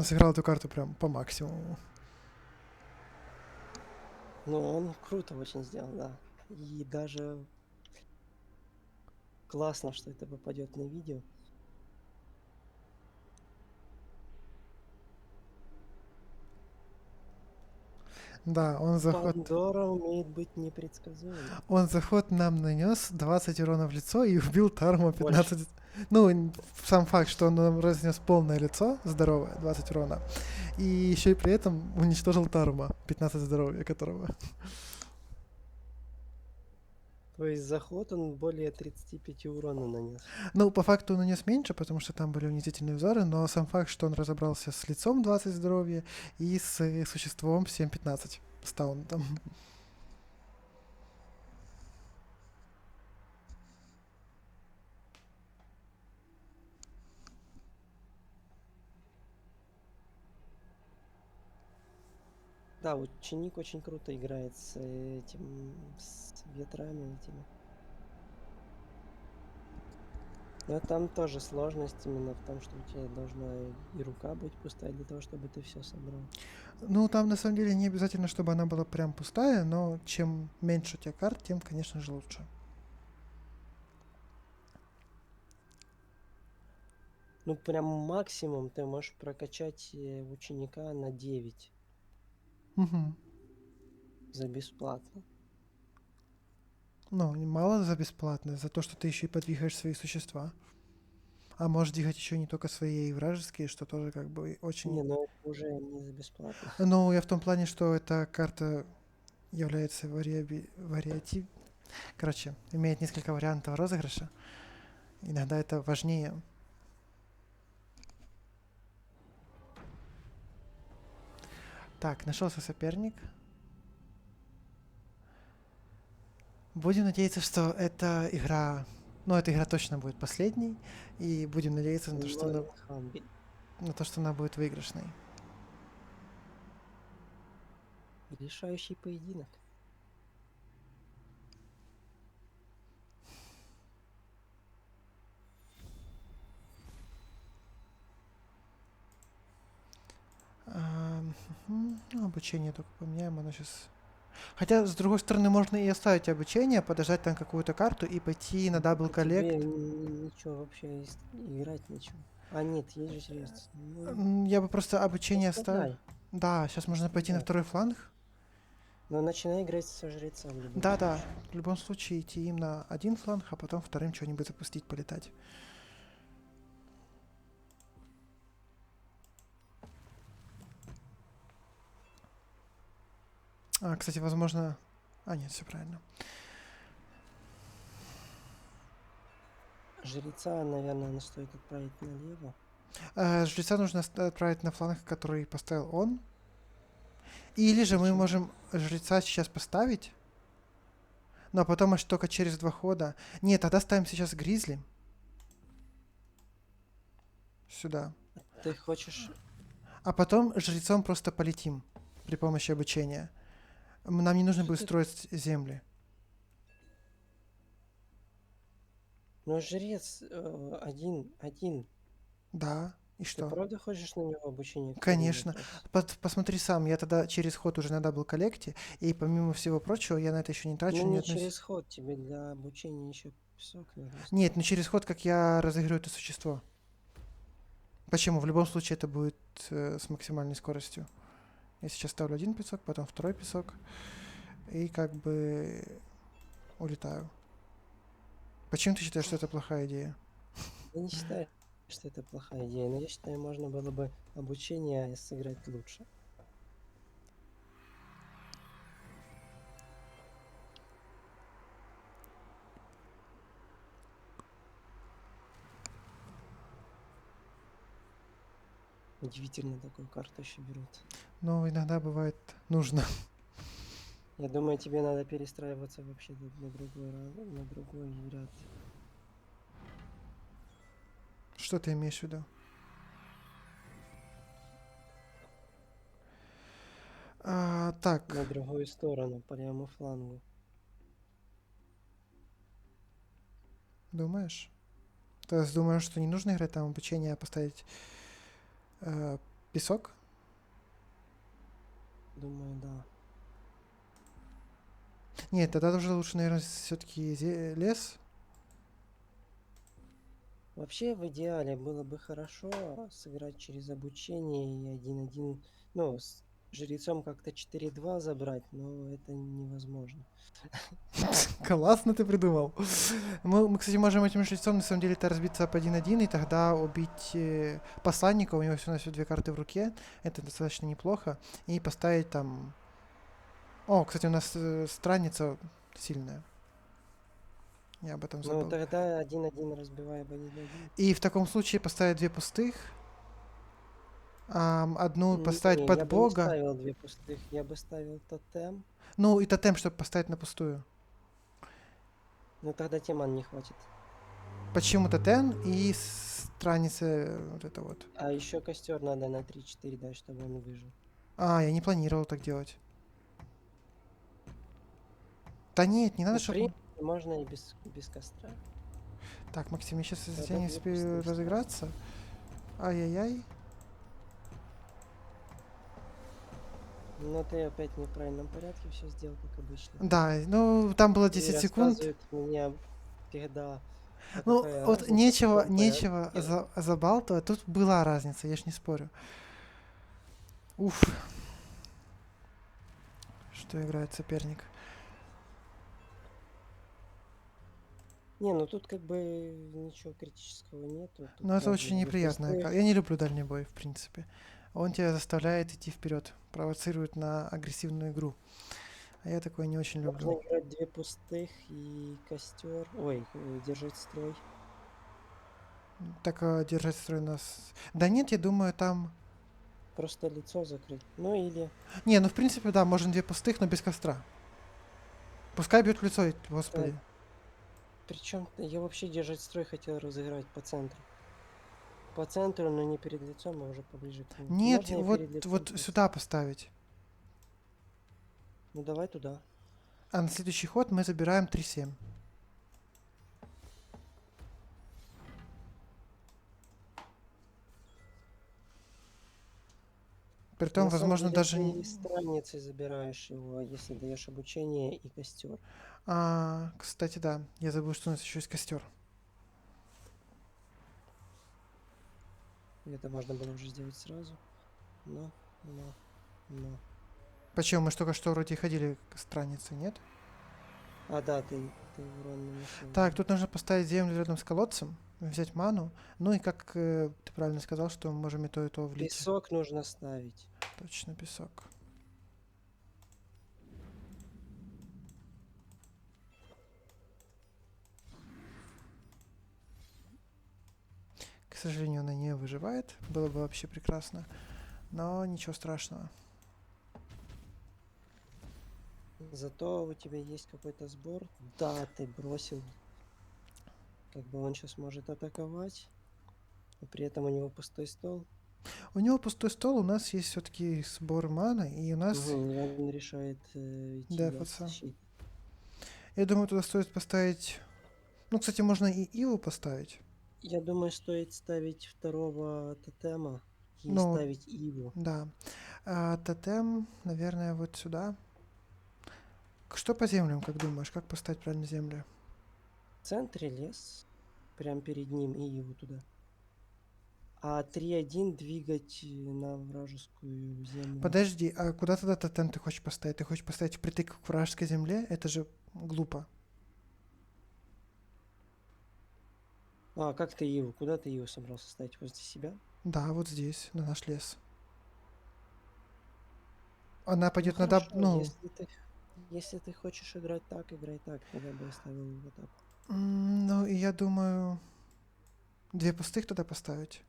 сыграл эту карту прям по максимуму. Ну, он круто очень сделал, да. И даже классно, что это попадет на видео. Да, Пандора умеет быть непредсказуемой. он заход нам нанес 20 урона в лицо и убил Тарма Больше. 15. Ну, сам факт, что он нам разнес полное лицо, здоровое, 20 урона. И еще и при этом уничтожил Тарума, 15 здоровья которого. То есть заход он более 35 урона нанес. Ну, по факту он нанес меньше, потому что там были унизительные узоры, но сам факт, что он разобрался с лицом 20 здоровья и с существом 7-15 с таунтом. Да, ученик очень круто играет с этим, с ветрами этими. Но там тоже сложность именно в том, что у тебя должна и рука быть пустая для того, чтобы ты все собрал. Ну, там на самом деле не обязательно, чтобы она была прям пустая, но чем меньше у тебя карт, тем, конечно же, лучше. Ну, прям максимум ты можешь прокачать ученика на 9. Угу. За бесплатно. Ну, мало за бесплатно, за то, что ты еще и подвигаешь свои существа. А можешь двигать еще не только свои и вражеские, что тоже как бы очень... Не, ну это уже не за бесплатно. Ну, я в том плане, что эта карта является Короче, имеет несколько вариантов розыгрыша. Иногда это важнее. Так, нашелся соперник. Будем надеяться, что эта игра... Ну, эта игра точно будет последней. И будем надеяться на то, что она, Норин Хамби. на то, что она будет выигрышной. Решающий поединок. Ну, обучение только поменяем, оно сейчас... Хотя, с другой стороны, можно и оставить обучение, подождать там какую-то карту и пойти на дабл А тебе коллект. ничего вообще играть нечего. А нет, есть же жрец. Ну, Я бы просто обучение оставил. оставляй. Да, сейчас можно пойти на Оставляй. второй фланг. Но начинай играть со жрецом в любом Да-да, случае. в любом случае идти им на один фланг, а потом вторым что-нибудь запустить, полетать. Кстати, возможно... нет, все правильно. Жреца, наверное, стоит отправить налево. Жреца нужно отправить на фланг, который поставил он. Или же мы Почему? можем жреца сейчас поставить, но потом аж только через 2 хода. Нет, тогда ставим сейчас гризли. Сюда. Ты хочешь... А потом жрецом просто полетим при помощи обучения. Нам не нужно Что будет ты... строить земли. Но жрец один. Да, и Ты что? правда хочешь на него обучение Конечно. потратить? Посмотри сам, я тогда через ход уже на дабл коллекте, и помимо всего прочего, я на это еще не трачу Ну ни не одной... через ход, тебе для обучения еще песок нужно Нет, строить. ну через ход, как я разыграю это существо. Почему? В любом случае это будет с максимальной скоростью. Я сейчас ставлю один песок, потом второй песок, и как бы улетаю. Почему ты считаешь, что это плохая идея? Я не считаю, что это плохая идея, но я считаю, можно было бы обучение сыграть лучше. Удивительно, такую карту еще берут. Но иногда бывает нужно. Я думаю, тебе надо перестраиваться вообще на другой ряд. Что ты имеешь в виду? Так, На другую сторону, по левому флангу. думаешь? То есть думаешь, что не нужно играть там обучение, а поставить песок? Думаю, да. Нет, тогда уже лучше, наверное, все-таки лес. Вообще, в идеале было бы хорошо сыграть через обучение и 1-1, ну, с жрецом как-то 4-2 забрать, но это невозможно. Классно ты придумал. Мы, кстати, можем этим жрецом на самом деле-то разбиться об 1-1, и тогда убить посланника, у него всего на все 2 карты в руке, это достаточно неплохо, и поставить там... О, кстати, у нас странница сильная. Я об этом Ну, забыл. тогда 1-1 разбиваем 1-1. И в таком случае поставить 2 пустых, одну поставить Не, под я бы не бога, ставил 2 пустых, я бы ставил тотем, ну и тотем, чтобы поставить на пустую. но тогда теман не хватит. Почему тотем и страница вот это вот. А еще костер надо на 3-4 дать, чтобы он выжил. Я не планировал так делать. Да нет, не Ну, надо, в чтобы... принципе, можно и без костра. Так, Максим, я сейчас Тогда за тебя не 2 успею пустых ставь. разыграться. Ай-яй-яй. Но ты опять в неправильном порядке все сделал, как обычно. Да, ну там было И 10 секунд. рассказывают мне всегда, а Ну, какая вот разница, в нечего, каком нечего порядке. забалтывать. Тут была разница, я ж не спорю. Уф, что играет соперник. Не, ну тут как бы ничего критического нету. Тут Но это важно очень две неприятно. пустых. Я не люблю дальний бой, в принципе. Он тебя заставляет идти вперед, провоцирует на агрессивную игру. А я такое не очень люблю. Можно играть две пустых и костер. Ой, держать строй. Так держать строй нас. Да нет, я думаю, там. Просто лицо закрыть. Ну или... Не, ну в принципе, да, можно две пустых, но без костра. Пускай бьет в лицо, Да, господи. причем я вообще держать строй хотел разыграть по центру. По центру, но не перед лицом, а уже поближе к нему. Нет, Можно и вот, перед лицом вот просто. сюда поставить. Ну давай туда. А на следующий ход мы забираем 3-7. Притом, На самом возможно, деле даже... ты страницей забираешь его, если даешь обучение и костер. Кстати, да, я забыл, что у нас еще есть костер. Это можно было уже сделать сразу. Но, но. Почему? Мы ж только что вроде ходили к странице, нет? А, да, ты урон наносил. Так, тут нужно поставить землю рядом с колодцем, взять ману. Ну и как ты правильно сказал, что мы можем и то влить. Песок нужно ставить. Точно, песок. К сожалению, она не выживает. Было бы вообще прекрасно. Но ничего страшного. Зато у тебя есть какой-то сбор. Да, ты бросил. Как бы он сейчас может атаковать. Но при этом у него пустой стол. У него пустой стол, у нас есть все-таки сбор маны, и у нас Угу, и он решает идти от дефаться. защиты. Я думаю, туда стоит поставить... Ну, кстати, можно и Иву поставить. Я думаю, стоит ставить второго тотема и Ну, ставить Иву. да. А тотем, наверное, вот сюда. Что по землям, как думаешь? Как поставить правильно землю? В центре лес. Прям перед ним и Иву туда. А 3-1 двигать на вражескую землю. Подожди, а куда тогда тотем ты хочешь поставить? Ты хочешь поставить впритык к вражеской земле? Это же глупо. А, как ты Иву? Куда ты Иву собрался ставить? Возле себя? Да, вот здесь, на наш лес. Она Ну пойдет на хорошо, ну, если ты хочешь играть так, играй так. Тогда бы я ставил его вот так. ну, и я думаю, две пустых туда поставить.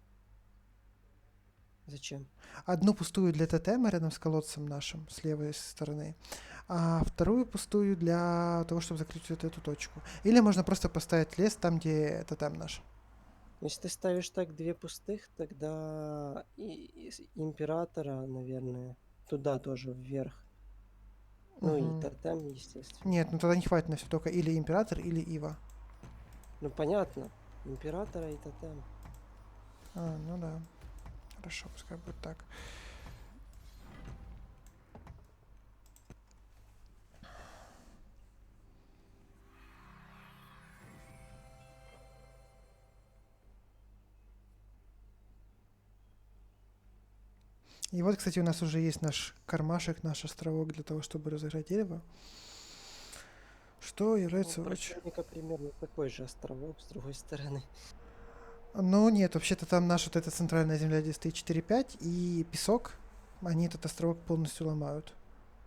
Зачем? Одну пустую для тотема рядом с колодцем нашим, с левой стороны, а вторую пустую для того, чтобы закрыть вот эту точку. Или можно просто поставить лес там, где тотем наш. Если ты ставишь так две пустых, тогда императора, наверное, туда тоже вверх. Ну и Мгм. тотем, естественно. Нет, ну тогда не хватит на все, только или император, или Ива. Ну понятно. Императора и тотем. Ну да. Хорошо, пускай будет так. И вот, кстати, у нас уже есть наш кармашек, наш островок для того, чтобы разыграть дерево. Что У является очень... противника примерно такой же островок с другой стороны. Ну нет, вообще-то там наша вот эта центральная земля, где стоит 4-5, и песок, они этот островок полностью ломают.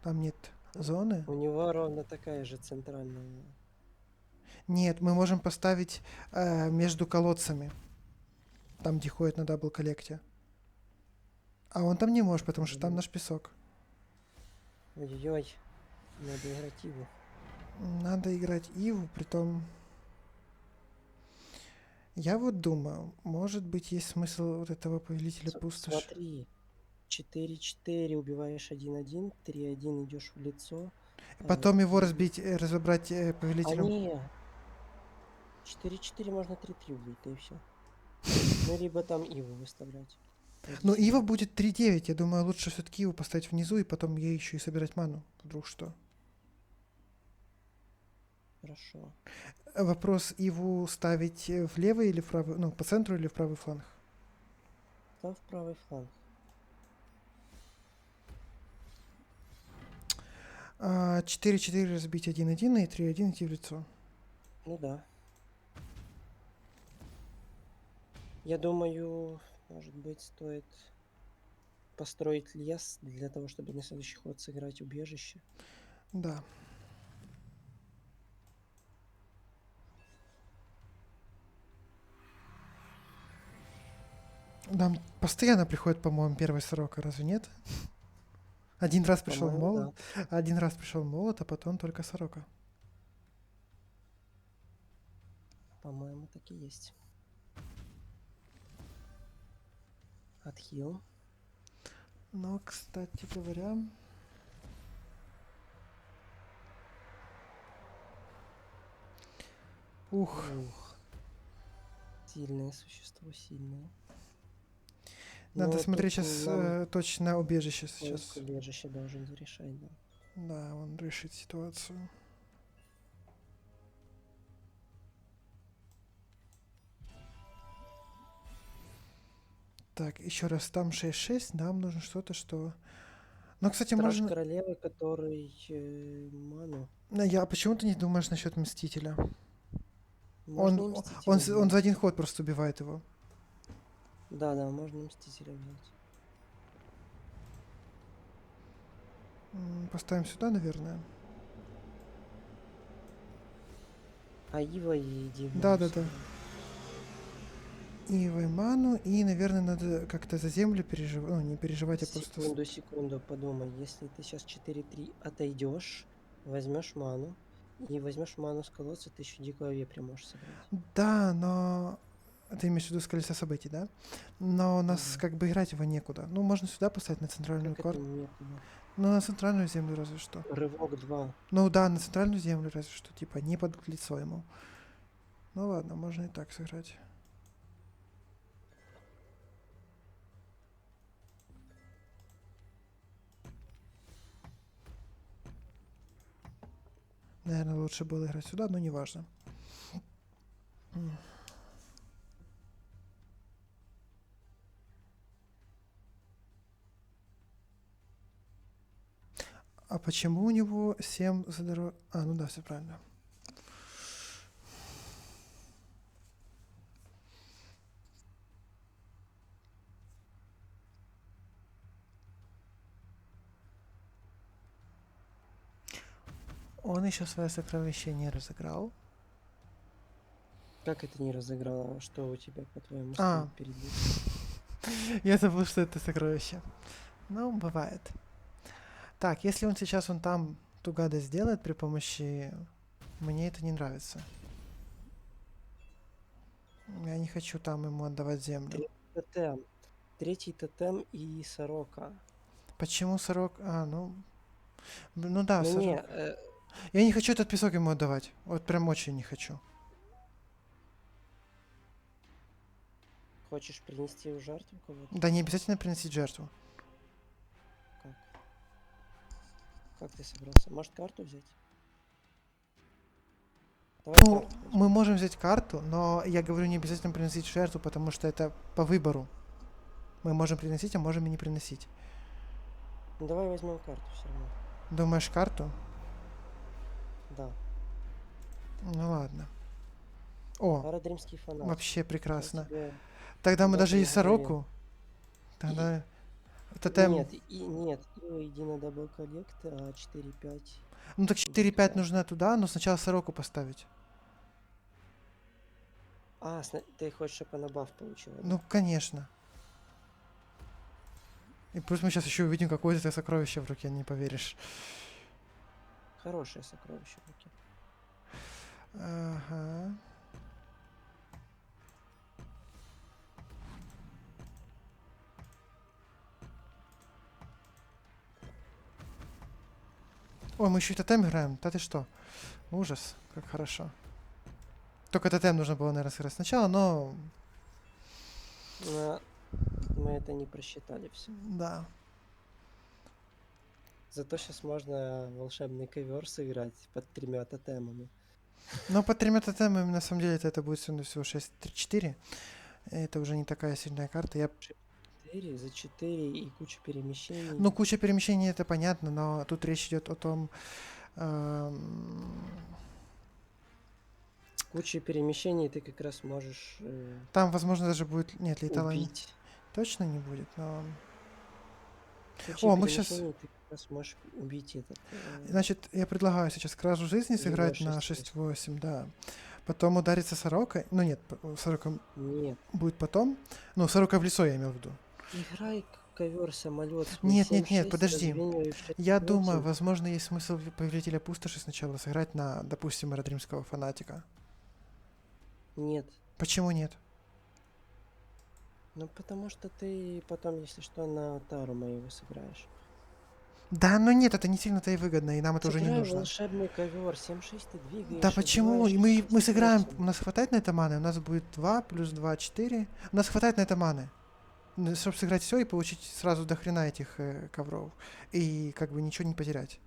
Там нет зоны. У него ровно такая же центральная. Нет, мы можем поставить между колодцами, там, где ходит на дабл-коллекте. А он там не может, потому что там наш песок. Ой-ой-ой. Надо играть его. Надо играть Иву, притом... Я вот думаю, может быть, есть смысл вот этого повелителя пустоши. Смотри. 4-4 убиваешь 1-1, 3-1 идешь в лицо. Потом его И... разбить, разобрать А повелителем. не, 4-4 можно 3-3 убить, да и все. Ну, либо там Иву выставлять. Ну, Ива будет 3-9. Я думаю, лучше все-таки Иву поставить внизу и потом ей еще и собирать ману. Вдруг что. Хорошо. Вопрос, Иву ставить в левый или в правый, ну, по центру или в правый фланг? Став правый фланг. 4-4 разбить 1-1 и 3-1 идти в лицо. Ну да. Я думаю, может быть, стоит построить лес для того, чтобы на следующий ход сыграть убежище. Да. Нам постоянно приходит, по-моему, первый сорока, разве нет? Один раз пришел По-моему, молот, да. один раз пришел молот, а потом только сорока. По-моему, так и есть. Отхил. Но, кстати говоря... Ух, Ух. Сильное существо, сильное. надо Но смотреть тут сейчас нам точно убежище поиск сейчас. убежища должен зарешать, да. Да, он решит ситуацию. Так, еще раз, там 6-6, нам нужно что-то, что... Ну, кстати, Страж можно... королевы, который ману. Я почему ты не думаешь насчет Мстителя? Можно Он, и о- Мстителя он за взять. один ход просто убивает его. Да, можно Мстителя взять. Поставим сюда, наверное. А Ива и Диву Да-да-да. сыграем. И Вайману, и, наверное, надо как-то за землю переживать. Ну, не переживать, а просто... Секунду, подумай. Если ты сейчас 4-3 отойдешь, возьмешь ману, и возьмешь ману с колодца, ты еще дикого вепря можешь сыграть. Да, но... Ты имеешь в виду с колеса событий, да? Но у Ну нас да. как бы играть его некуда. Ну, можно сюда поставить на центральную Как это карту. некуда? Ну, на центральную землю разве что. Рывок 2. Ну да, на центральную землю разве что. Типа не под лицо ему. Ну ладно, можно и так сыграть. Наверное, лучше было играть сюда, но неважно. А почему у него 7 задорож... А, ну да, все правильно. Он еще свое сокровище не разыграл. Как это не разыграло? Что у тебя, по-твоему, А, стоит перед лицом? я забыл, что это сокровище. Ну, бывает. Так, если он сейчас он там ту гадость сделает при помощи... Мне это не нравится. Я не хочу там ему отдавать землю. Тотем. Третий тотем и сорока. Почему сорок... А, ну... Ну да, Ну не, сорок. Я не хочу этот песок ему отдавать. Вот прям очень не хочу. хочешь принести в жертву кого-то? Да не обязательно приносить жертву. Как? Как ты собрался? Может, карту взять? Давай Ну, карту возьмем. мы можем взять карту, но я говорю, не обязательно приносить жертву, потому что это по выбору. Мы можем приносить, а можем и не приносить. Ну, давай возьмем карту все равно. Думаешь, карту? Да. Ну ладно. О, Аэродримский фонарь. вообще Он прекрасно. тебе Тогда мы даст даже и много монет. сороку. Тогда тотем... Нет, и иди на дабл коллект, а 4-5. Ну так 4-5 нужно туда, но сначала сороку поставить. А, ты хочешь, чтобы она баф получила? Да? Ну, конечно. И плюс мы сейчас еще увидим какое-то сокровище в руке, не поверишь. Хорошее сокровище в руке. Ага. Ой, мы еще и тотем играем. Да ты что? Ужас, как хорошо. Только тотем нужно было, наверное, сыграть сначала, но... Но мы это не просчитали все. Да. Зато сейчас можно волшебный ковер сыграть под 3 тотемами. Но по 3 тотемами, на самом деле, это будет всего 6-3-4. Это уже не такая сильная карта. Я... За 4 и куча перемещений. Ну, куча перемещений это понятно, но тут речь идет о том, Куча перемещений ты как раз можешь там, возможно, даже будет... Нет, летала убить. точно не будет, но... Куча О, мы сейчас... перемещений ты как раз можешь убить этот Значит, я предлагаю сейчас кражу жизни сыграть на 6-8. 6-8, да. Потом удариться сорокой. Ну нет, сорока Нет. будет потом. Ну, сорока в лицо я имел в виду. Играй ковер, самолет, Нет, нет, нет, 7-6, подожди. разменивай Я 6-8. думаю, возможно, есть смысл Повелителя Пустоши сначала сыграть на, допустим, Аэродримского фанатика. Нет. Почему нет? Ну, потому что ты потом, если что, на Тару моего сыграешь. Да, ну нет, это не сильно-то и выгодно, и нам это уже не Сыграй нужно. волшебный ковер, 7-6 ты двигаешь. Да почему? И отбиваешь мы сыграем, 6-8. у нас хватает на это маны? У нас будет 2 плюс 2, 4. У нас хватает на это маны. Чтобы сыграть все и получить сразу до хрена этих ковров. И как бы ничего не потерять.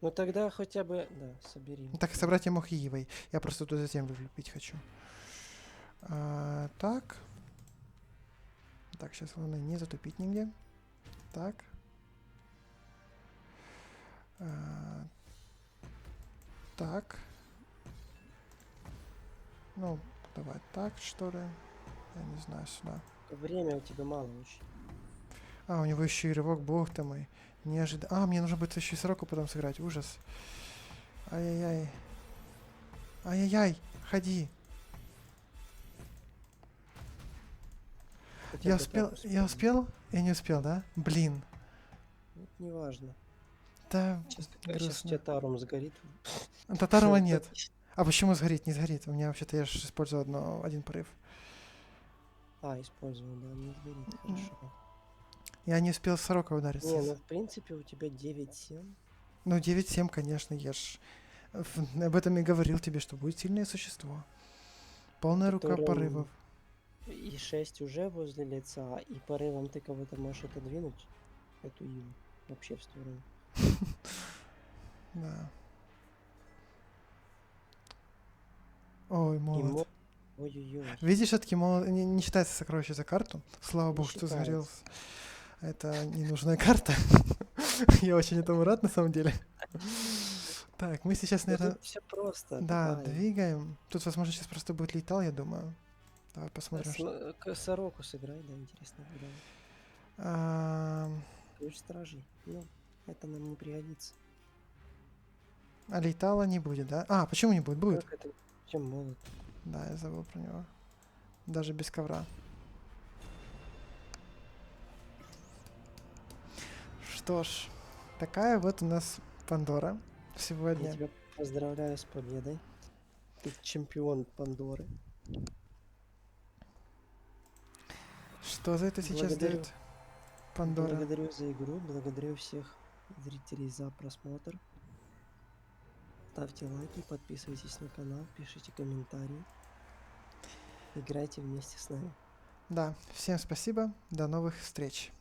Ну тогда хотя бы, да, собери. Ну, так собрать я мог Иевой. Я просто туда землю влепить хочу. Так. Так, сейчас главное не затупить нигде. Так. Так. Ну, давай так, что ли. Я не знаю, сюда. Время у тебя мало очень. А, у него еще и рывок, бог ты мой. Неожиданно. А, мне нужно будет еще и сороку потом сыграть. Ужас. Ай-яй-яй. Ай-яй-яй. Ходи. Хотя Я бы успел, так я успел? Я не успел, да? Блин. Вот неважно. Да, Сейчас у тебя грустно. Тарум сгорит. Татарова нет. А почему сгорит? Не сгорит. У меня вообще-то я же использовал один порыв. А, использовал, да, не сгорит, хорошо. Я не успел с сорока удариться. Не, ну в принципе у тебя 9-7. Ну, 9-7, конечно, я ж об этом и говорил тебе, что будет сильное существо. Полная рука Которым порывов. И 6 уже возле лица, и порывом ты кого-то можешь отодвинуть, эту иву, вообще в сторону. Да. Ой, И молот. Ой-ой-ой. Видишь, все-таки молот не считается сокровище за карту. Слава Не богу, что сгорел. считается. Это ненужная карта. Я очень этому рад, на самом деле. Так, мы сейчас, Ну наверное, тут все просто, да, давай. двигаем. Тут, возможно, сейчас просто будет летал, я думаю. Давай посмотрим, что... Сороку сыграй, да, интересно, когда. Ам, Ключ стражей. Ну, это нам не пригодится. А летала не будет, да? А, почему не будет? Будет. Как это? Чем молот? Да, я забыл про него. Даже без ковра. Что ж, такая вот у нас Пандора Я сегодня. тебя поздравляю с победой. Ты чемпион Пандоры. Что за это сейчас Благодарю. дает Пандора? Благодарю за игру, благодарю всех зрителей за просмотр. Ставьте лайки, подписывайтесь на канал, пишите комментарии. Играйте вместе с нами. Да, всем спасибо, до новых встреч.